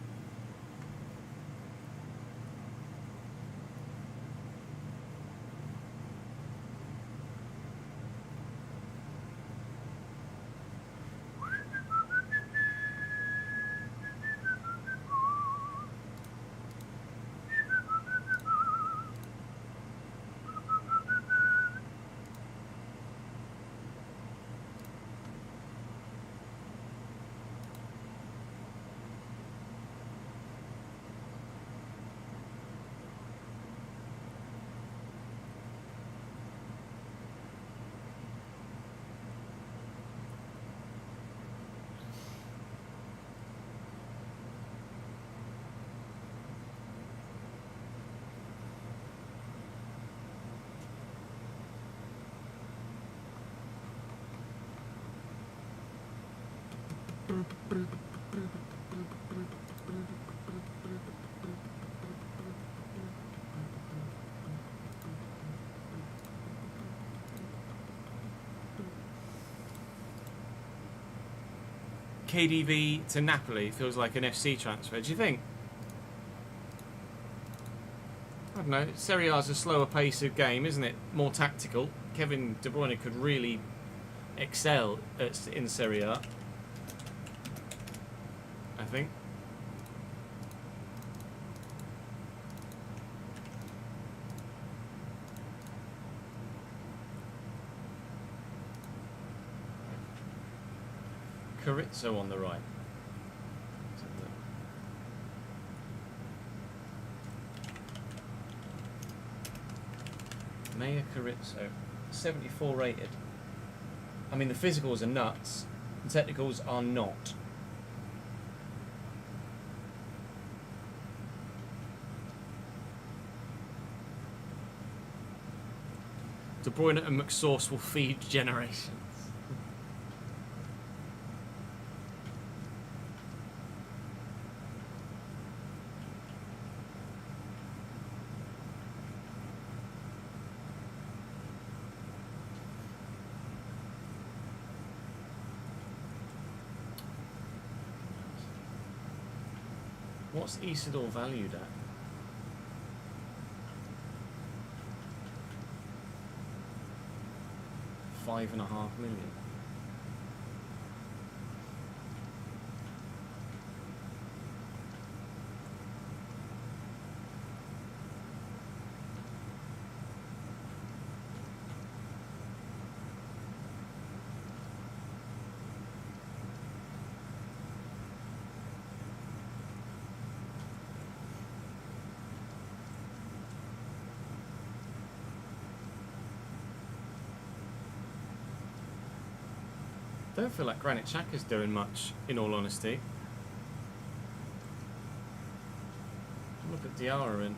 KDV to Napoli feels like an FC transfer. Do you think? I don't know. Serie A is a slower pace of game, isn't it? More tactical. Kevin De Bruyne could really excel in Serie A, I think. Carrizzo on the right. Maya Carrizzo, 74 rated. I mean, the physicals are nuts, the technicals are not. De Bruyne and McSauce will feed generations. What's Isidore valued at? £5.5 million. Don't feel like Granit Xhaka's doing much, in all honesty. Look at Diarra and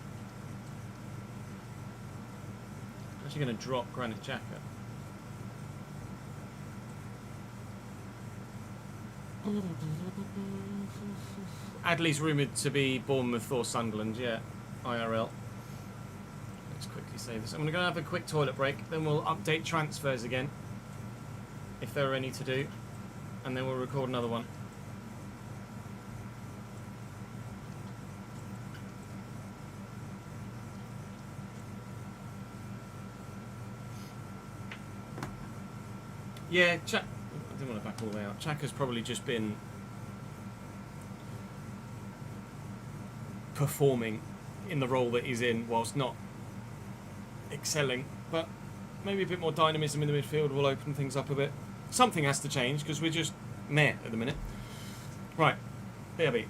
actually going to drop Granit Xhaka. Adley's rumoured to be Bournemouth or Sunderland, yeah, IRL. Let's quickly save this. I'm going to go have a quick toilet break, then we'll update transfers again, if there are any to do, and then we'll record another one. Yeah, I didn't want to back all the way out. Xhaka's probably just been performing in the role that he's in whilst not excelling, but maybe a bit more dynamism in the midfield will open things up a bit. Something has to change because we're just meh at the minute. Right, BRB.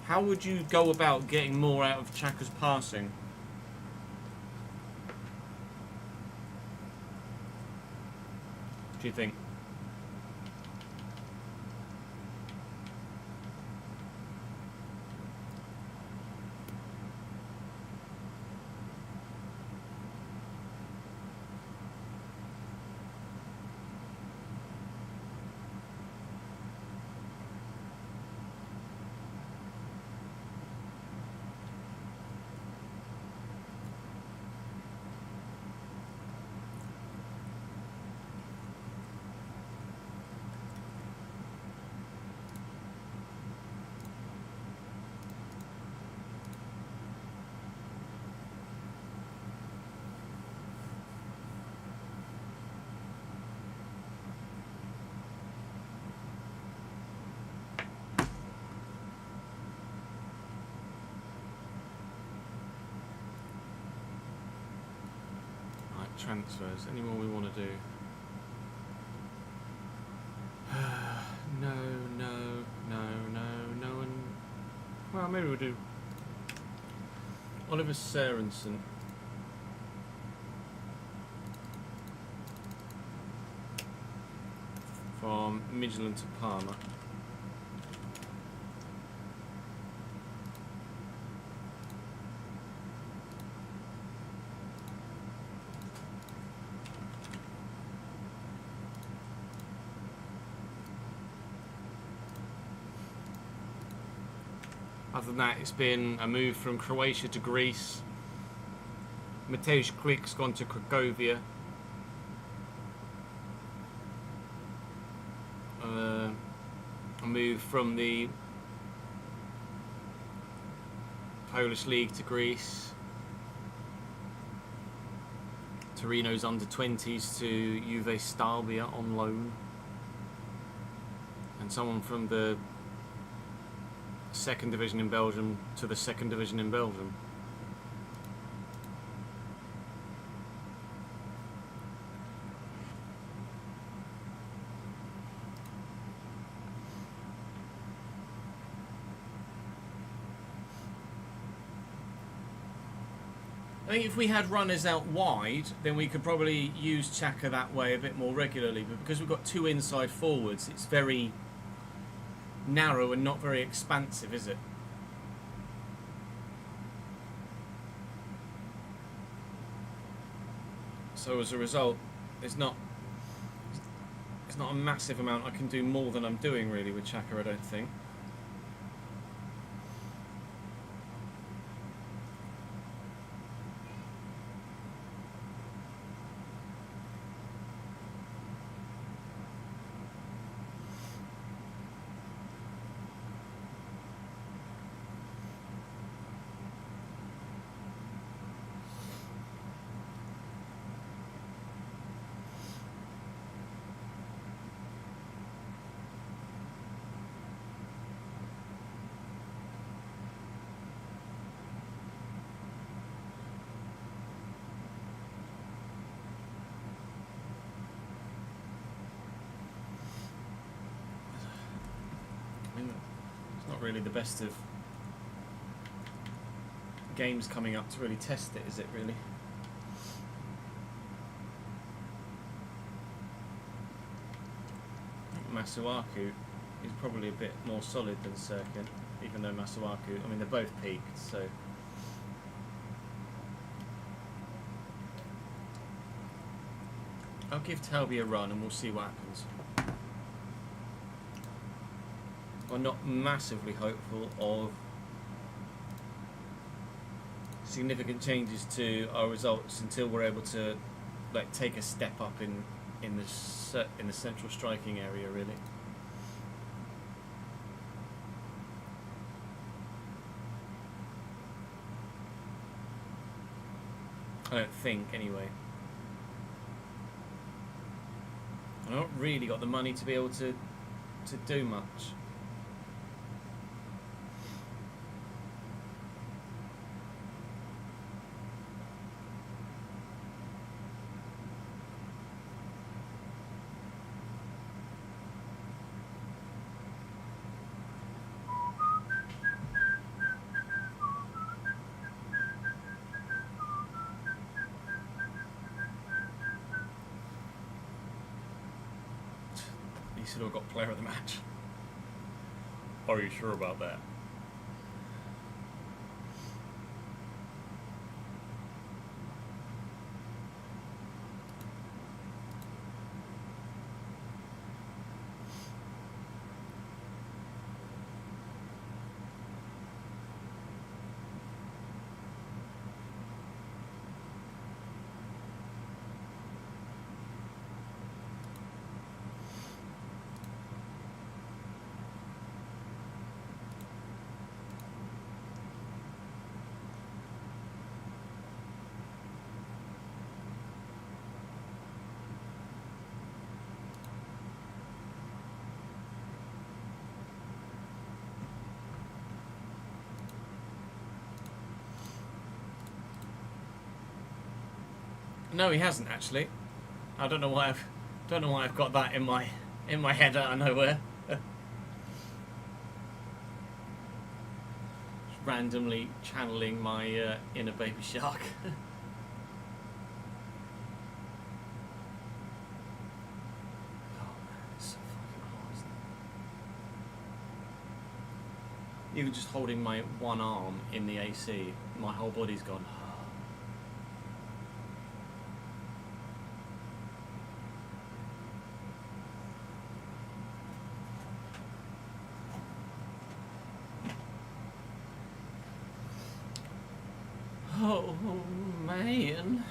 How would you go about getting more out of Xhaka's passing? Do you think? transfers. Any more we want to do? No, and well, maybe we'll do Oliver Sørensen. From Midtjylland to Parma. Other than that, it's been a move from Croatia to Greece. Mateusz Klik's gone to Cracovia. A move from the Polish League to Greece. Torino's under-20s to Juve Stabia on loan. And someone from the second division in Belgium to the second division in Belgium. I think if we had runners out wide, then we could probably use Xhaka that way a bit more regularly. But because we've got two inside forwards, it's very narrow and not very expansive, is it? So as a result, it's not a massive amount I can do more than I'm doing really with Xhaka, I don't think. Really the best of games coming up to really test it, is it really? Masuaku is probably a bit more solid than Sirkin, even though Masuaku, I mean, they're both peaked, so I'll give Talby a run and we'll see what happens. I'm not massively hopeful of significant changes to our results until we're able to like take a step up in the central striking area, really. I don't think, anyway. I've not really got the money to be able to do much. Still got player of the match. Are you sure about that? No, he hasn't actually. I don't know why I've got that in my head out of nowhere. Just randomly channeling my inner baby shark. Even just holding my one arm in the AC, my whole body's gone. Oh man.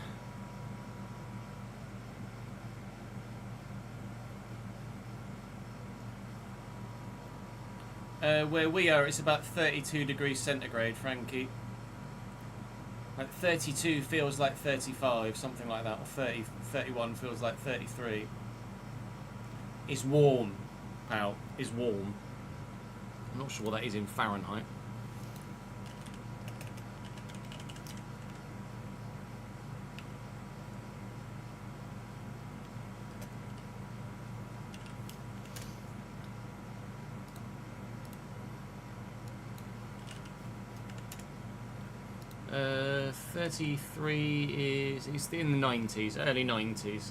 Where we are, it's about 32 degrees centigrade, Frankie. Like 32 feels like 35, something like that, or 30, 31 feels like 33. It's warm, pal. It's warm. I'm not sure what that is in Fahrenheit. Uh, 33 is it's in the 90s, early 90s.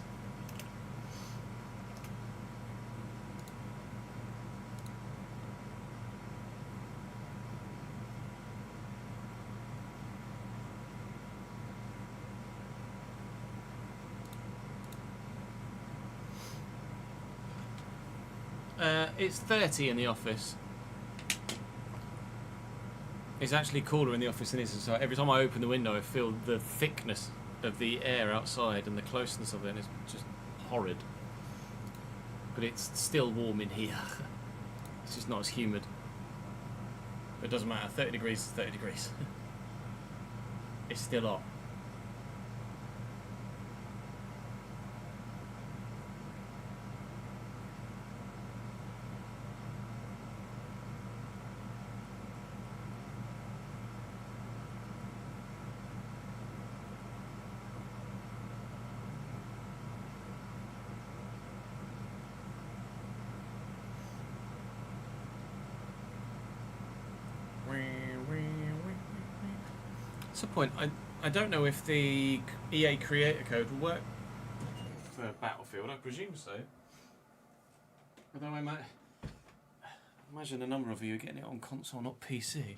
It's 30 in the office. It's actually cooler in the office than it is inside. Every time I open the window, I feel the thickness of the air outside and the closeness of it, and it's just horrid. But it's still warm in here. It's just not as humid. But it doesn't matter. 30 degrees is 30 degrees. It's still hot. That's the point. I don't know if the EA creator code will work for Battlefield. I presume so. Although I might imagine a number of you are getting it on console, not PC.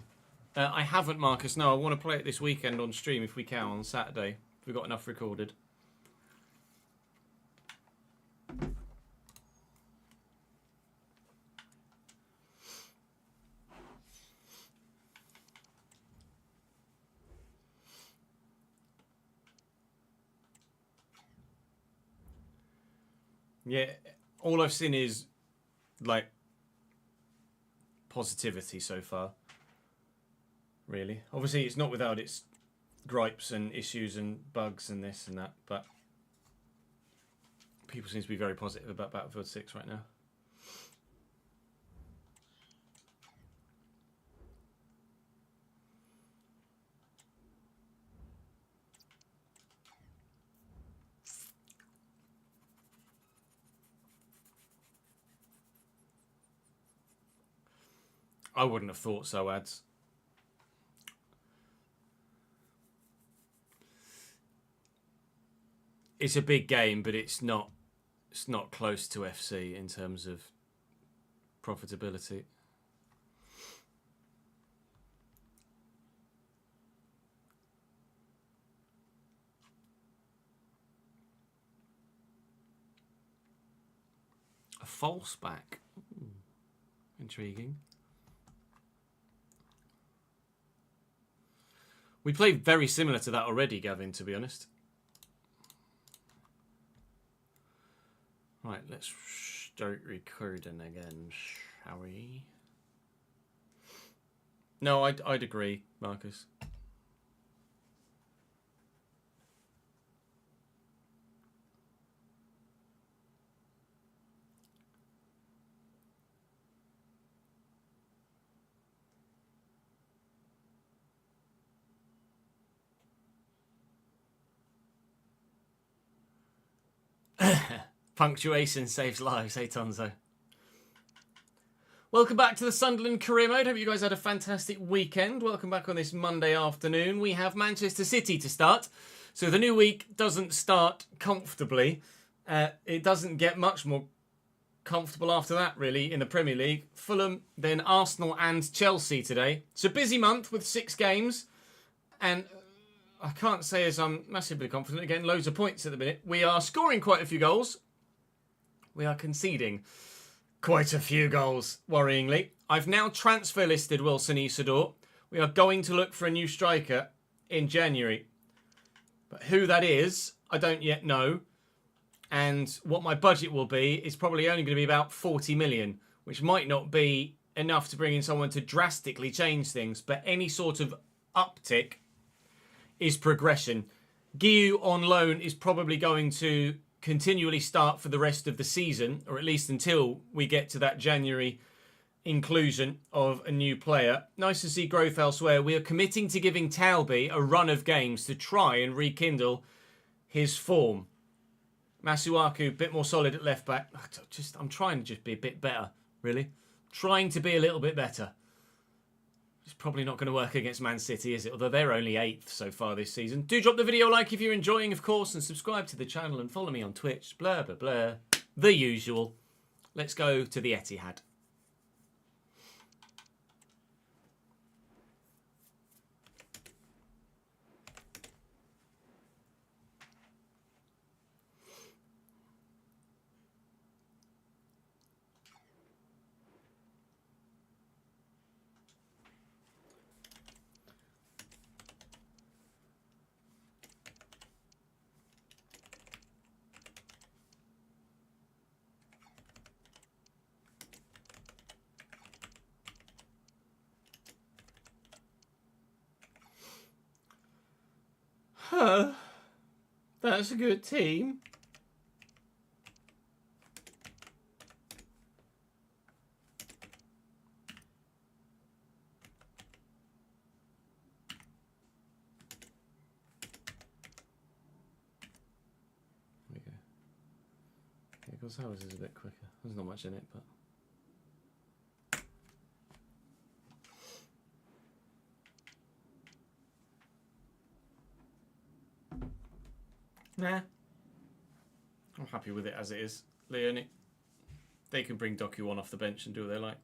I haven't, Marcus. No, I want to play it this weekend on stream if we can on Saturday. If we've got enough recorded. Yeah, all I've seen is like positivity so far. Really, obviously it's not without its gripes and issues and bugs and this and that, but people seem to be very positive about Battlefield 6 right now. I wouldn't have thought so, ads. It's a big game, but it's not close to FC in terms of profitability. A false back. Intriguing. We played very similar to that already, Gavin, to be honest. Right, let's start recording again, shall we? No, I'd agree, Marcus. Punctuation saves lives, hey Tonzo. Welcome back to the Sunderland Career Mode. Hope you guys had a fantastic weekend. Welcome back on this Monday afternoon. We have Manchester City to start. So the new week doesn't start comfortably. It doesn't get much more comfortable after that, really, in the Premier League. Fulham, then Arsenal and Chelsea today. It's a busy month with 6 games. And I can't say as I'm massively confident. Again, loads of points at the minute. We are scoring quite a few goals. We are conceding quite a few goals, worryingly. I've now transfer listed Wilson Isidore. We are going to look for a new striker in January. But who that is, I don't yet know. And what my budget will be is probably only going to be about 40 million, which might not be enough to bring in someone to drastically change things. But any sort of uptick is progression. Guiu on loan is probably going to continually start for the rest of the season, or at least until we get to that January inclusion of a new player. Nice to see growth elsewhere. We are committing to giving Talby a run of games to try and rekindle his form. Masuaku, a bit more solid at left back. I'm trying to just be a bit better, really. Trying to be a little bit better. It's probably not going to work against Man City, is it? Although they're only 8th so far this season. Do drop the video a like if you're enjoying, of course, and subscribe to the channel and follow me on Twitch. Blah, blah, blah. The usual. Let's go to the Etihad. Huh. That's a good team. There we go. Yeah, because ours is a bit quicker. There's not much in it, but... Nah. I'm happy with it as it is. Leone. They can bring Doku on off the bench and do what they like.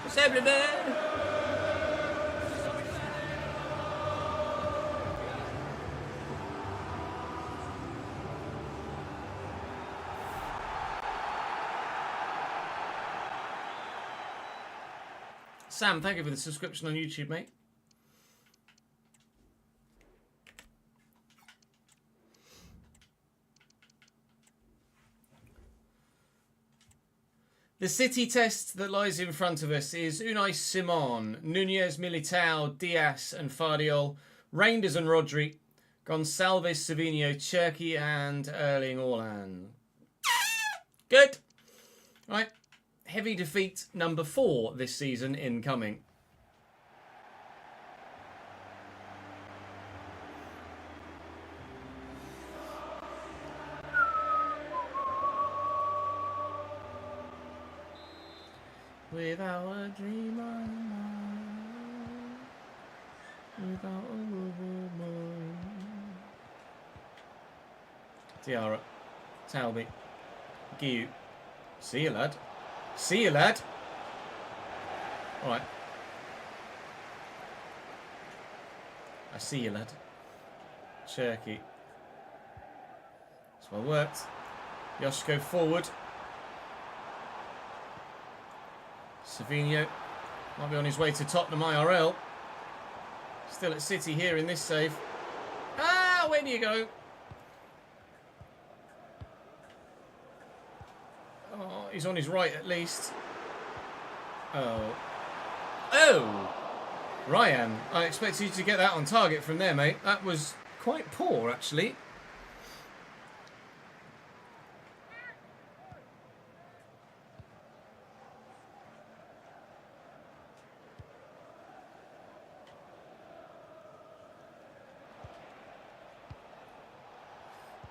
What's happening there? Sam, thank you for the subscription on YouTube, mate. The City test that lies in front of us is Unai Simon, Nunez, Militao, Diaz and Fardiol, Reinders and Rodri, Gonçalves, Savinho, Cherki and Erling Haaland. Good. Right. Heavy defeat number 4 this season incoming. Without a dream on mine, without a woman. Tiara, Talby, Guiu. See you, lad. See you, lad. All right. I see you, lad. Cherky. That's well worked. Yoshiko forward. Savinho might be on his way to Tottenham IRL. Still at City here in this save. Ah, where do you go? Oh, he's on his right at least. Oh. Oh! Ryan, I expected you to get that on target from there, mate. That was quite poor, actually.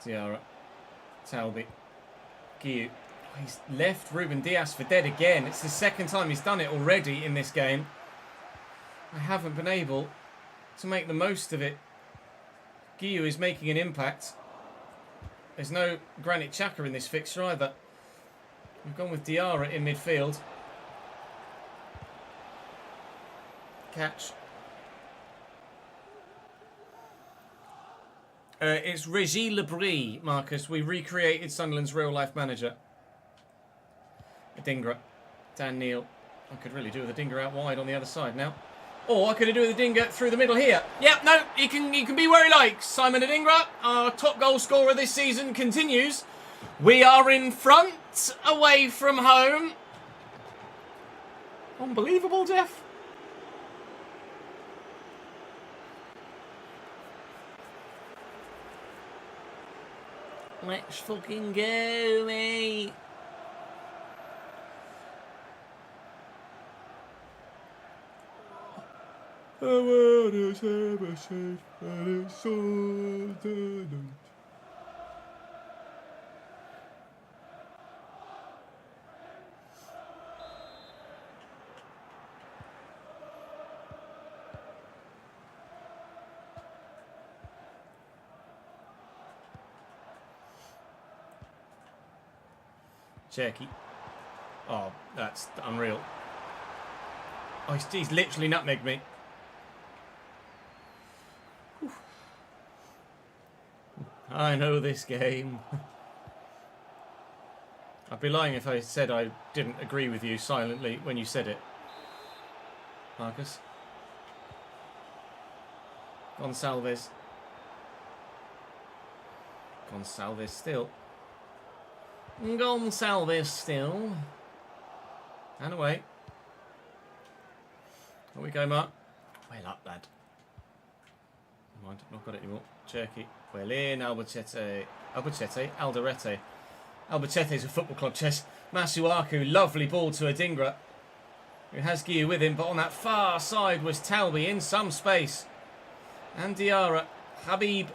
Diarra. Talby. Guiu. He's left Ruben Dias for dead again. It's the second time he's done it already in this game. I haven't been able to make the most of it. Guiu is making an impact. There's no Granit Xhaka in this fixture either. We've gone with Diarra in midfield. Catch. It's Régis Lebris, Marcus. We recreated Sunderland's real-life manager. Adingra. Dan Neil. I could really do with Adingra out wide on the other side now. Or I could do with Adingra through the middle here. Yep, no, he can be where he likes. Simon Adingra, our top goal scorer this season, continues. We are in front, away from home. Unbelievable, Jeff. Let's fucking go, mate. The world is ever safe and it's Sunderland. Cherky. Oh, that's unreal. Oh, he's literally nutmegged me. Whew. I know this game. I'd be lying if I said I didn't agree with you silently when you said it. Marcus. Gonçalves. Gonçalves still. Gonçalves still. And away. Here we go, Mark. Well up, lad. Never mind, not got it anymore. Cherky. Well in, Albacete. Alderete. Albacete's a football club chess. Masuaku, lovely ball to Adingra, who has Guiu with him, but on that far side was Talby in some space. And Diarra. Habib.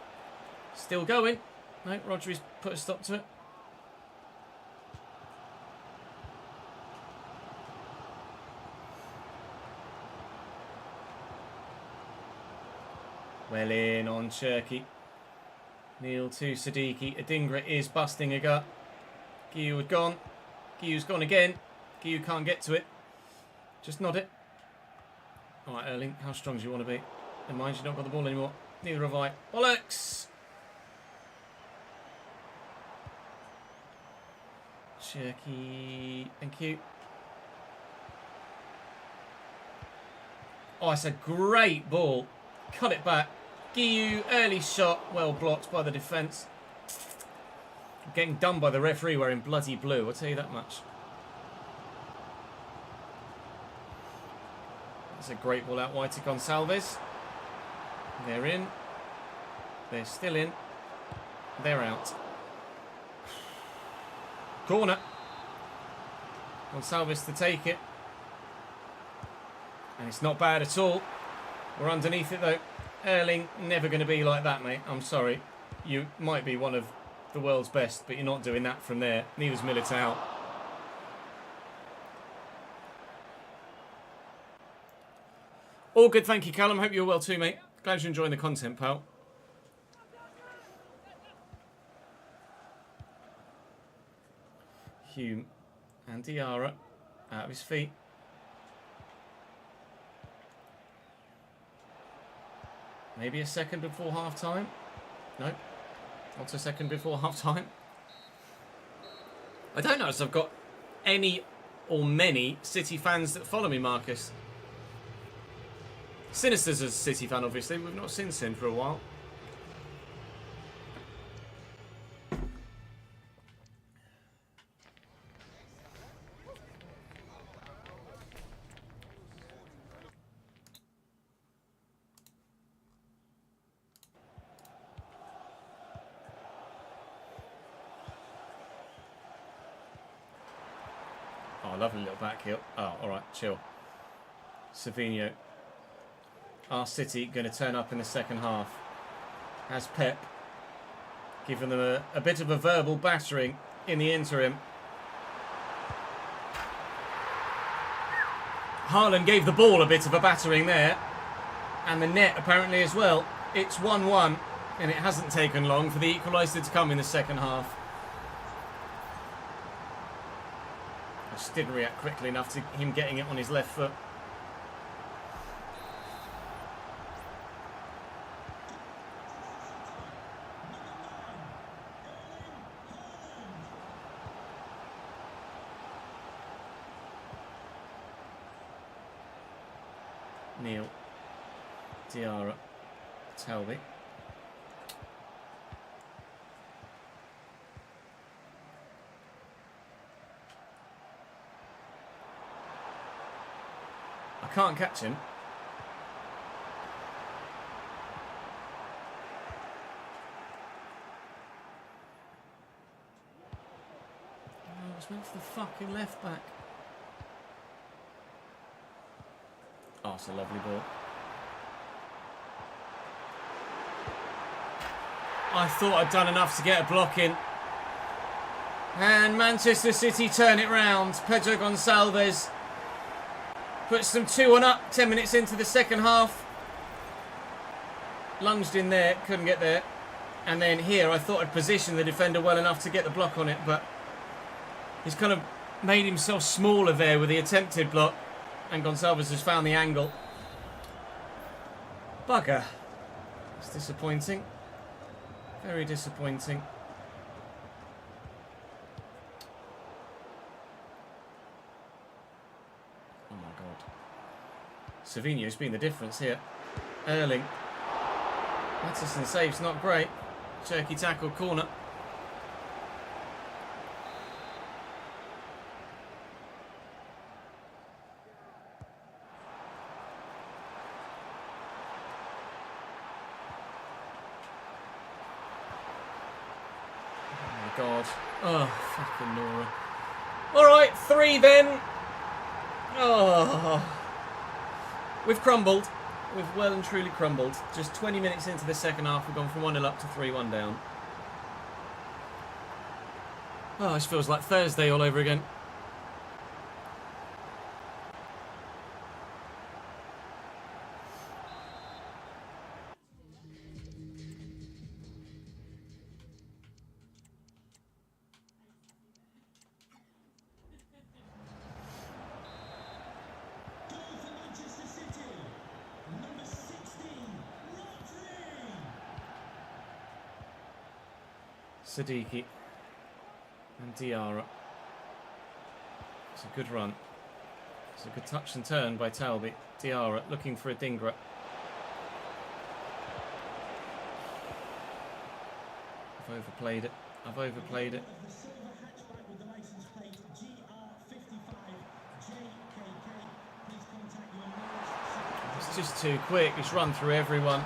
Still going. No, Rodri's put a stop to it. Well in on Cherky. Neil to Siddiqui. Adingra is busting a gut. Guiu had gone. Guiu's gone again. Guiu can't get to it. Just nod it. Alright, Erling, how strong do you want to be? Never mind, you've not got the ball anymore. Neither have I. Bollocks! Cherky. Thank you. Oh, it's a great ball. Cut it back. Guiu, early shot, well blocked by the defence. Getting done by the referee wearing bloody blue, I'll tell you that much. That's a great ball out wide to Gonçalves. They're in. They're still in. They're out. Corner. Gonçalves to take it. And it's not bad at all. We're underneath it though. Erling, never going to be like that, mate. I'm sorry. You might be one of the world's best, but you're not doing that from there. Neither's Militao. All good, thank you, Callum. Hope you're well too, mate. Glad you're enjoying the content, pal. Hume and Diarra out of his feet. Maybe a second before half time. No, not a second before half time. I don't know if I've got any or many City fans that follow me, Marcus. Sinister's a City fan, obviously. We've not seen Sin for a while. Oh, lovely little back heel. Oh, all right, chill. Savinho. Our City going to turn up in the second half. Has Pep. giving them a bit of a verbal battering in the interim. Haaland gave the ball a bit of a battering there, and the net apparently as well. It's 1-1, and it hasn't taken long for the equaliser to come in the second half. I just didn't react quickly enough to him getting it on his left foot. Neil, Diarra, Talby. I can't catch him. Oh, it's meant for the fucking left back. Oh, it's a lovely ball. I thought I'd done enough to get a block in. And Manchester City turn it round. Pedro Gonçalves puts them 2-1 up 10 minutes into the second half. Lunged in there, couldn't get there. And then here I thought I'd positioned the defender well enough to get the block on it, but he's kind of made himself smaller there with the attempted block. And Gonçalves has found the angle. Bugger. It's disappointing. Very disappointing. Oh my god. Savinho's been the difference here. Erling. Mattisson saves, not great. Jerky tackle, corner. God. Oh, fucking Nora. Alright, 3 then. Oh. We've crumbled. We've well and truly crumbled. Just 20 minutes into the second half, we've gone from 1-0 up to 3-1 down. Oh, this feels like Thursday all over again. Siddiqui and Diarra. It's a good run. It's a good touch and turn by Talby. Diarra looking for a Dingra. I've overplayed it. I've overplayed it. It's just too quick. It's run through everyone.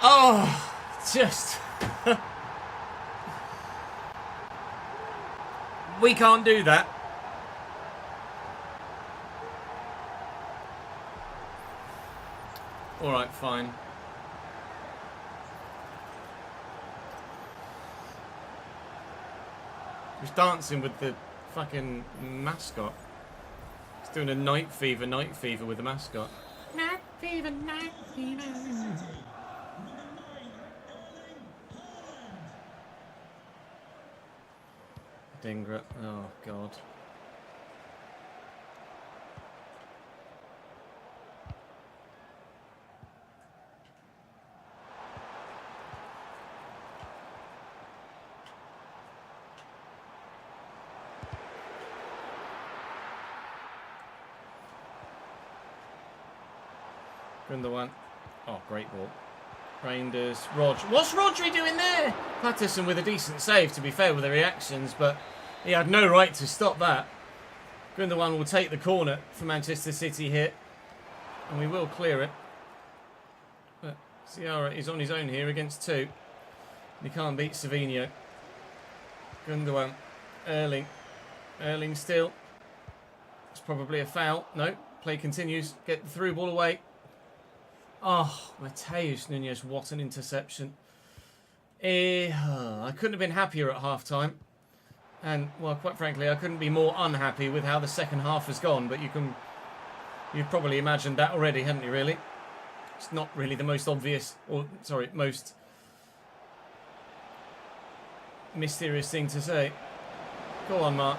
Oh, just... We can't do that. Alright, fine. He's dancing with the fucking mascot. He's doing a night fever with the mascot. Night fever, night fever. Dingra. Oh, God. Gundogan. Oh, great ball. Reinders. Rog. What's Rodri doing there? Patterson with a decent save, to be fair, with the reactions, but he had no right to stop that. Gundogan will take the corner for Manchester City here, and we will clear it. But Ciara is on his own here against 2. He can't beat Savinho. Gundogan. Erling. Erling still. It's probably a foul. No. Play continues. Get the through ball away. Oh, Mateus Nunes, what an interception. I couldn't have been happier at half-time. And, well, quite frankly, I couldn't be more unhappy with how the second half has gone. But you've probably imagined that already, haven't you, really? It's not really the most obvious, or, sorry, most mysterious thing to say. Go on, Mark.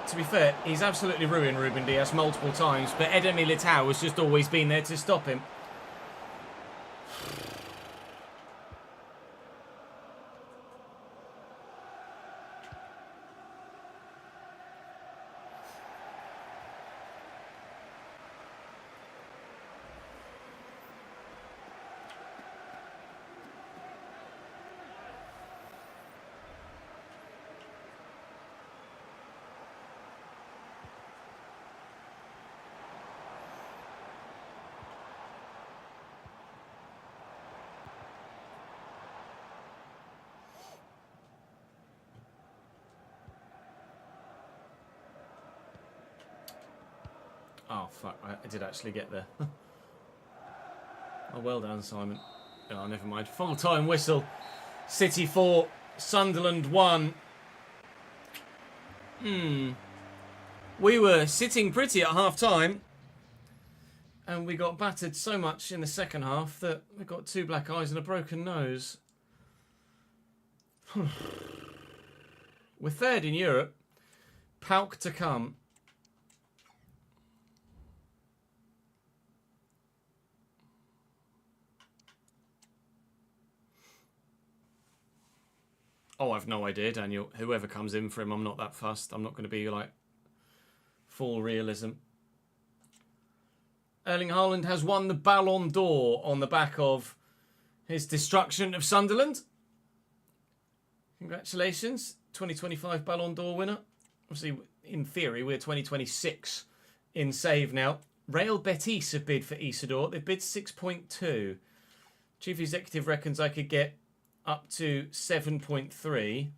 To be fair, he's absolutely ruined Ruben Dias multiple times, but Eder Militao has just always been there to stop him. Oh, fuck. I did actually get there. Oh, well done, Simon. Oh, never mind. Full-time whistle. City 4, Sunderland 1. We were sitting pretty at half-time. And we got battered so much in the second half that we got 2 black eyes and a broken nose. We're third in Europe. Pauk to come. Oh, I've no idea, Daniel. Whoever comes in for him, I'm not that fussed. I'm not going to be like full realism. Erling Haaland has won the Ballon d'Or on the back of his destruction of Sunderland. Congratulations, 2025 Ballon d'Or winner. Obviously, in theory, we're 2026 in save now. Real Betis have bid for Isidore. They've bid 6.2. Chief Executive reckons I could get up to 7.3.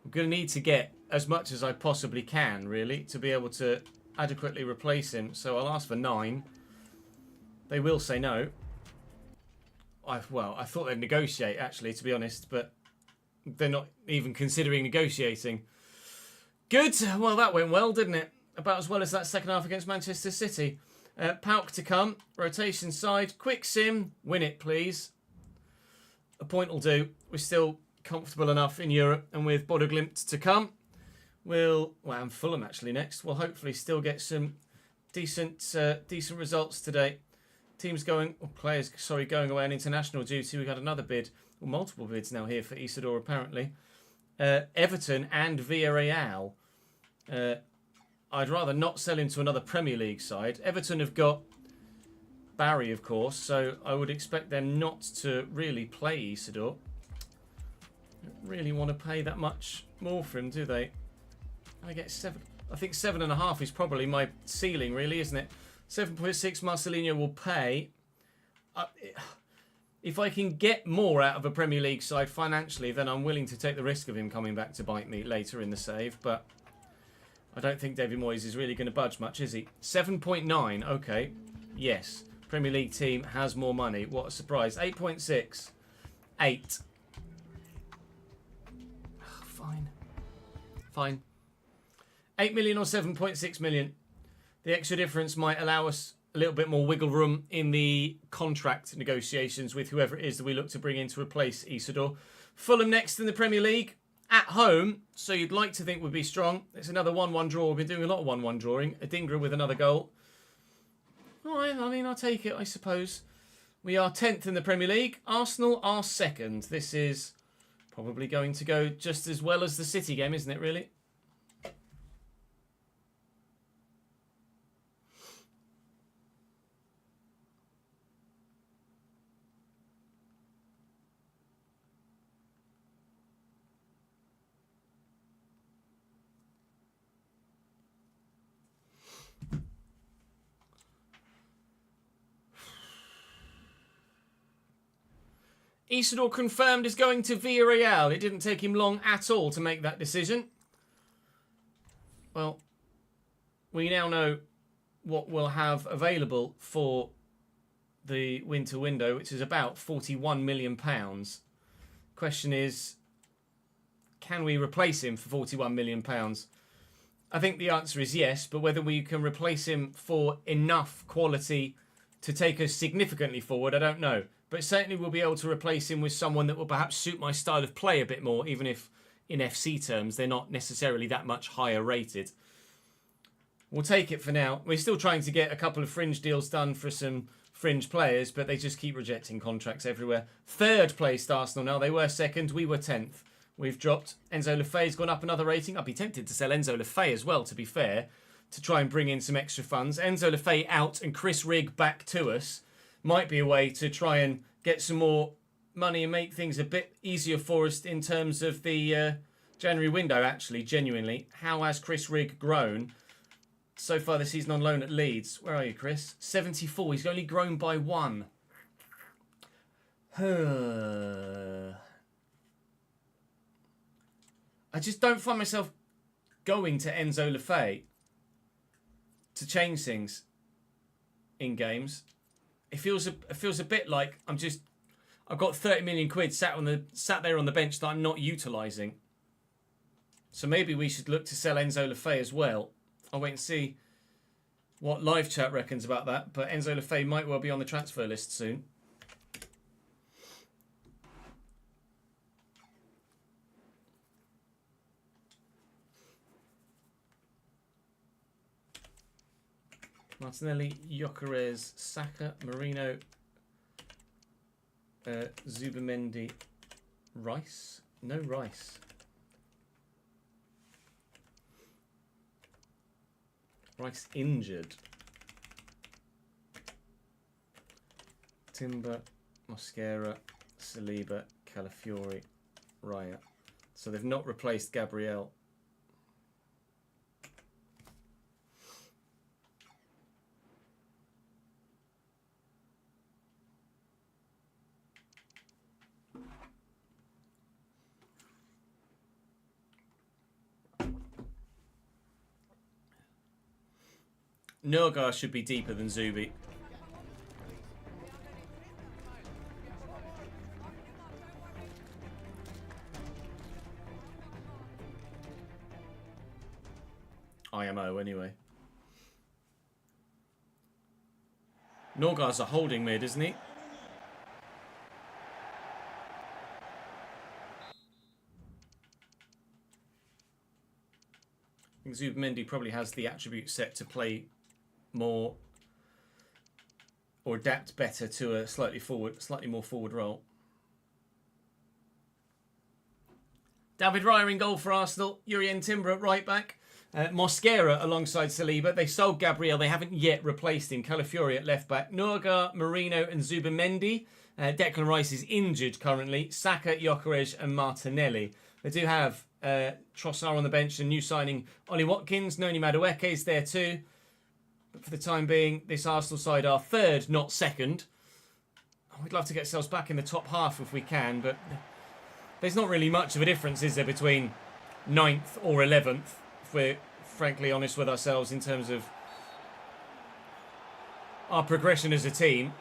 I'm going to need to get as much as I possibly can, really, to be able to adequately replace him. So I'll ask for 9. They will say no. I thought they'd negotiate, actually, to be honest, but they're not even considering negotiating. Good. Well, that went well, didn't it? About as well as that second half against Manchester City. Pauk to come. Rotation side. Quick sim. Win it, please. A point will do. We're still comfortable enough in Europe, and with Bodo Glimt to come, and Fulham actually next. We'll hopefully still get some decent results today. Players going away on international duty. We've got another bid, or multiple bids now here for Isidore apparently. Everton and Villarreal. I'd rather not sell him to another Premier League side. Everton have got Barry, of course, so I would expect them not to really play Isidore. Don't really want to pay that much more for him, do they? I get 7. I think 7.5 is probably my ceiling, really, isn't it? 7.6 Marcelinho will pay. If I can get more out of a Premier League side financially, then I'm willing to take the risk of him coming back to bite me later in the save, but I don't think David Moyes is really going to budge much, is he? 7.9, okay. Yes. Premier League team has more money. What a surprise. 8.6. 8. Fine. 8 million or 7.6 million. The extra difference might allow us a little bit more wiggle room in the contract negotiations with whoever it is that we look to bring in to replace Isidore. Fulham next in the Premier League. At home, so you'd like to think would be strong. It's another 1-1 draw. We've been doing a lot of 1-1 drawing. Adingra with another goal. All right, I mean, I'll take it, I suppose. We are 10th in the Premier League. Arsenal are 2nd. This is probably going to go just as well as the City game, isn't it, really? Isidore confirmed is going to Villarreal. It didn't take him long at all to make that decision. Well, we now know what we'll have available for the winter window, which is about £41 million. Question is, can we replace him for £41 million? I think the answer is yes, but whether we can replace him for enough quality to take us significantly forward, I don't know. But certainly we'll be able to replace him with someone that will perhaps suit my style of play a bit more, even if in FC terms they're not necessarily that much higher rated. We'll take it for now. We're still trying to get a couple of fringe deals done for some fringe players, but they just keep rejecting contracts everywhere. Third placed Arsenal now. They were second. We were 10th. We've dropped. Enzo Lefebvre's gone up another rating. I'd be tempted to sell Enzo Lefebvre as well, to be fair, to try and bring in some extra funds. Enzo Lefebvre out and Chris Rigg back to us might be a way to try and get some more money and make things a bit easier for us in terms of the January window, actually, genuinely. How has Chris Rigg grown so far this season on loan at Leeds? Where are you, Chris? 74. He's only grown by 1. I just don't find myself going to Enzo Lefebvre to change things in games. It feels a bit like I've got 30 million quid sat there on the bench that I'm not utilising. So maybe we should look to sell Enzo Lefebvre as well. I'll wait and see what live chat reckons about that. But Enzo Lefebvre might well be on the transfer list soon. Martinelli, Gyökeres, Saka, Marino, Zubamendi, Rice. No Rice. Rice injured. Timber, Mosquera, Saliba, Calafiori, Raya. So they've not replaced Gabriel. Nurgar should be deeper than Zubi. IMO anyway. Norgar's a holding mid, isn't he? I think Zubamendi probably has the attribute set to play more or adapt better to a slightly more forward role. David Raya in goal for Arsenal. Jurrien Timber at right back. Mosquera alongside Saliba. They sold Gabriel. They haven't yet replaced him. Calafiori at left back. Nurgar, Marino and Zubamendi. Declan Rice is injured currently. Saka, Gyökeres and Martinelli. They do have Trossard on the bench and new signing Ollie Watkins. Noni Madueke is there too. But for the time being, this Arsenal side are third, not second. We'd love to get ourselves back in the top half if we can, but there's not really much of a difference, is there, between 9th or 11th, if we're frankly honest with ourselves in terms of our progression as a team.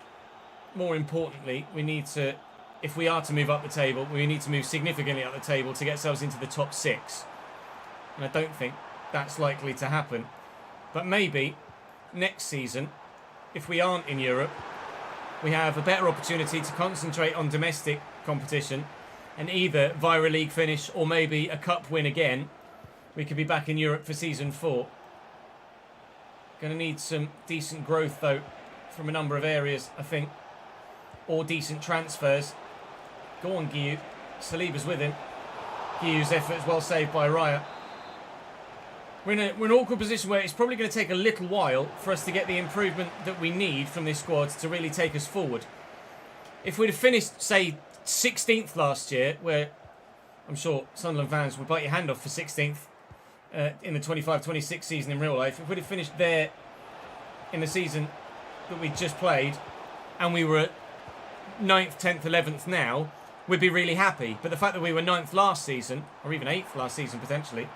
More importantly, we need to, if we are to move up the table, we need to move significantly up the table to get ourselves into the top 6. And I don't think that's likely to happen. But maybe next season, if we aren't in Europe, we have a better opportunity to concentrate on domestic competition and either via a league finish or maybe a cup win again, we could be back in Europe for season 4. Going to need some decent growth though from a number of areas, I think, or decent transfers. Go on, Guiu. Saliba's with him. Guiu's effort is well saved by Raya. We're in an awkward position where it's probably going to take a little while for us to get the improvement that we need from this squad to really take us forward. If we'd have finished, say, 16th last year, where I'm sure Sunderland fans would bite your hand off for 16th in the 25-26 season in real life, if we'd have finished there in the season that we just played and we were at 9th, 10th, 11th now, we'd be really happy. But the fact that we were 9th last season, or even 8th last season potentially,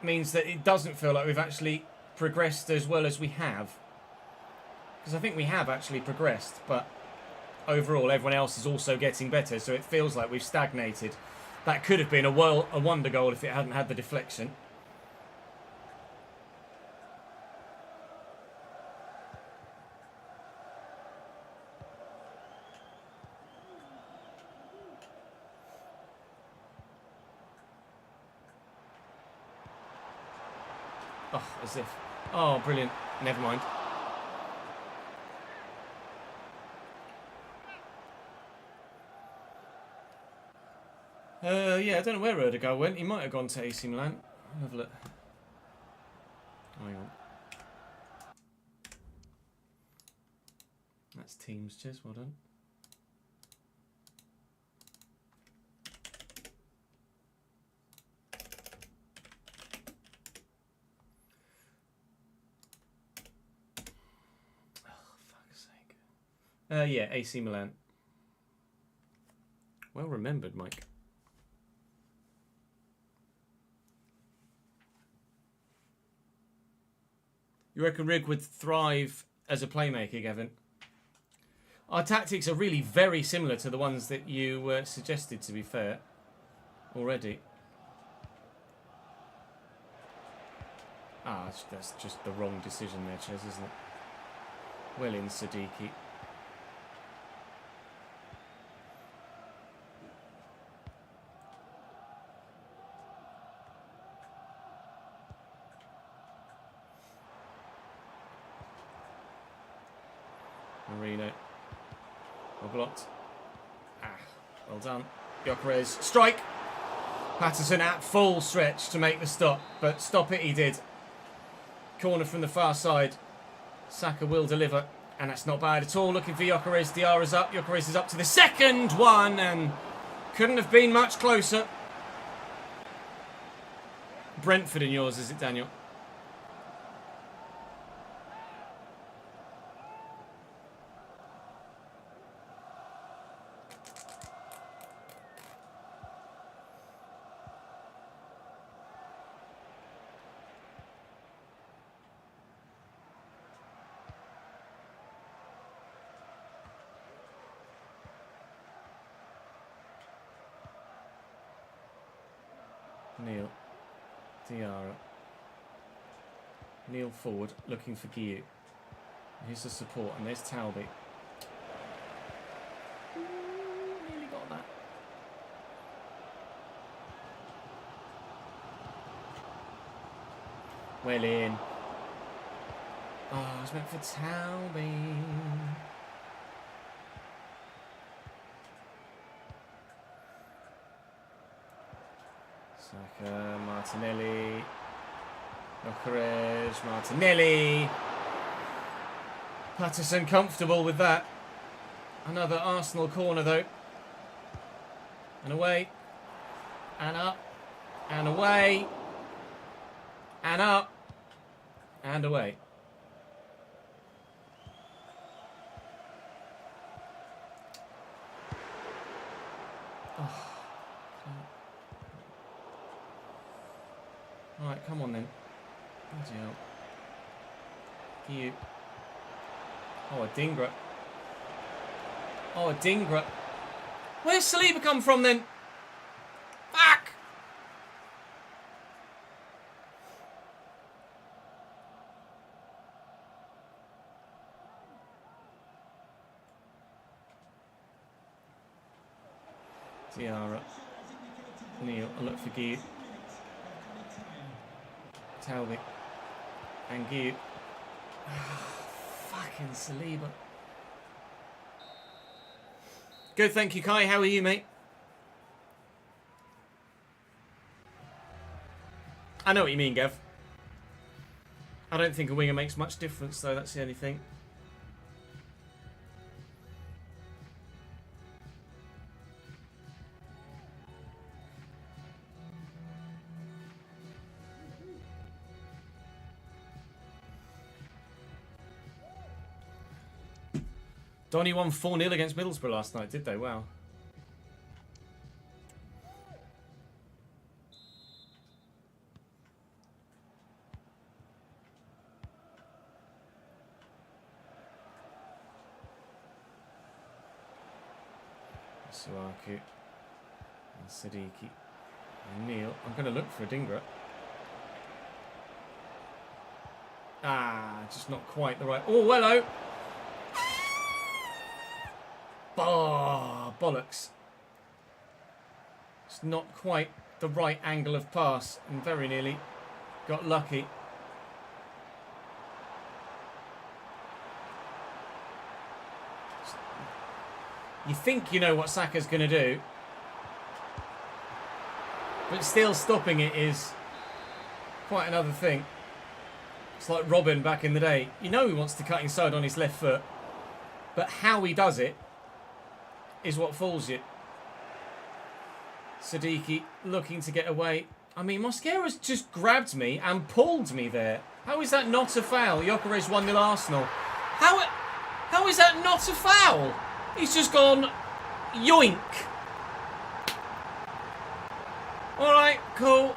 means that it doesn't feel like we've actually progressed as well as we have. Because I think we have actually progressed, but overall everyone else is also getting better, so it feels like we've stagnated. That could have been a wonder goal if it hadn't had the deflection. Oh, as if... Oh, brilliant. Never mind. Yeah, I don't know where Erdegaard went. He might have gone to AC Milan. I'll have a look. Hang on. That's teams, cheers. Well done. Yeah, AC Milan. Well remembered, Mike. You reckon Rig would thrive as a playmaker, Gavin? Our tactics are really very similar to the ones that you suggested, to be fair, already. Ah, that's just the wrong decision there, Ches, isn't it? Well in, Siddiqui. Marino. Well blocked. Ah, well done. Gyökeres. Strike! Patterson at full stretch to make the stop, but stop it he did. Corner from the far side. Saka will deliver, and that's not bad at all. Looking for Gyökeres. Diarra's up. Gyökeres is up to the second one, and couldn't have been much closer. Brentford in yours, is it, Daniel? Neil. Diarra. Neil forward, looking for Guiu. Here's the support, and there's Talby. Nearly got that. Well in. Oh, it's meant for Talby. Saka, Martinelli, Gyökeres, Martinelli. Patterson comfortable with that. Another Arsenal corner though. And away. And up. And away. And up. And away. Oh. Alright, come on then. Bloody hell. You. Oh, a Dingra. Oh, a Dingra. Where's Saliba come from then? Fuck! Diarra. Neil, I look for Guiu. Talby. And Guiu. Fucking Saliba. Good, thank you, Kai. How are you, mate? I know what you mean, Gav. I don't think a winger makes much difference, though. That's the only thing. Donny won 4-0 against Middlesbrough last night, did they? Wow. Masuaku and Siddiqui and Neil. I'm going to look for a Dingra. Ah, just not quite the right. Oh, hello. Oh, bollocks. It's not quite the right angle of pass and very nearly got lucky. You think you know what Saka's going to do, but still stopping it is quite another thing. It's like Robin back in the day. You know he wants to cut inside on his left foot, but how he does it is what fools you. Siddiqui looking to get away. I mean, Mosquera's just grabbed me and pulled me there. How is that not a foul? Gyökeres 1-0 Arsenal. How is that not a foul? He's just gone yoink. Alright, cool.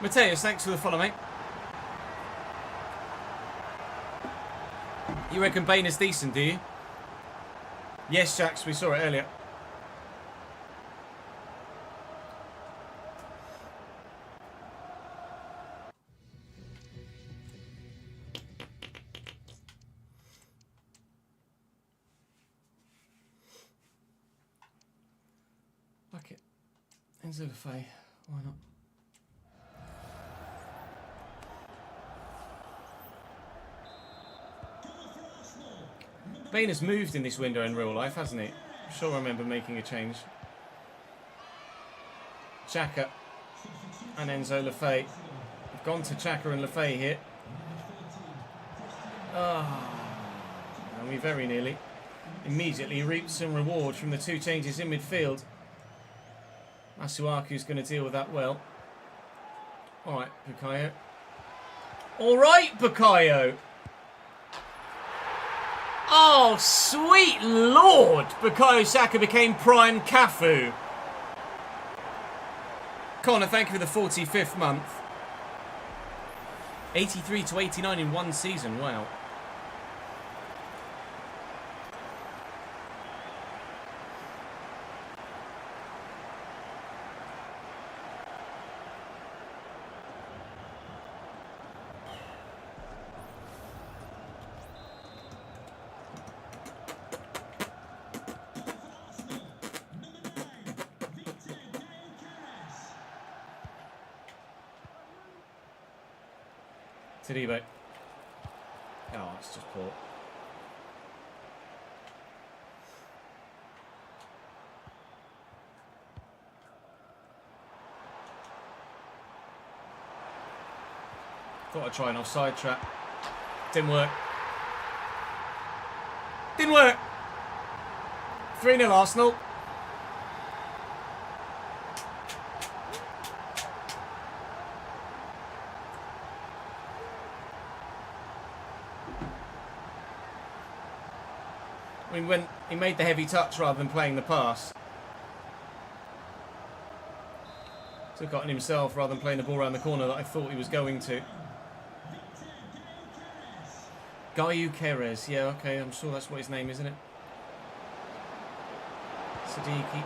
Mateus, thanks for the follow, mate. You reckon Bain is decent, do you? Yes, Jax, we saw it earlier. Fuck it. Enzo Lefebvre, why not? Bain has moved in this window in real life, hasn't he? I'm sure I remember making a change. Xhaka and Enzo Lefebvre. I've gone to Xhaka and Lefebvre here. And we very nearly immediately reaped some reward from the two changes in midfield. Masuaku's going to deal with that well. Alright, Bukayo. Alright, Bukayo! Oh, sweet lord! Bukayo Saka became prime Cafu. Connor, thank you for the 45th month. 83 to 89 in one season, wow. Tadibo. Oh, it's just poor. Thought I'd try an offside trap. Didn't work. Didn't work. 3-0 Arsenal. I mean, when he made the heavy touch rather than playing the pass. Took it on himself rather than playing the ball around the corner that I thought he was going to. Gyökeres, yeah, okay, I'm sure that's what his name is, isn't it? Siddiqui.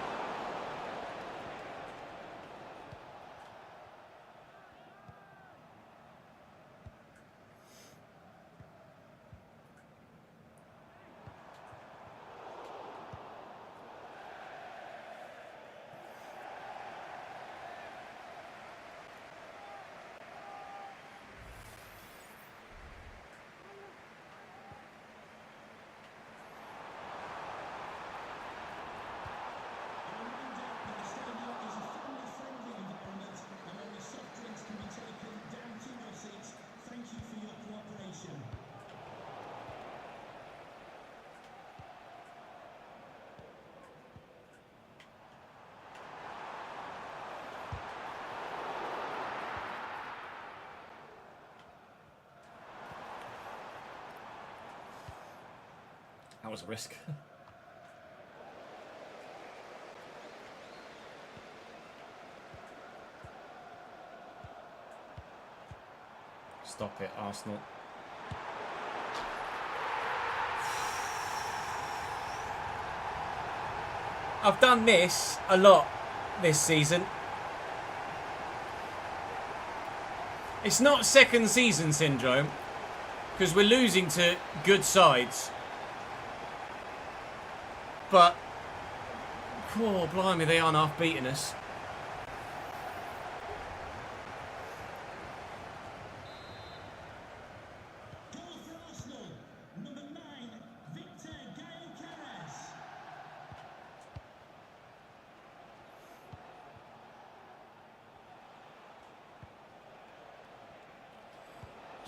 That was a risk. Stop it, Arsenal. I've done this a lot this season. It's not second season syndrome, because we're losing to good sides. But, oh, blimey, they aren't half beating us. Goal for Arsenal, number 9, Victor Gyokeres.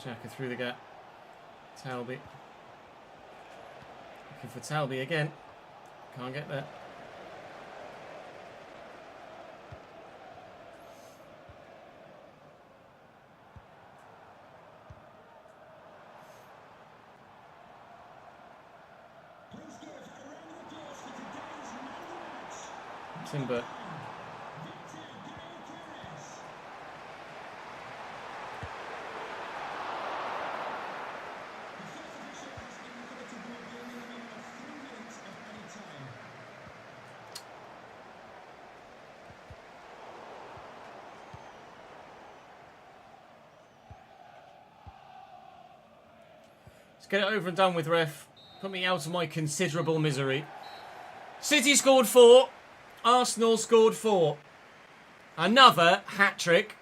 Xhaka through the gap. Talby. Looking for Talby again. Can't get there. Please give a round of applause for today's man of the match. Timber. Victor Gyokeres. The fourth official has indicated there will be a minimum of 3 minutes of added time. Let's get it over and done with, ref. Put me out of my considerable misery. City scored 4. Arsenal scored 4. Another hat-trick.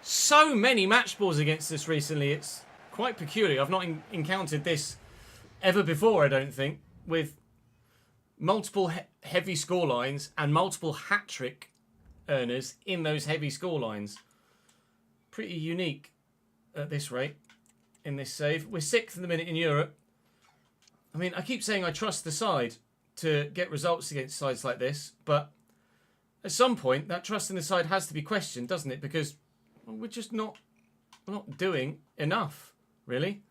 So many match balls against us recently. It's quite peculiar. I've not encountered this ever before, I don't think, with multiple heavy scorelines and multiple hat-trick earners in those heavy scorelines. Pretty unique at this rate in this save. We're 6th in the minute in Europe. I mean, I keep saying I trust the side to get results against sides like this, but at some point that trust in the side has to be questioned, doesn't it? Because we're just not doing enough, really.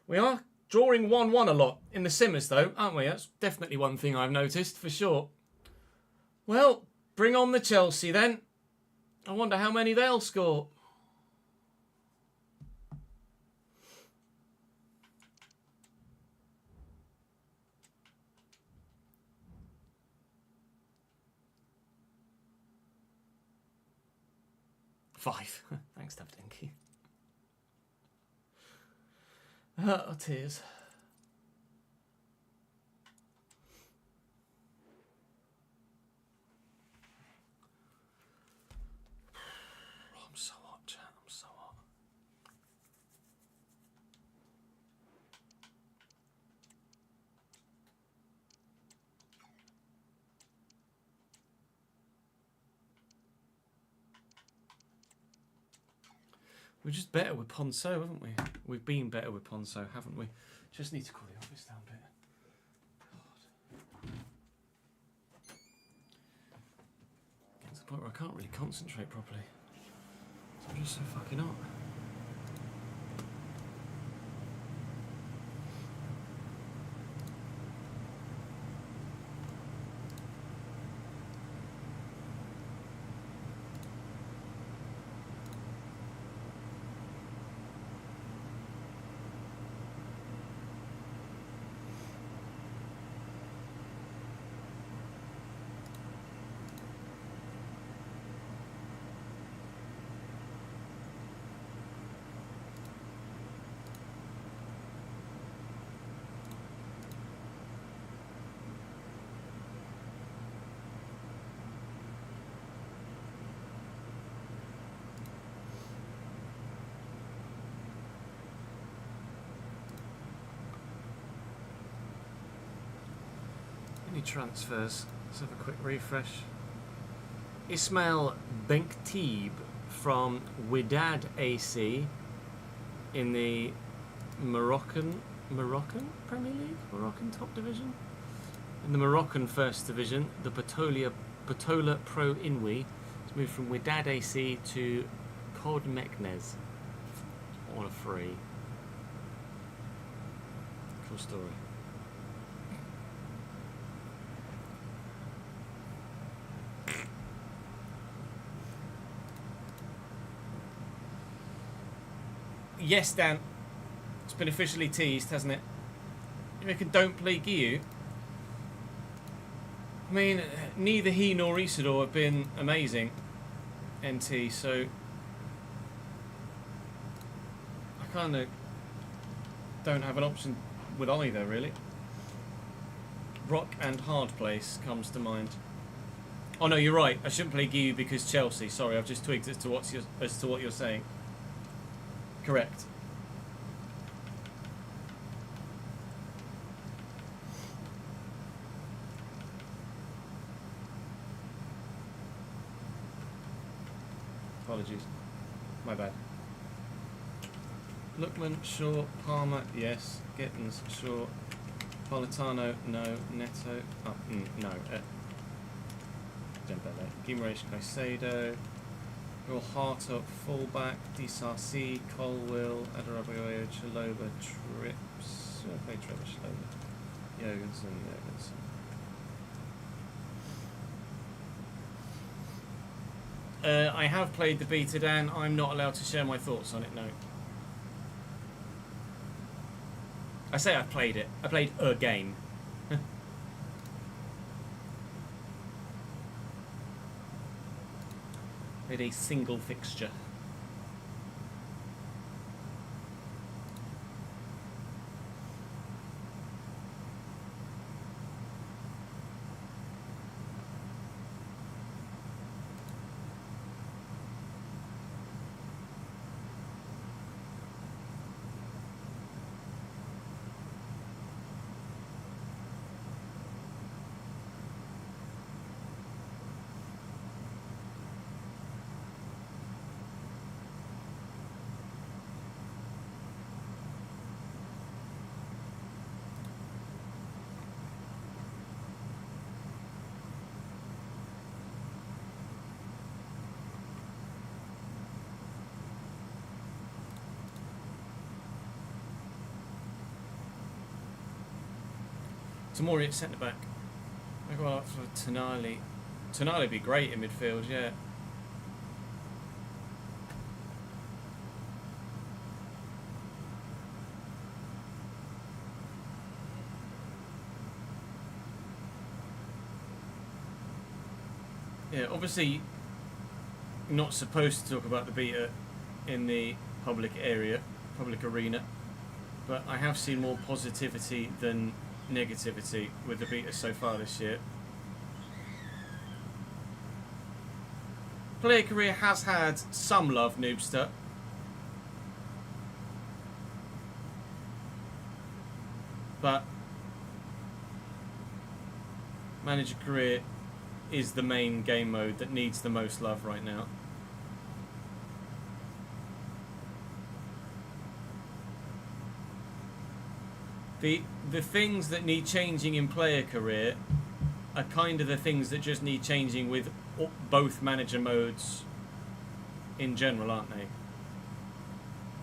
We are drawing 1-1 a lot in the simmers, though, aren't we? That's definitely one thing I've noticed, for sure. Well, bring on the Chelsea, then. I wonder how many they'll score. Five. Thanks, Dav Dinky. Oh, tears. I'm so hot, chat. I'm so hot. We're just better with Ponso, haven't we? We've been better with Ponso, haven't we? Just need to cool the office down a bit. God. Getting to the point where I can't really concentrate properly. So I'm just so fucking hot. Any transfers? Let's have a quick refresh. Ismail Benktib from Wydad AC in the Moroccan Premier League? Moroccan top division? In the Moroccan first division, the Batola Pro Inwi has moved from Wydad AC to Cod Meknez on a free. Cool story. Yes, Dan. It's been officially teased, hasn't it? You reckon don't play Giyu? I mean, neither he nor Isidore have been amazing, NT, so I kind of don't have an option with either, really. Rock and Hard Place comes to mind. Oh no, you're right. I shouldn't play Guiu because Chelsea. Sorry, I've just twigged as to what you're saying. Correct. Apologies. My bad. Lookman, Shaw, Palmer, yes. Gittins, Shaw. Politano, no. Neto, no. Dembele. Guimaraes, Caicedo. Will Hartop, fullback. DSRC, Colwill, Adarabioyo, Chaloba, Trips. I played Trevor Chaloba. Jorgensen. I have played the beta, Dan. I'm not allowed to share my thoughts on it, no. I say I've played it. I played a game. Played a single fixture. Tomori at centre back. I go out for Tonali. Tonali would be great in midfield, yeah. Yeah, obviously not supposed to talk about the beta in the public area, public arena, but I have seen more positivity than negativity with the beta so far this year. Player career has had some love, Noobster. But manager career is the main game mode that needs the most love right now. The things that need changing in player career are kind of the things that just need changing with both manager modes in general, aren't they?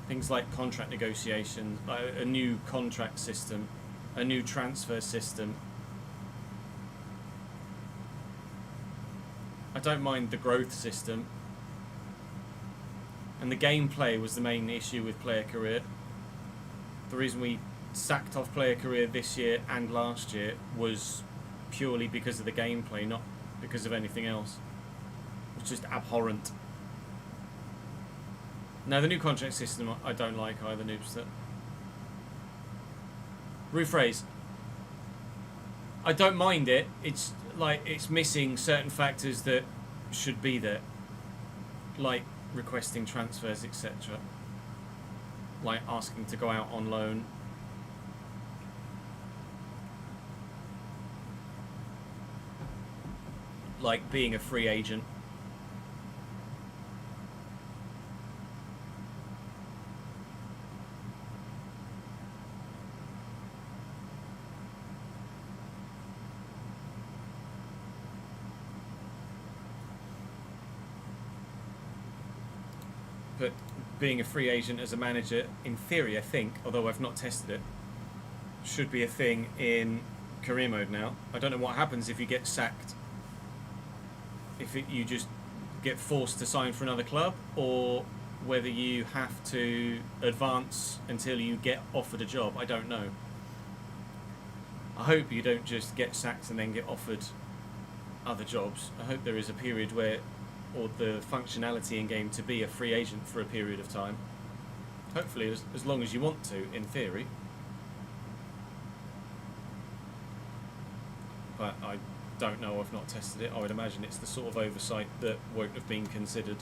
Things like contract negotiations, a new contract system, a new transfer system. I don't mind the growth system. And the gameplay was the main issue with player career. The reason we sacked off player career this year and last year was purely because of the gameplay, not because of anything else. It was just abhorrent. Now the new contract system I don't like either, Noobster. Rephrase. I don't mind it. It's like it's missing certain factors that should be there, like requesting transfers, etc. Like asking to go out on loan. Like being a free agent. But being a free agent as a manager, in theory, I think, although I've not tested it, should be a thing in career mode now. I don't know what happens if you get sacked. If you just get forced to sign for another club, or whether you have to advance until you get offered a job. I don't know. I hope you don't just get sacked and then get offered other jobs. I hope there is a period where, or the functionality in game to be a free agent for a period of time. Hopefully as long as you want to, in theory. But I don't know, I've not tested it. I would imagine it's the sort of oversight that won't have been considered.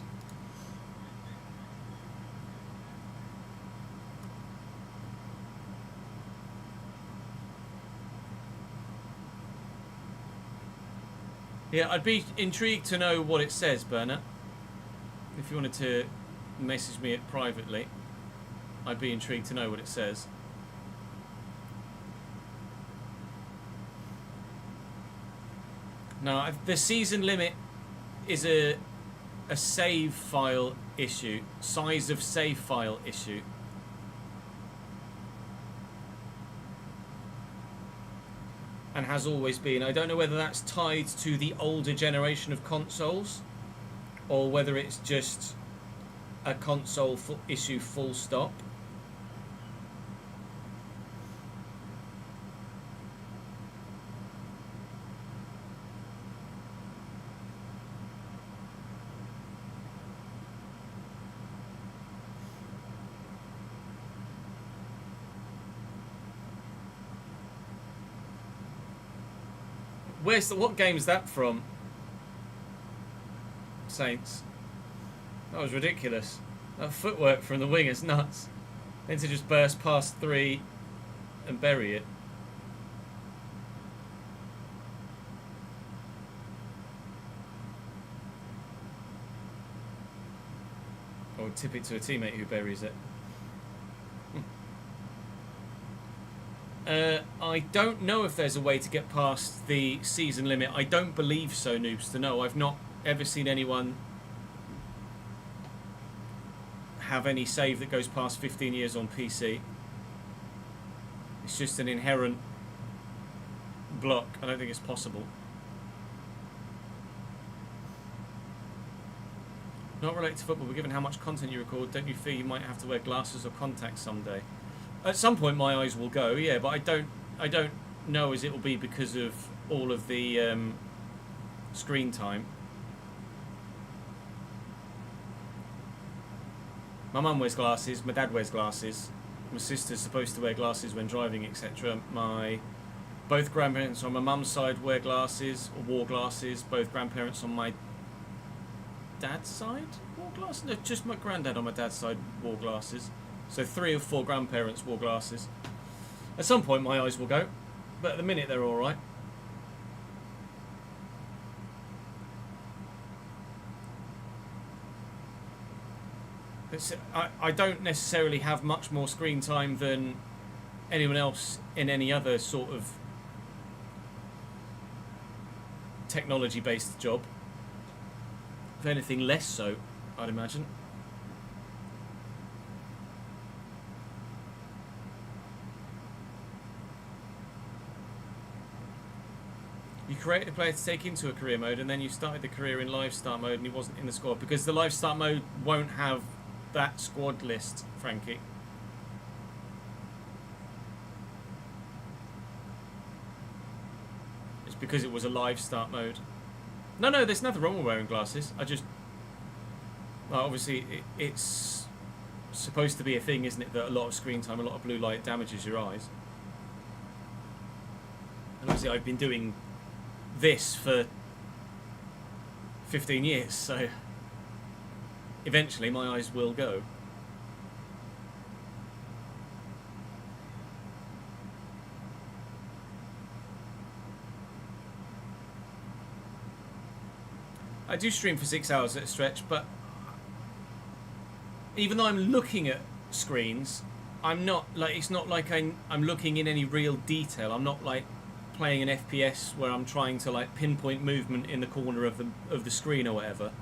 Yeah, I'd be intrigued to know what it says, Bernard. If you wanted to message me it privately, I'd be intrigued to know what it says. No, the season limit is a save file issue, size of save file issue. And has always been. I don't know whether that's tied to the older generation of consoles or whether it's just a console issue full stop. What game's that from? Saints. That was ridiculous. That footwork from the wing is nuts. Then to just burst past 3 and bury it. Or tip it to a teammate who buries it. I don't know if there's a way to get past the season limit. I don't believe so, Noobs, to know. I've not ever seen anyone have any save that goes past 15 years on PC. It's just an inherent block. I don't think it's possible. Not related to football, but given how much content you record, don't you fear you might have to wear glasses or contacts someday? At some point my eyes will go, yeah, but I don't know as it will be because of all of the screen time. My mum wears glasses, my dad wears glasses, my sister's supposed to wear glasses when driving, etc. Both grandparents on my mum's side wear glasses, or wore glasses. Both grandparents on my dad's side wore glasses? No, just my granddad on my dad's side wore glasses. So 3 of 4 grandparents wore glasses. At some point my eyes will go, but at the minute they're alright. I don't necessarily have much more screen time than anyone else in any other sort of technology-based job. If anything, less so, I'd imagine. You created a player to take into a career mode, and then you started the career in live start mode, and he wasn't in the squad because the live start mode won't have that squad list, Frankie. It's because it was a live start mode. No, there's nothing wrong with wearing glasses. Well, obviously it's supposed to be a thing, isn't it, that a lot of screen time, a lot of blue light damages your eyes. And obviously I've been doing this for 15 years, so eventually my eyes will go. I do stream for 6 hours at a stretch, but even though I'm looking at screens, I'm not like, it's not like I'm looking in any real detail. I'm not like playing an FPS where I'm trying to like pinpoint movement in the corner of the screen or whatever.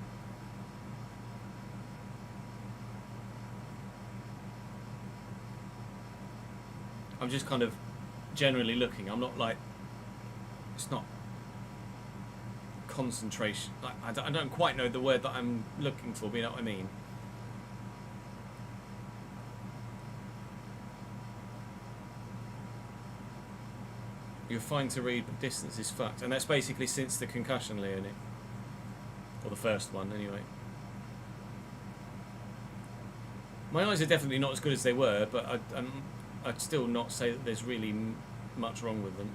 I'm just kind of generally looking. I'm not like, it's not concentration. Like, I don't quite know the word that I'm looking for, but you know what I mean. You're fine to read, but distance is fucked. And that's basically since the concussion, Leonie. Or the first one, anyway. My eyes are definitely not as good as they were, but I'd still not say that there's really much wrong with them.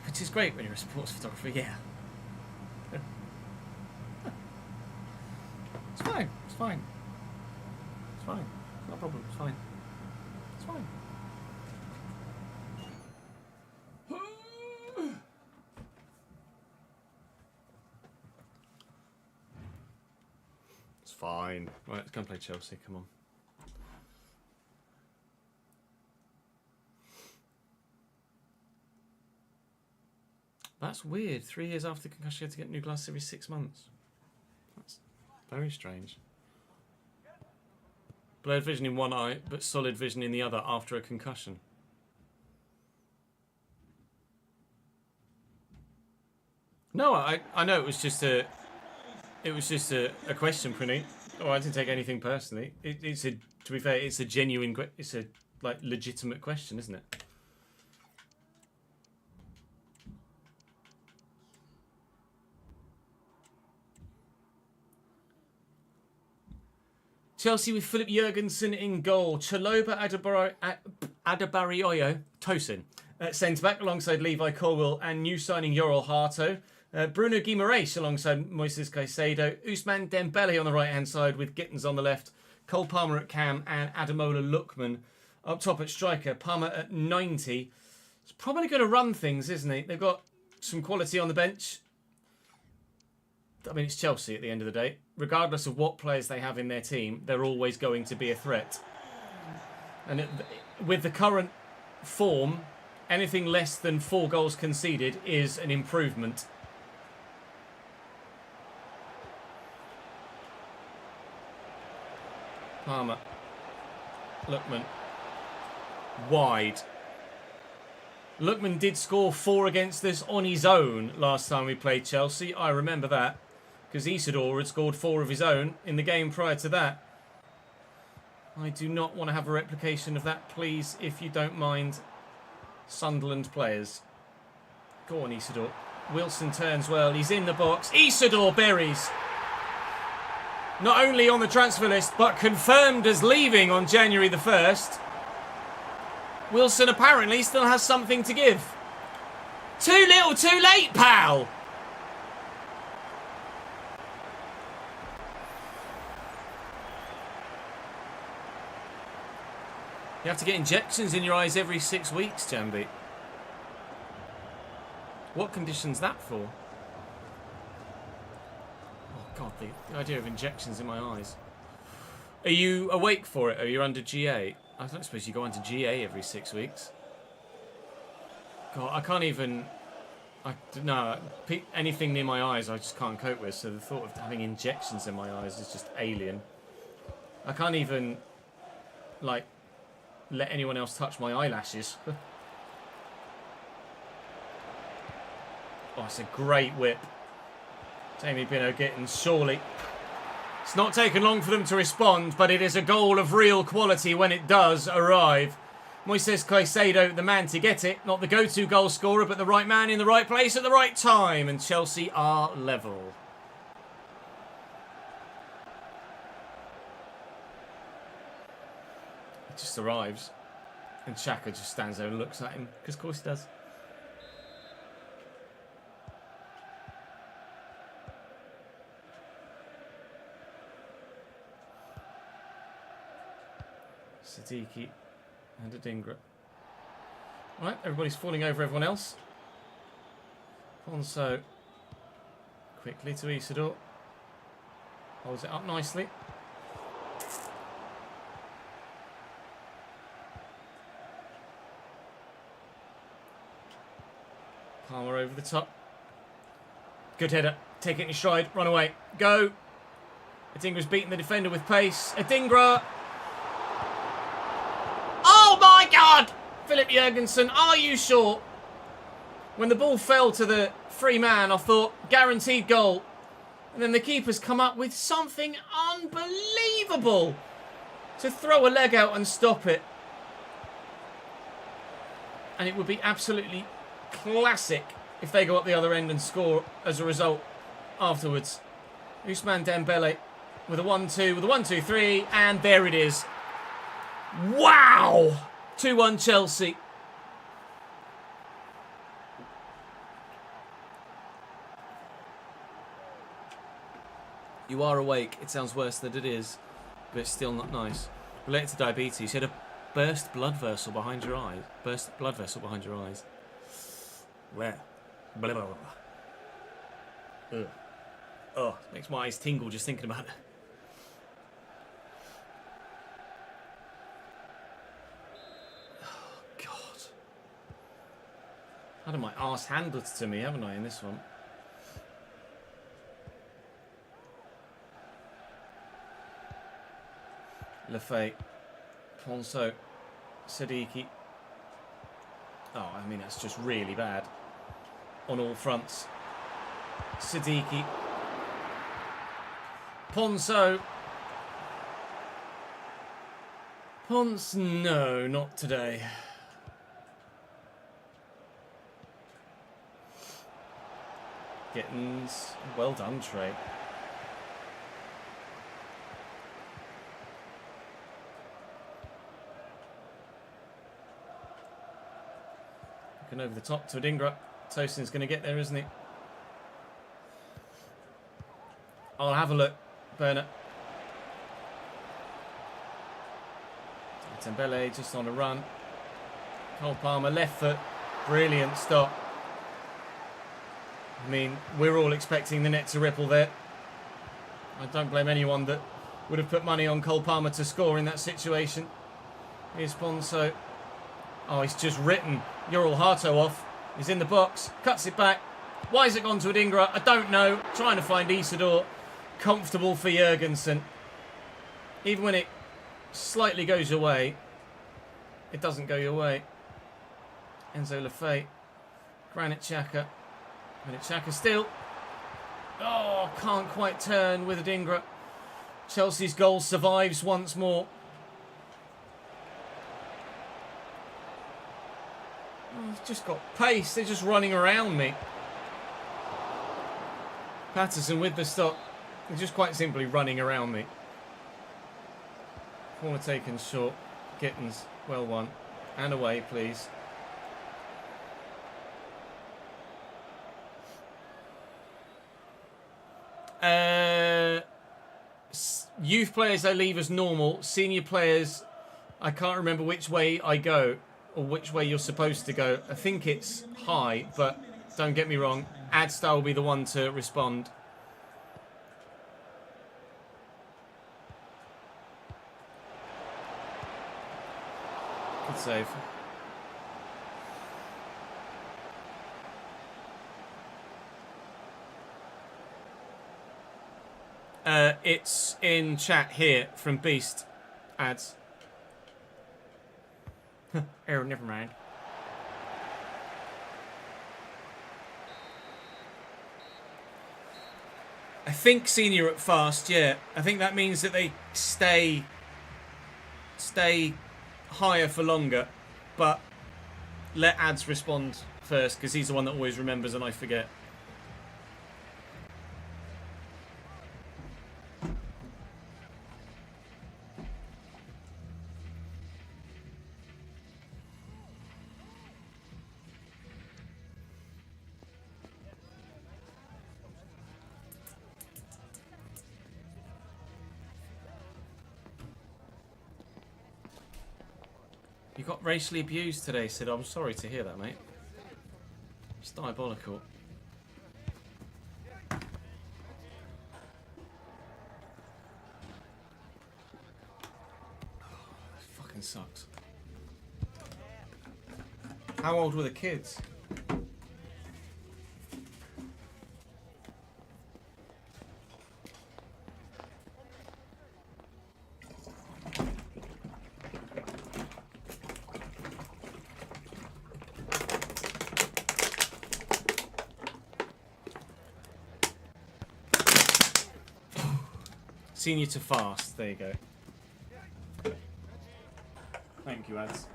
Which is great when you're a sports photographer, yeah. It's fine, it's fine. It's fine, it's not a problem, it's fine. It's fine. It's fine. Right, let's go and play Chelsea, come on. That's weird. 3 years after the concussion, you had to get new glasses every 6 months. That's very strange. Blurred vision in one eye, but solid vision in the other after a concussion. No, I know it was just a question, Prinny. Oh, I didn't take anything personally. It's a, to be fair, it's a genuine, it's a like legitimate question, isn't it? Chelsea with Philip Jurgensen in goal. Chaloba Adebarioyo, Tosin, at centre-back alongside Levi Colwill and new signing Yoral Harto. Bruno Guimaraes alongside Moises Caicedo. Ousmane Dembele on the right-hand side with Gittins on the left. Cole Palmer at cam and Ademola Lookman up top at striker. Palmer at 90. It's probably going to run things, isn't he? They've got some quality on the bench. I mean, it's Chelsea at the end of the day. Regardless of what players they have in their team, they're always going to be a threat. And with the current form, anything less than 4 goals conceded is an improvement. Palmer. Lookman. Wide. Lookman did score 4 against us on his own last time we played Chelsea. I remember that. Because Isidore had scored 4 of his own in the game prior to that. I do not want to have a replication of that, please, if you don't mind. Sunderland players. Go on, Isidore. Wilson turns well. He's in the box. Isidore buries. Not only on the transfer list, but confirmed as leaving on January the 1st. Wilson apparently still has something to give. Too little, too late, pal. You have to get injections in your eyes every 6 weeks, Jambi. What condition's that for? Oh, God, the idea of injections in my eyes. Are you awake for it? Are you under GA? I don't suppose you go under GA every 6 weeks. God, I can't even... No, anything near my eyes I just can't cope with, so the thought of having injections in my eyes is just alien. I can't even, like... let anyone else touch my eyelashes. Oh, it's a great whip. Jamie Bino getting surely. It's not taken long for them to respond, but it is a goal of real quality when it does arrive. Moises Caicedo, the man to get it. Not the go-to goal scorer, but the right man in the right place at the right time. And Chelsea are level. It just arrives. And Xhaka just stands there and looks at him. Because of course he does. Siddiqui and Adingra. Right, everybody's falling over everyone else. Ponso quickly to Isidore. Holds it up nicely. Palmer over the top. Good header. Take it in your stride. Run away. Go. Adingra's beating the defender with pace. Adingra. Oh my God! Philip Jurgensen, are you sure? When the ball fell to the free man, I thought, guaranteed goal. And then the keeper's come up with something unbelievable to throw a leg out and stop it. And it would be absolutely classic if they go up the other end and score as a result afterwards. Ousmane Dembele with a 1-2, with a 1-2-3, and there it is. Wow! 2-1 Chelsea. You are awake. It sounds worse than it is, but it's still not nice. Related to diabetes, you had a burst blood vessel behind your eye. Burst blood vessel behind your eyes. Where? Blah, blah, blah. Ugh. Oh, makes my eyes tingle just thinking about it. Oh, God. I've had my arse handed to me, haven't I, in this one? Lafay, Ponso, Siddiqui. Oh, I mean, that's just really bad on all fronts. Siddiqui, Ponso, Pons. No, not today. Gittins, well done, Trey. Over the top to Adingra. Tosin's going to get there, isn't he? I'll have a look, Bernard. Dembele just on a run. Cole Palmer, left foot. Brilliant stop. I mean, we're all expecting the net to ripple there. I don't blame anyone that would have put money on Cole Palmer to score in that situation. Here's Ponso. Oh, he's just written Ural Harto off. He's in the box. Cuts it back. Why has it gone to Adingra? I don't know. Trying to find Isidore. Comfortable for Jurgensen. Even when it slightly goes your way, it doesn't go your way. Enzo Lafay. Granit Xhaka. Granit Xhaka still. Oh, can't quite turn with Adingra. Chelsea's goal survives once more. I've just got pace. They're just running around me. Patterson with the stop. They're just quite simply running around me. Corner taken short. Gittins, well won. And away, please. Youth players I leave as normal. Senior players, I can't remember which way I go. Or which way you're supposed to go. I think it's high, but don't get me wrong. Adstar will be the one to respond. Good save. It's in chat here from Beast. Ads. Oh, never mind. I think senior at fast, yeah. I think that means that they stay higher for longer, but let Ads respond first because he's the one that always remembers and I forget. You got racially abused today, Sid. I'm sorry to hear that, mate. It's diabolical. That fucking sucks. How old were the kids? Senior to fast. There you go. Thank you, Ads.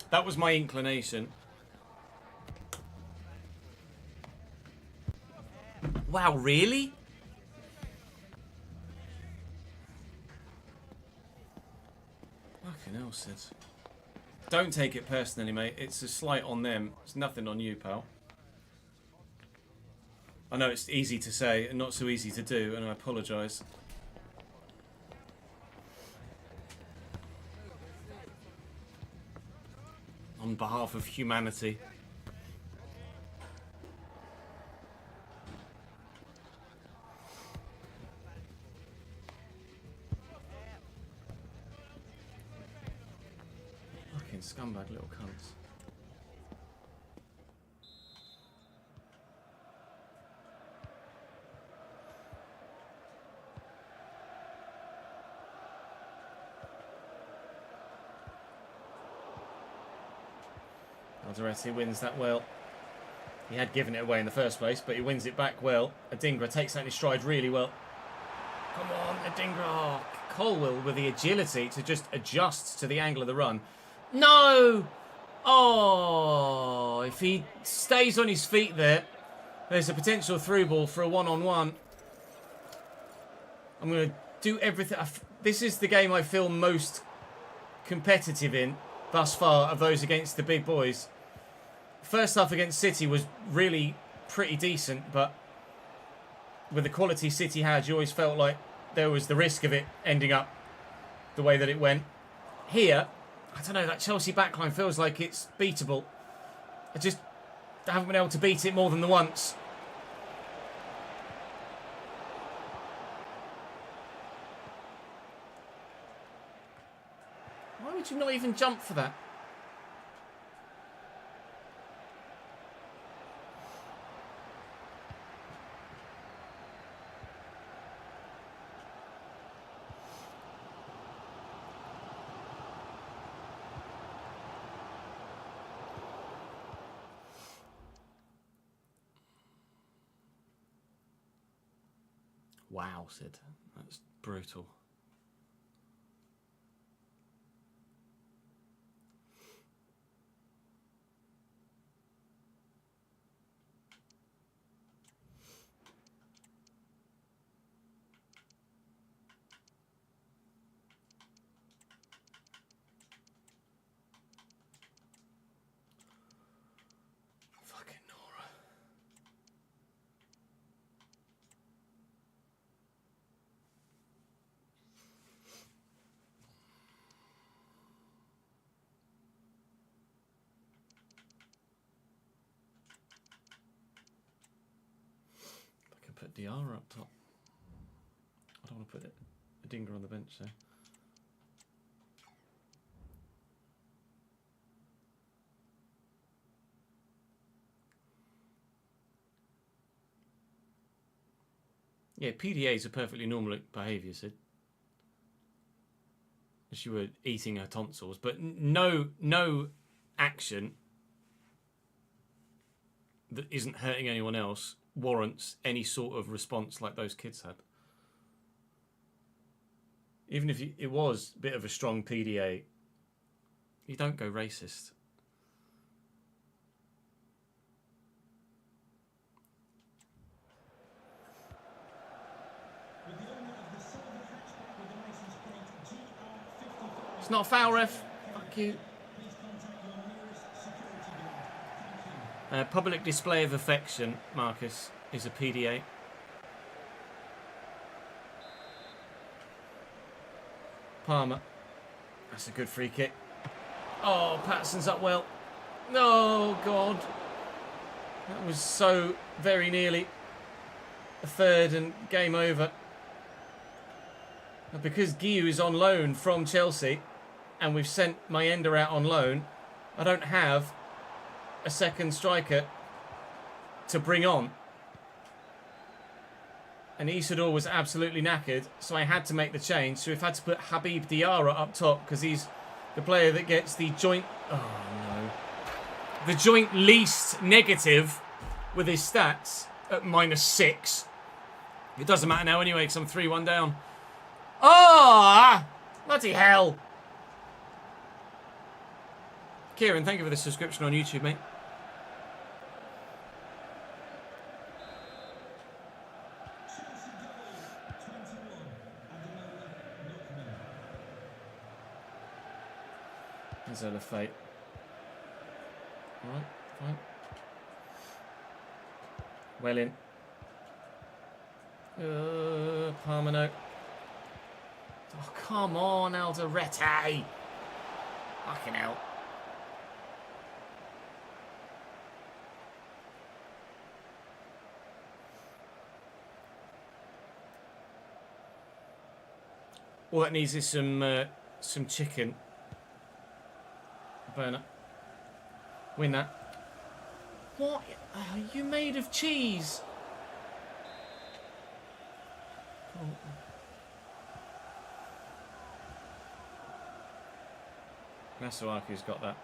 That was my inclination. Wow, really? Fucking hell, Sid. Don't take it personally, mate. It's a slight on them. It's nothing on you, pal. I know it's easy to say and not so easy to do, and I apologise. On behalf of humanity. Fucking scumbag little cunts. Alderete wins that well. He had given it away in the first place, but he wins it back well. Adingra takes that in his stride really well. Come on, Adingra. Oh, Colwell with the agility to just adjust to the angle of the run. No! Oh, if he stays on his feet there, there's a potential through ball for a one-on-one. I'm going to do everything. This is the game I feel most competitive in thus far of those against the big boys. First half against City was really pretty decent, but with the quality City had, you always felt like there was the risk of it ending up the way that it went. Here, I don't know, that Chelsea backline feels like it's beatable. I haven't been able to beat it more than the once. Why would you not even jump for that? Wow, Sid. That's brutal. Fucking Nora. I can put Diarra up top. I don't want to put it. A Dinger on the bench, so. Yeah, PDAs are perfectly normal behaviour, Sid. She were eating her tonsils, but no action that isn't hurting anyone else warrants any sort of response like those kids had. Even if it was a bit of a strong PDA, you don't go racist. It's not a foul, ref. Fuck you. Public display of affection, Marcus, is a PDA. Palmer. That's a good free kick. Oh, Patterson's up well. Oh, God. That was so very nearly a third and game over. But because Guiu is on loan from Chelsea and we've sent Mayenda out on loan, I don't have a second striker to bring on. And Isidore was absolutely knackered, so I had to make the change. So we've had to put Habib Diarra up top because he's the player that gets the joint... Oh, no. The joint least negative with his stats at -6. It doesn't matter now anyway because I'm 3-1 down. Oh! Bloody hell. Kieran, thank you for the subscription on YouTube, mate. Zola Fate. Alright, fine. Well in. Parmano. Oh, come on, Alderete. Fucking hell. All that needs is some chicken. Burner. Win that. What are you made of cheese? Oh. Masuaku's got that.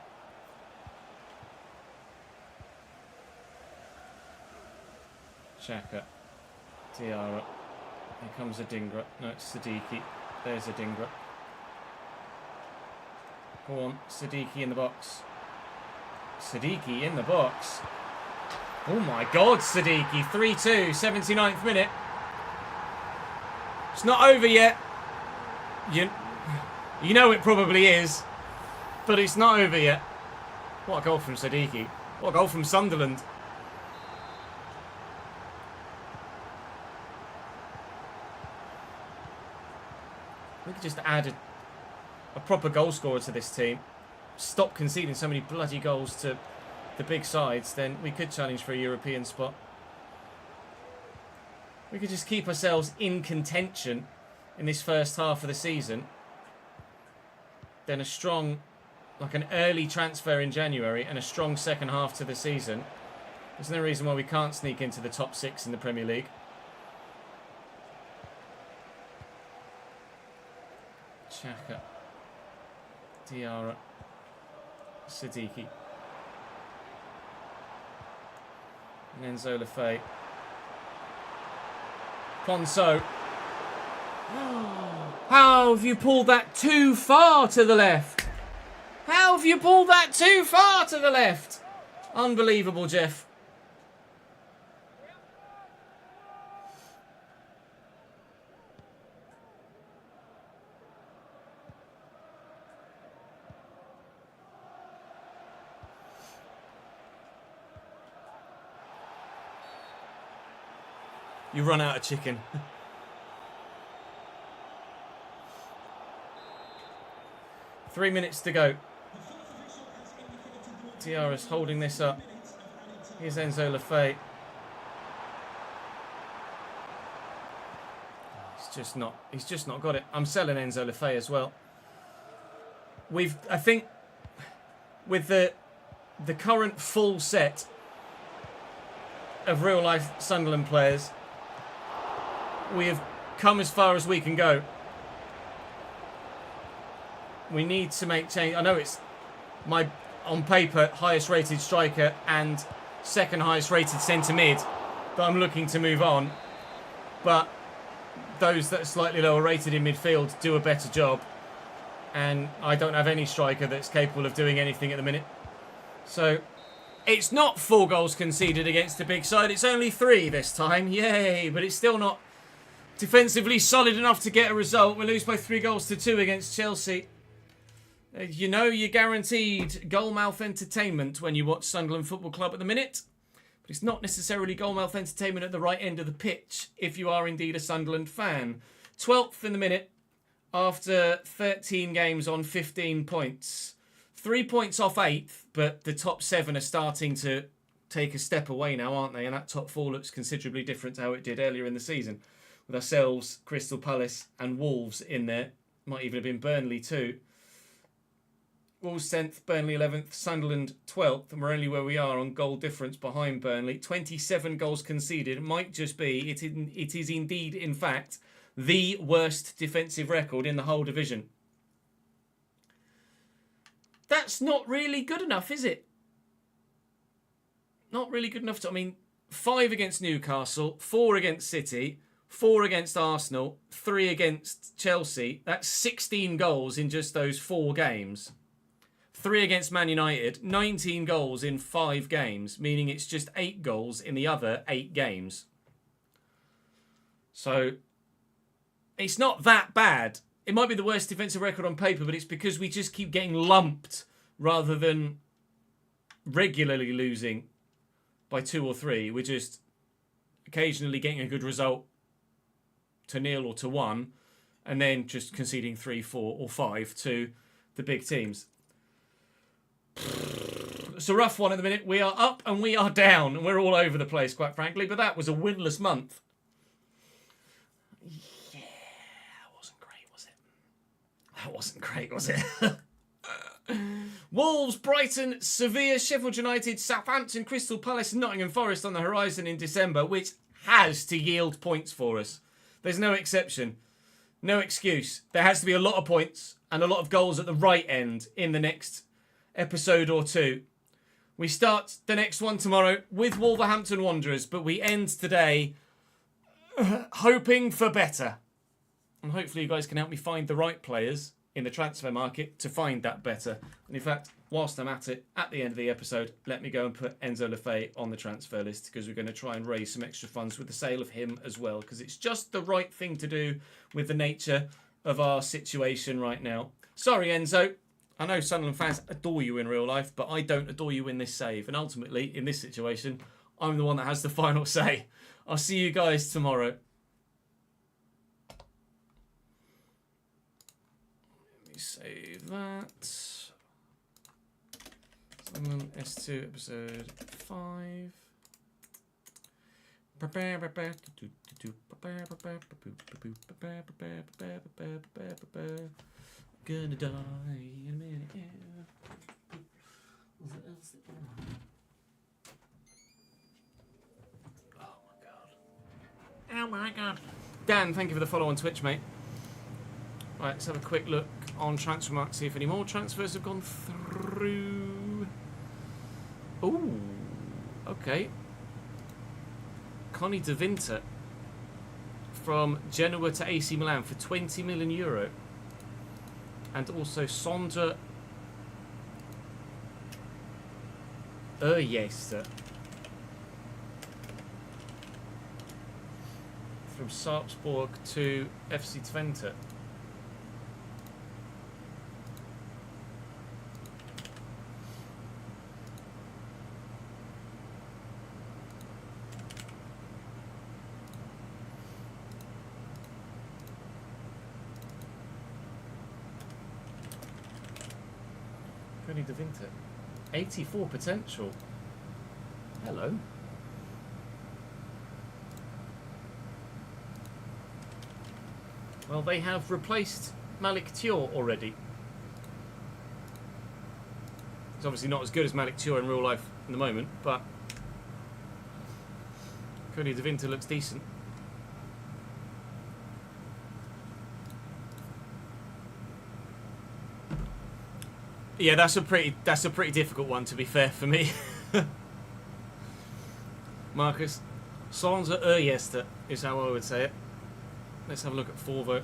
Xhaka. Diarra. Here comes a Dingra. No, it's Siddiqui. There's a Dingra. Go on, Siddiqui in the box. Siddiqui in the box. Oh my God, Siddiqui. 3-2, 79th minute. It's not over yet. You know it probably is. But it's not over yet. What a goal from Siddiqui. What a goal from Sunderland. We could just add a proper goal scorer to this team. Stop conceding so many bloody goals to the big sides, then we could challenge for a European spot. We could just keep ourselves in contention in this first half of the season. Then a strong, like an early transfer in January and a strong second half to the season. There's no reason why we can't sneak into the top 6 in the Premier League. Xhaka. Diarra. Siddiqui. And then Zola Fate. Ponso. How have you pulled that too far to the left? How have you pulled that too far to the left? Unbelievable, Jeff. You run out of chicken. 3 minutes to go. Diarra's holding this up. Here's Enzo Lafay. He's just not got it. I'm selling Enzo Lafay as well. I think with the current full set of real life Sunderland players, we have come as far as we can go. We need to make change. I know it's my, on paper, highest rated striker and second highest rated centre mid that I'm looking to move on. But those that are slightly lower rated in midfield do a better job. And I don't have any striker that's capable of doing anything at the minute. So it's not 4 goals conceded against the big side. It's only 3 this time. Yay. But it's still not defensively solid enough to get a result. We lose by 3-2 against Chelsea. You know you're guaranteed goal-mouth entertainment when you watch Sunderland Football Club at the minute. But it's not necessarily goal-mouth entertainment at the right end of the pitch if you are indeed a Sunderland fan. 12th in the minute after 13 games on 15 points. 3 points off 8th, but the top 7 are starting to take a step away now, aren't they? And that top 4 looks considerably different to how it did earlier in the season. With ourselves, Crystal Palace and Wolves in there. Might even have been Burnley too. Wolves 10th, Burnley 11th, Sunderland 12th, and we're only where we are on goal difference behind Burnley. 27 goals conceded. It might just be, it is indeed, in fact, the worst defensive record in the whole division. That's not really good enough, is it? Not really good enough to, 5 against Newcastle, 4 against City, 4 against Arsenal, 3 against Chelsea. That's 16 goals in just those 4 games. 3 against Man United, 19 goals in 5 games, meaning it's just 8 goals in the other 8 games. So, it's not that bad. It might be the worst defensive record on paper, but it's because we just keep getting lumped rather than regularly losing by 2 or 3. We're just occasionally getting a good result to 0 or to 1, and then just conceding 3, 4 or 5 to the big teams. It's a rough one at the minute. We are up and we are down, and we're all over the place, quite frankly. But that was a winless month. Yeah, that wasn't great, was it? That wasn't great, was it? Wolves, Brighton, Sevilla, Sheffield United, Southampton, Crystal Palace, Nottingham Forest on the horizon in December, which has to yield points for us. There's no exception. No excuse. There has to be a lot of points and a lot of goals at the right end in the next episode or 2. We start the next one tomorrow with Wolverhampton Wanderers, but we end today hoping for better. And hopefully you guys can help me find the right players in the transfer market to find that better. And in fact, whilst I'm at it, at the end of the episode, let me go and put Enzo Lefebvre on the transfer list, because we're going to try and raise some extra funds with the sale of him as well, because it's just the right thing to do with the nature of our situation right now. Sorry, Enzo. I know Sunderland fans adore you in real life, but I don't adore you in this save. And ultimately, in this situation, I'm the one that has the final say. I'll see you guys tomorrow. Let me save that. Sunderland S2 episode 5. Gonna die in a minute, yeah. Oh my god. Dan, thank you for the follow on Twitch, mate. Right, let's have a quick look on Transfermarkt, see if any more transfers have gone through. Ooh, okay. Connie De Winter from Genoa to AC Milan for €20 million. And also Sondre Ørjestad from Sarpsborg to FC25. De Winter. 84 potential. Hello. Well, they have replaced Malik Thiaw already. It's obviously not as good as Malik Thiaw in real life in the moment, but Cody De Winter looks decent. Yeah, that's a pretty difficult one, to be fair, for me. Marcus, Sondre Ørjestad is how I would say it. Let's have a look at Forvo.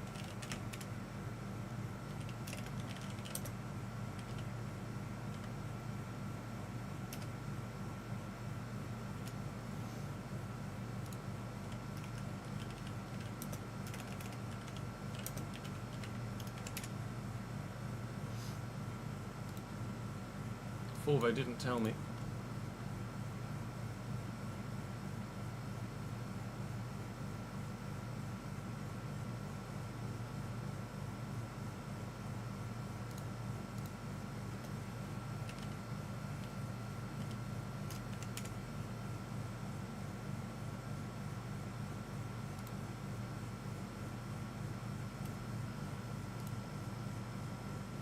Forvo didn't tell me.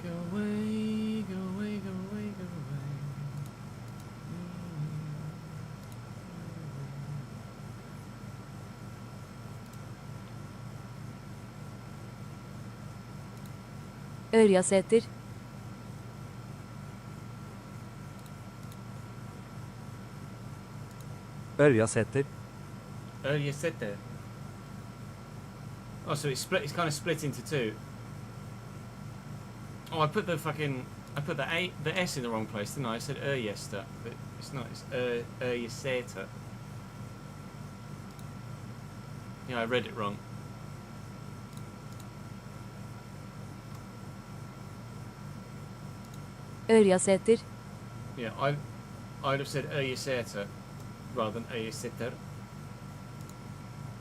Go away, go away, go away, go away. Ørjasæter. Ørjasæter. Ørjestad. Oh, so it's split. It's kind of split into 2. Oh, I put the S in the wrong place, didn't I? I said Ørjestad, but it's not. It's Ørjasæter. Yeah, I read it wrong. Ørjaseter. Yeah, I'd have said Ørjaseter rather than Ørjaseter.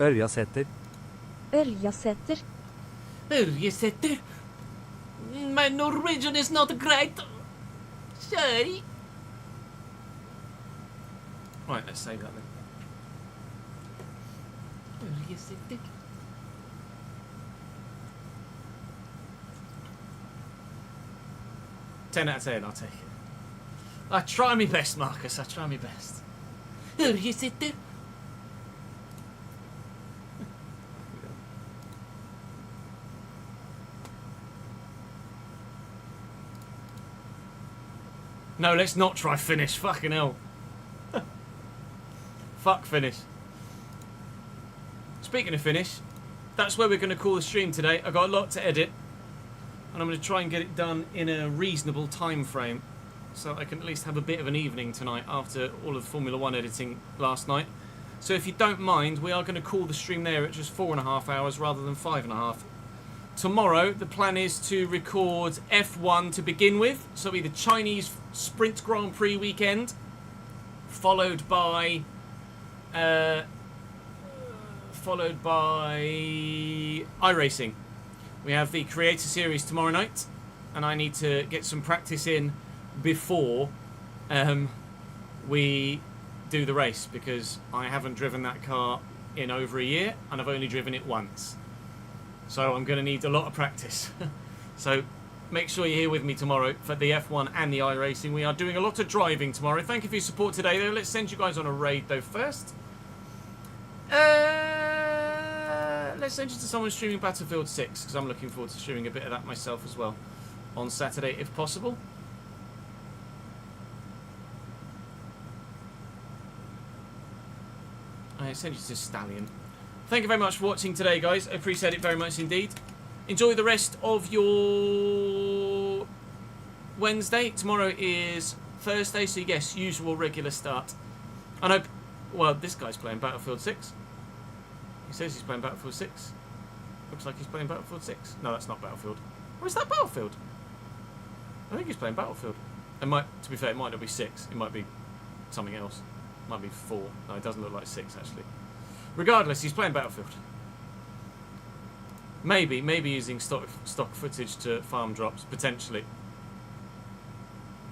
Ørjaseter. Ørjaseter. Ørjaseter. My Norwegian is not great. Sorry. Right, let's save that then. Ørjaseter. Ten out of 10, I'll take it. I try my best, Marcus. I try my best. Ørjaseter. No, let's not try finish. Fucking hell. Fuck finish. Speaking of finish, that's where we're going to call the stream today. I've got a lot to edit, and I'm going to try and get it done in a reasonable time frame, so I can at least have a bit of an evening tonight after all of the Formula 1 editing last night. So if you don't mind, we are going to call the stream there at just 4.5 hours rather than 5.5. Tomorrow, the plan is to record F1 to begin with, so be the Chinese Sprint Grand Prix weekend, followed by iRacing. We have the Creator Series tomorrow night, and I need to get some practice in before we do the race, because I haven't driven that car in over a year, and I've only driven it once. So I'm going to need a lot of practice. So make sure you're here with me tomorrow for the F1 and the iRacing. We are doing a lot of driving tomorrow. Thank you for your support today, though. Let's send you guys on a raid, though, first. Let's send you to someone streaming Battlefield 6, because I'm looking forward to streaming a bit of that myself as well on Saturday, if possible. I send you to Stallion. Thank you very much for watching today, guys. I appreciate it very much indeed. Enjoy the rest of your Wednesday. Tomorrow is Thursday, so yes, usual regular start. I know, well, this guy's playing Battlefield 6. He says he's playing Battlefield 6. Looks like he's playing Battlefield 6. No, that's not Battlefield. Or is that Battlefield? I think he's playing Battlefield. It might, to be fair, it might not be 6. It might be something else. It might be 4. No, it doesn't look like 6, actually. Regardless, he's playing Battlefield. Maybe using stock footage to farm drops, potentially.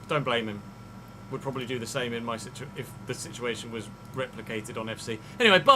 Don't blame him. Would probably do the same in my if the situation was replicated on FC. Anyway, bye.